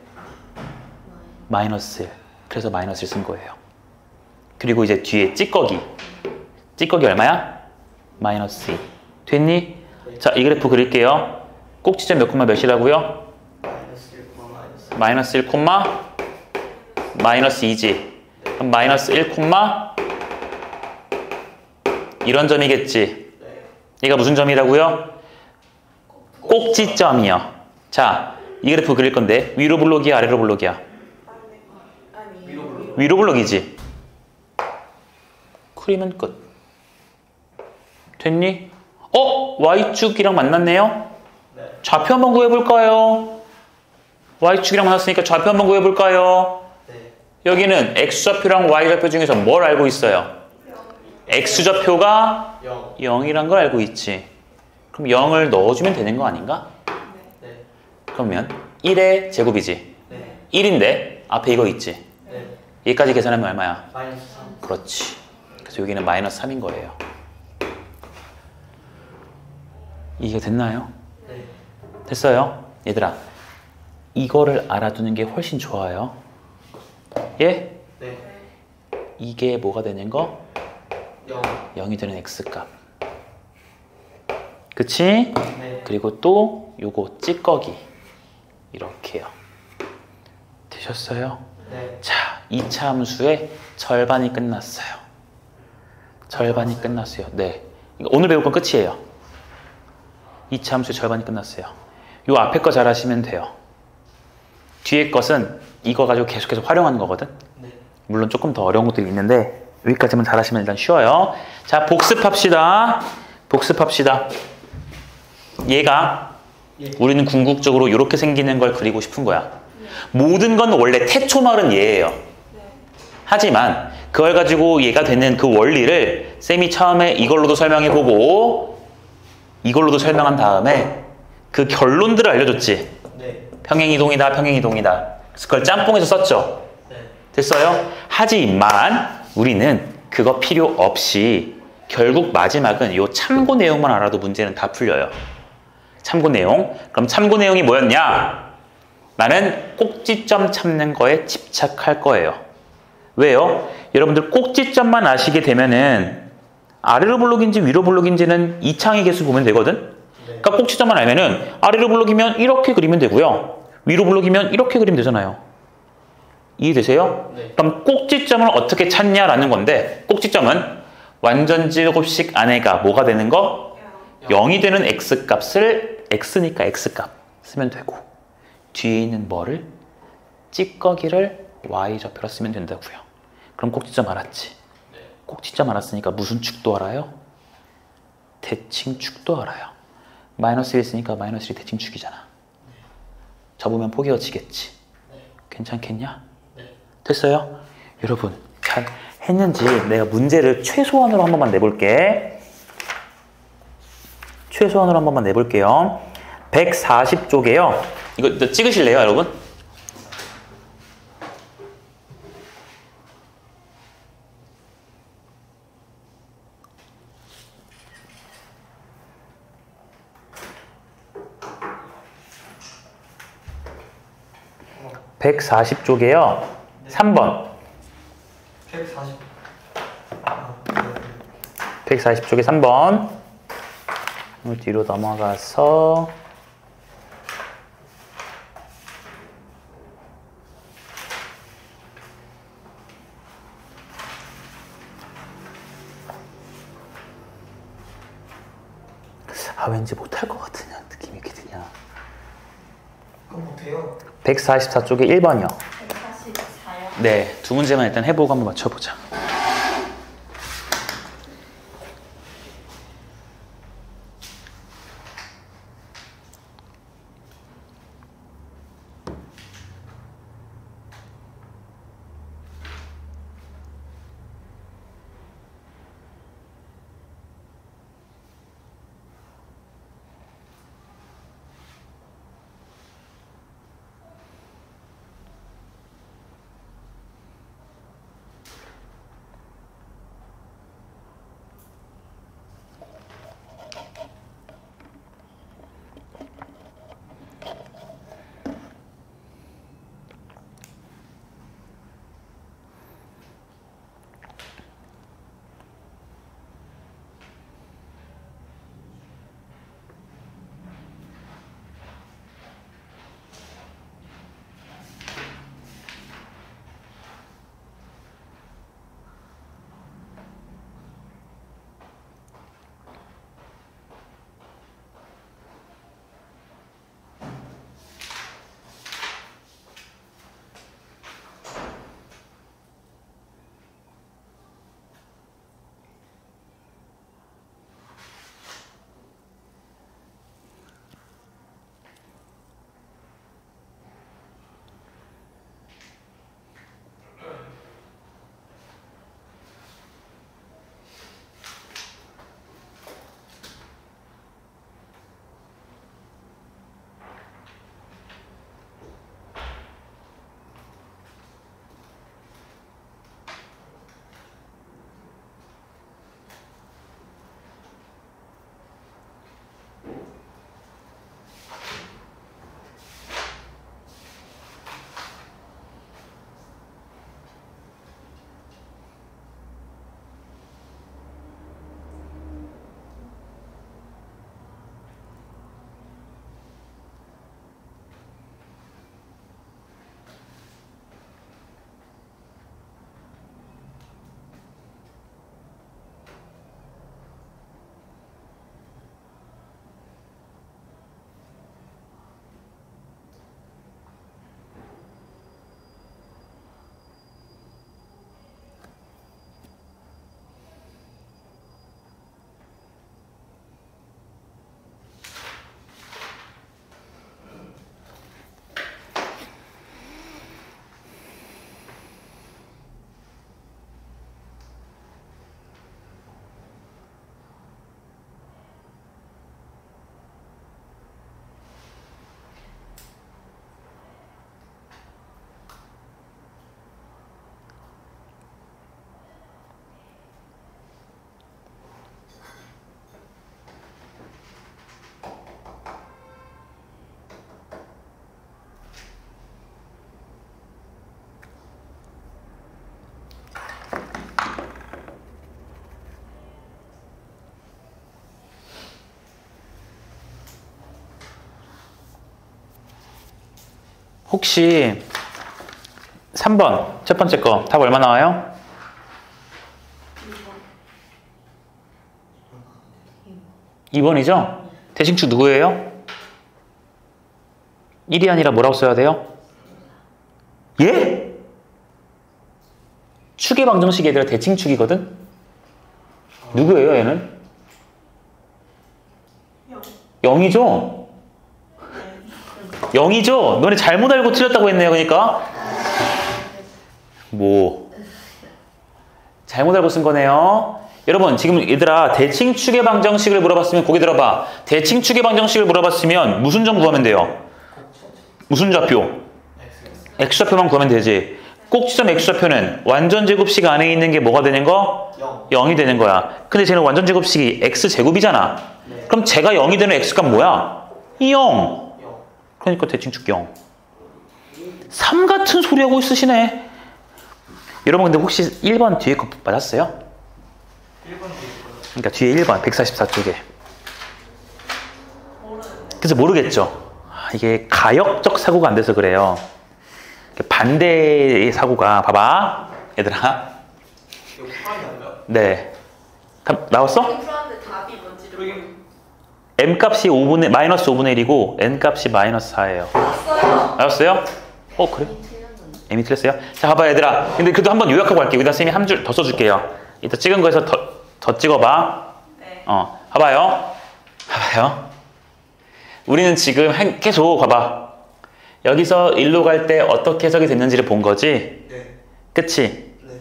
마이너스 1. 그래서 마이너스 1 쓴 거예요. 그리고 이제 뒤에 찌꺼기. 찌꺼기 얼마야? 마이너스 2. 됐니? 자, 이 그래프 그릴게요. 꼭지점 몇 콤마 몇이라고요? 마이너스 1 콤마 마이너스 2지. 그럼 마이너스 1 콤마 이런 점이겠지. 얘가 무슨 점이라고요? 꼭지점이요. 자, 이 그래프 그릴 건데 위로 블록이야, 아래로 블록이야? 위로 블록이지. 그리면 끝. 됐니? Y축이랑 만났네요? 좌표 한번 구해볼까요? Y축이랑 만났으니까 좌표 한번 구해볼까요? 여기는 X좌표랑 Y좌표 중에서 뭘 알고 있어요? X좌표가 0이란 걸 알고 있지. 그럼 0을 넣어주면 되는 거 아닌가? 그러면 1의 제곱이지. 1인데 앞에 이거 있지. 얘까지 계산하면 얼마야? 마이너스 3. 그렇지. 그래서 여기는 마이너스 3인 거예요. 이게 됐나요? 네. 됐어요? 얘들아, 이거를 알아두는 게 훨씬 좋아요. 예? 네. 이게 뭐가 되는 거? 0. 0이 되는 x값. 그치? 네. 그리고 또 요거 찌꺼기. 이렇게요. 되셨어요? 네. 자, 2차 함수의 절반이 끝났어요. 절반이 끝났어요. 네. 이거 오늘 배울 건 끝이에요. 2차 함수의 절반이 끝났어요. 요 앞에 거 잘 하시면 돼요. 뒤에 것은 이거 가지고 계속해서 활용하는 거거든. 네. 물론 조금 더 어려운 것들이 있는데 여기까지만 잘 하시면 일단 쉬워요. 자, 복습합시다. 복습합시다. 얘가 우리는 궁극적으로 이렇게 생기는 걸 그리고 싶은 거야. 모든 건 원래 태초말은 얘예요. 하지만 그걸 가지고 얘가 되는 그 원리를 쌤이 처음에 이걸로도 설명해보고 이걸로도 설명한 다음에 그 결론들을 알려줬지. 네. 평행이동이다, 평행이동이다. 그래서 그걸 짬뽕해서 썼죠. 네. 됐어요? 하지만 우리는 그거 필요 없이 결국 마지막은 이 참고 내용만 알아도 문제는 다 풀려요. 참고 내용. 그럼 참고 내용이 뭐였냐? 나는 꼭지점 찾는 거에 집착할 거예요. 왜요? 여러분들 꼭지점만 아시게 되면은 아래로 블록인지 위로 블록인지는 이창의 개수 보면 되거든? 그러니까 꼭지점만 알면은 아래로 블록이면 이렇게 그리면 되고요. 위로 블록이면 이렇게 그리면 되잖아요. 이해되세요? 네. 그럼 꼭지점을 어떻게 찾냐라는 건데 꼭지점은 완전 제곱식 안에가 뭐가 되는 거? 0이 되는 x값을 x니까 x값 쓰면 되고 뒤에 있는 뭐를? 찌꺼기를 y좌표로 쓰면 된다고요. 그럼 꼭지점 알았지? 꼭지점 알았으니까 무슨 축도 알아요? 대칭축도 알아요. 마이너스 1 있으니까 마이너스 1이 대칭축이잖아. 접으면 포기어지겠지. 괜찮겠냐? 됐어요? 여러분 잘 했는지 내가 문제를 최소한으로 한 번만 내볼게. 최소한으로 한 번만 내볼게요. 140쪽에요. 이거 찍으실래요, 여러분? 네. 140쪽에요. 3번. 140. 140쪽에 3번. 뒤로 넘어가서 왠지 못할 것 같은 느낌이 이렇게 드냐. 그럼 못해요. 144쪽에 1번이요. 144요? 네, 두 문제만 일단 해보고 한번 맞춰보자. 혹시 3번 첫 번째 거 답 얼마 나와요? 2번이죠? 대칭축 누구예요? 1이 아니라 뭐라고 써야 돼요? 예? 축의 방정식이 얘들아 대칭축이거든? 누구예요 얘는? 0이죠? 0이죠? 너네 잘못 알고 틀렸다고 했네요 그러니까 뭐 잘못 알고 쓴 거네요. 여러분 지금 얘들아 대칭축의 방정식을 물어봤으면 고개 들어봐. 대칭축의 방정식을 물어봤으면 무슨 점 구하면 돼요? 무슨 좌표? x좌표만 구하면 되지. 꼭지점 x좌표는 완전제곱식 안에 있는 게 뭐가 되는 거? 0이 되는 거야. 근데 쟤는 완전제곱식이 x제곱이잖아. 네. 그럼 제가 0이 되는 x값 뭐야? 0. 그러니까 대칭축 0. 3 같은 소리 하고 있으시네. 여러분 근데 혹시 1번 뒤에 거 맞았어요? 1번 그러니까 뒤에 1번 144쪽에. 그래서 모르겠죠. 이게 가역적 사고가 안 돼서 그래요. 반대의 사고가 봐봐 얘들아. 이거 풀어야 되나요? 네. 답 나왔어? 풀었는데 답이 뭔지를 m 값이 5분의 마이너스 5분의 1이고 n 값이 마이너스 4예요. 몰랐어요. 알았어요? 그래? m이 틀렸어요? 자 봐봐 얘들아. 근데 그래도 한번 요약하고 갈게요. 여기다 쌤이 한 줄 더 써줄게요. 이따 찍은 거에서 더 찍어봐. 네. 봐봐요. 봐봐요. 우리는 지금 계속 봐봐. 여기서 일로 갈 때 어떻게 해석이 됐는지를 본 거지? 네. 그치? 네.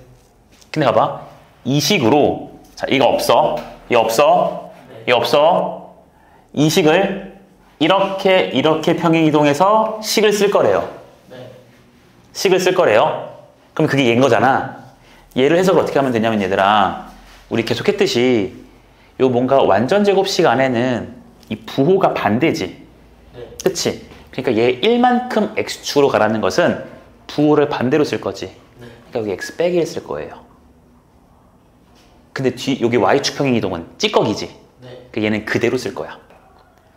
근데 봐봐. 이 식으로 자 이거 없어. 이거 없어. 네. 이거 없어. 이 식을 이렇게 평행이동해서 식을 쓸 거래요. 네. 식을 쓸 거래요. 그럼 그게 얘인 거잖아. 얘를 해석을 어떻게 하면 되냐면 얘들아 우리 계속 했듯이 요 뭔가 완전제곱식 안에는 이 부호가 반대지. 네. 그치? 그러니까 얘 1만큼 x축으로 가라는 것은 부호를 반대로 쓸 거지. 네. 그러니까 여기 x 빼기 1 쓸 거예요. 근데 여기 y축 평행이동은 찌꺼기지. 네. 그러니까 얘는 그대로 쓸 거야.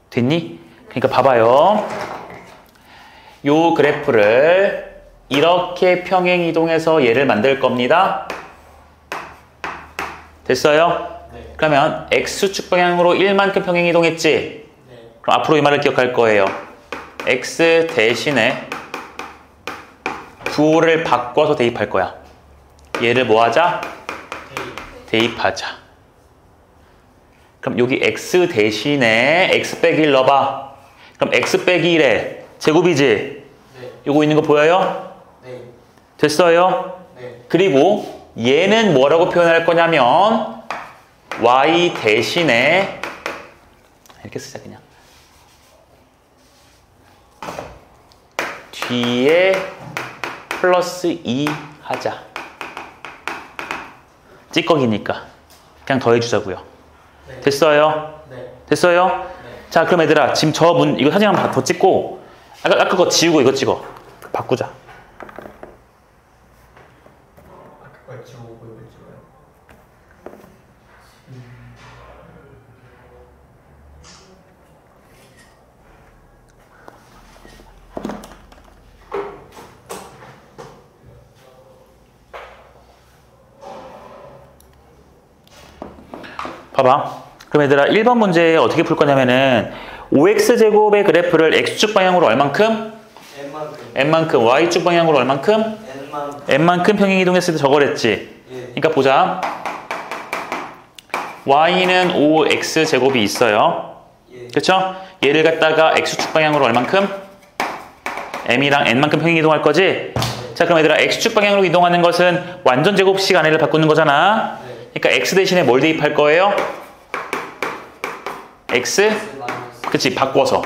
됐니? 그러니까 봐봐요. 요 그래프를 이렇게 평행이동해서 얘를 만들 겁니다. 됐어요? 네. 그러면 x축 방향으로 1만큼 평행이동했지? 네. 그럼 앞으로 이 말을 기억할 거예요. x 대신에 부호를 바꿔서 대입할 거야. 얘를 뭐 하자? 대입하자. 그럼 여기 x 대신에 x 빼기 1 넣어봐. 그럼 x 빼기 1에 제곱이지? 네. 요거 있는 거 보여요? 네. 됐어요? 네. 그리고 얘는 뭐라고 표현할 거냐면 y 대신에 이렇게 쓰자 그냥. 뒤에 플러스 2 하자. 찌꺼기니까 그냥 더해주자고요. 네. 됐어요? 네. 됐어요? 네. 자 그럼 얘들아 지금 이거 사진 한번 더 찍고 아까 거 지우고 이거 찍어. 바꾸자. 아까 걸 지우고 이걸 찍어요. 봐봐. 그럼 얘들아 1번 문제 어떻게 풀 거냐면은 5x제곱의 그래프를 x축 방향으로 얼만큼? n만큼. n만큼. y축 방향으로 얼만큼? n만큼. n만큼 평행이동했을 때 저거랬지. 예. 그러니까 보자. y는 5x제곱이 있어요. 예. 그렇죠? 얘를 갖다가 x축 방향으로 얼만큼? m이랑 n만큼 평행이동할 거지? 자 그럼 얘들아 x축 방향으로 이동하는 것은 완전 제곱식 안에를 바꾸는 거잖아. 그러니까 x 대신에 뭘 대입할 거예요? x? 마이너스. 그치 바꿔서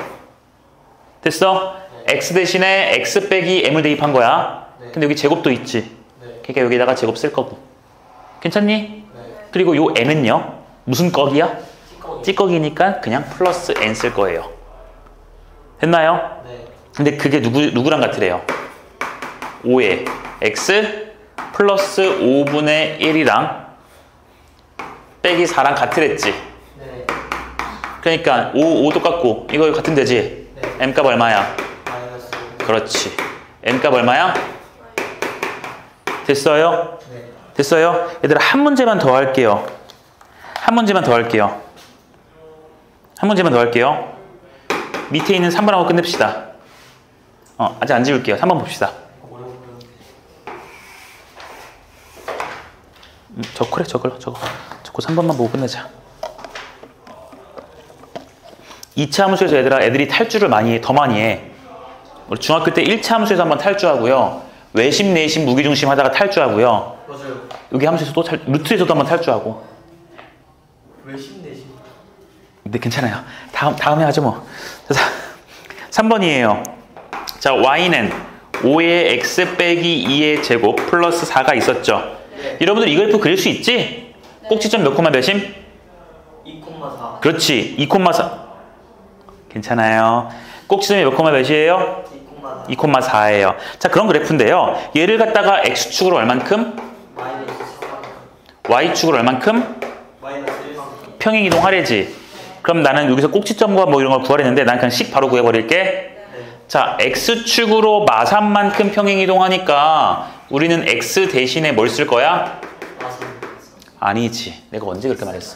됐어? x 대신에 x 빼기 m을 대입한 거야. 네. 근데 여기 제곱도 있지. 네. 그러니까 여기다가 제곱 쓸 거고. 괜찮니? 네. 그리고 요 n은요 무슨 꺽이야? 찌꺼기. 찌꺼기니까 그냥 플러스 n 쓸 거예요. 됐나요? 네. 근데 그게 누구랑 같으래요? 5에 x 플러스 5분의 1이랑 빼기 4랑 같으랬지. 네. 그러니까 5 똑같고 이거 같은 되지? 네. m값 얼마야? 마이너스. 그렇지. M값 얼마야? 됐어요? 네. 됐어요? 얘들아 한 문제만 더 할게요. 한 문제만 더 할게요. 한 문제만 더 할게요. 밑에 있는 3번하고 끝냅시다. 아직 안 지울게요. 3번 봅시다. 그래 저거 3번만 보고 끝내자. 2차 함수에서 얘들아 애들이 탈주를 더 많이 해. 우리 중학교 때 1차 함수에서 한번 탈주하고요. 외심, 내심, 무기중심 하다가 탈주하고요. 맞아요. 여기 함수에서도 루트에서도 한번 탈주하고. 외심 내심. 근데 괜찮아요. 다음에 하죠 뭐. 자, 3번이에요. 자, y는 5의 x 빼기 2의 제곱 플러스 4가 있었죠. 네. 여러분들 이 그래프 그릴 수 있지? 꼭지점 몇 콤마 몇임? 2,4. 그렇지. 2,4. 괜찮아요. 꼭지점이 몇 콤마 몇이에요? 2,4. 2,4예요. 자, 그런 그래프인데요. 얘를 갖다가 x축으로 얼만큼? 마이너스 4만큼. y축으로 얼만큼? 마이너스 1만큼. 평행 이동하래지. 그럼 나는 여기서 꼭지점과 뭐 이런 걸 구하려는데 난 그냥 식 바로 구해버릴게. 네. 자, x축으로 마산만큼 평행 이동하니까 우리는 x 대신에 뭘 쓸 거야? 마산. 아니지. 내가 언제 그렇게 말했어?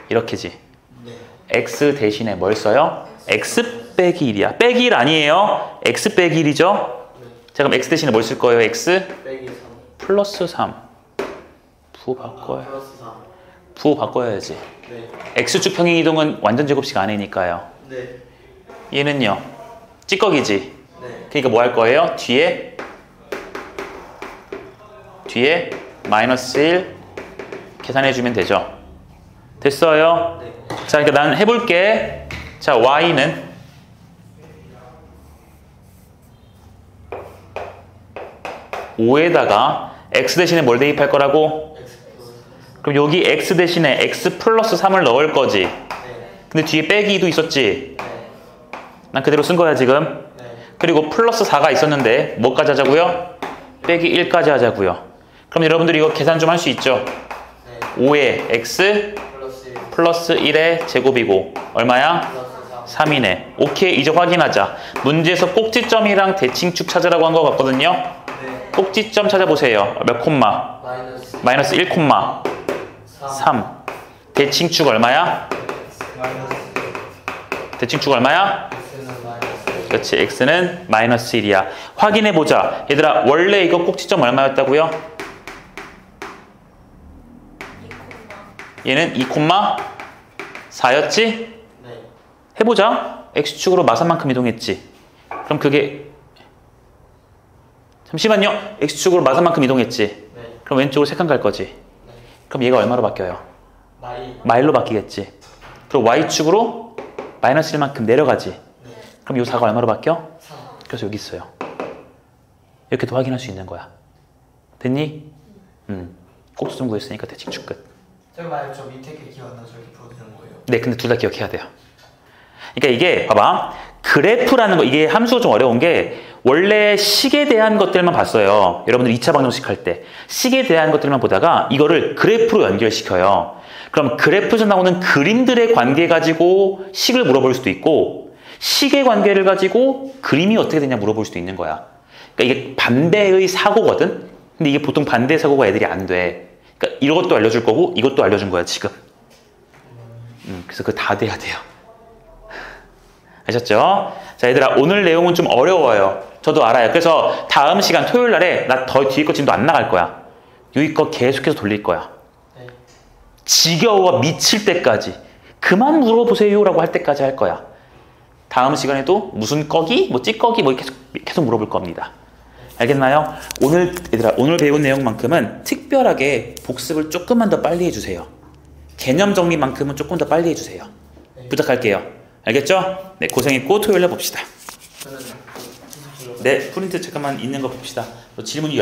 이렇게지. 네. x 대신에 뭘 써요? x 빼기 1이야. 빼기 1 아니에요. x 빼기 1이죠? 네. 자, 그럼 x 대신에 뭘 쓸 거예요? x 빼기 3. 플러스 3. 부호 바꿔요. 플러스 4. 부호 바꿔야지. 네. x축 평행 이동은 완전 제곱식 아니니까요. 네. 얘는요. 찌꺼기지. 네. 그러니까 뭐 할 거예요? 뒤에 마이너스 1 계산해주면 되죠. 됐어요? 네. 자, 그러니까 난 해볼게. 자, y는 5에다가 x 대신에 뭘 대입할 거라고? X 플러스. 그럼 여기 x 대신에 x 플러스 3을 넣을 거지. 네. 근데 뒤에 빼기 2도 있었지. 네. 난 그대로 쓴 거야 지금. 네. 그리고 플러스 4가 있었는데 뭐까지 하자고요? 빼기 1까지 하자고요. 그럼 여러분들이 이거 계산 좀 할 수 있죠? 네. 5의 x 플러스 1. 플러스 1의 제곱이고 얼마야? 플러스 4. 3이네. 오케이, 이제 확인하자. 문제에서 꼭지점이랑 대칭축 찾으라고 한 거 같거든요. 네. 꼭지점 찾아보세요. 몇 콤마? 마이너스. 마이너스 1 콤마 3. 대칭축 얼마야? 마이너스. 대칭축 얼마야? X는 마이너스. 그렇지, x는 마이너스 1이야. 확인해보자. 얘들아, 원래 이거 꼭지점 얼마였다고요? 얘는 2,4였지? 네. 해보자. x축으로 마산만큼 이동했지. 그럼 그게 잠시만요. x축으로 마산만큼 이동했지. 네. 그럼 왼쪽으로 3칸 갈 거지. 네. 그럼 얘가 얼마로 바뀌어요? 마이. 마일로 바뀌겠지. 그리고 y축으로 마이너스 1만큼 내려가지. 네. 그럼 이 4가 얼마로 바뀌어? 3. 그래서 여기 있어요. 이렇게도 확인할 수 있는 거야. 됐니? 꼭지점 구했으니까 대칭축 끝. 제가 만약 저 밑에 게 기억 안 나서 이렇게 풀어도 되는 거예요? 네, 근데 둘 다 기억해야 돼요. 그러니까 이게 봐봐. 그래프라는 거, 이게 함수가 좀 어려운 게 원래 식에 대한 것들만 봤어요. 여러분들 2차 방정식 할 때 식에 대한 것들만 보다가 이거를 그래프로 연결시켜요. 그럼 그래프에서 나오는 그림들의 관계 가지고 식을 물어볼 수도 있고 식의 관계를 가지고 그림이 어떻게 되냐 물어볼 수도 있는 거야. 그러니까 이게 반대의 사고거든. 근데 이게 보통 반대 사고가 애들이 안 돼. 그러니까 이것도 알려줄 거고 이것도 알려준 거야 지금. 그래서 그거 다 돼야 돼요. 아셨죠? 자, 얘들아, 오늘 내용은 좀 어려워요. 저도 알아요. 그래서 다음 시간 토요일 날에 나 더 뒤에 거 지금도 안 나갈 거야. 여기 거 계속해서 돌릴 거야. 네. 지겨워 미칠 때까지. 그만 물어보세요 라고 할 때까지 할 거야. 다음 시간에도 무슨 꺼기? 뭐 찌꺼기? 뭐 계속 물어볼 겁니다. 알겠나요? 얘들아, 오늘 배운 내용만큼은 특별하게 복습을 조금만 더 빨리 해주세요. 개념 정리만큼은 조금 더 빨리 해주세요. 네. 부탁할게요. 알겠죠? 네, 고생했고 토요일에 봅시다. 저는 네, 프린트 잠깐만 있는 거 봅시다. 질문이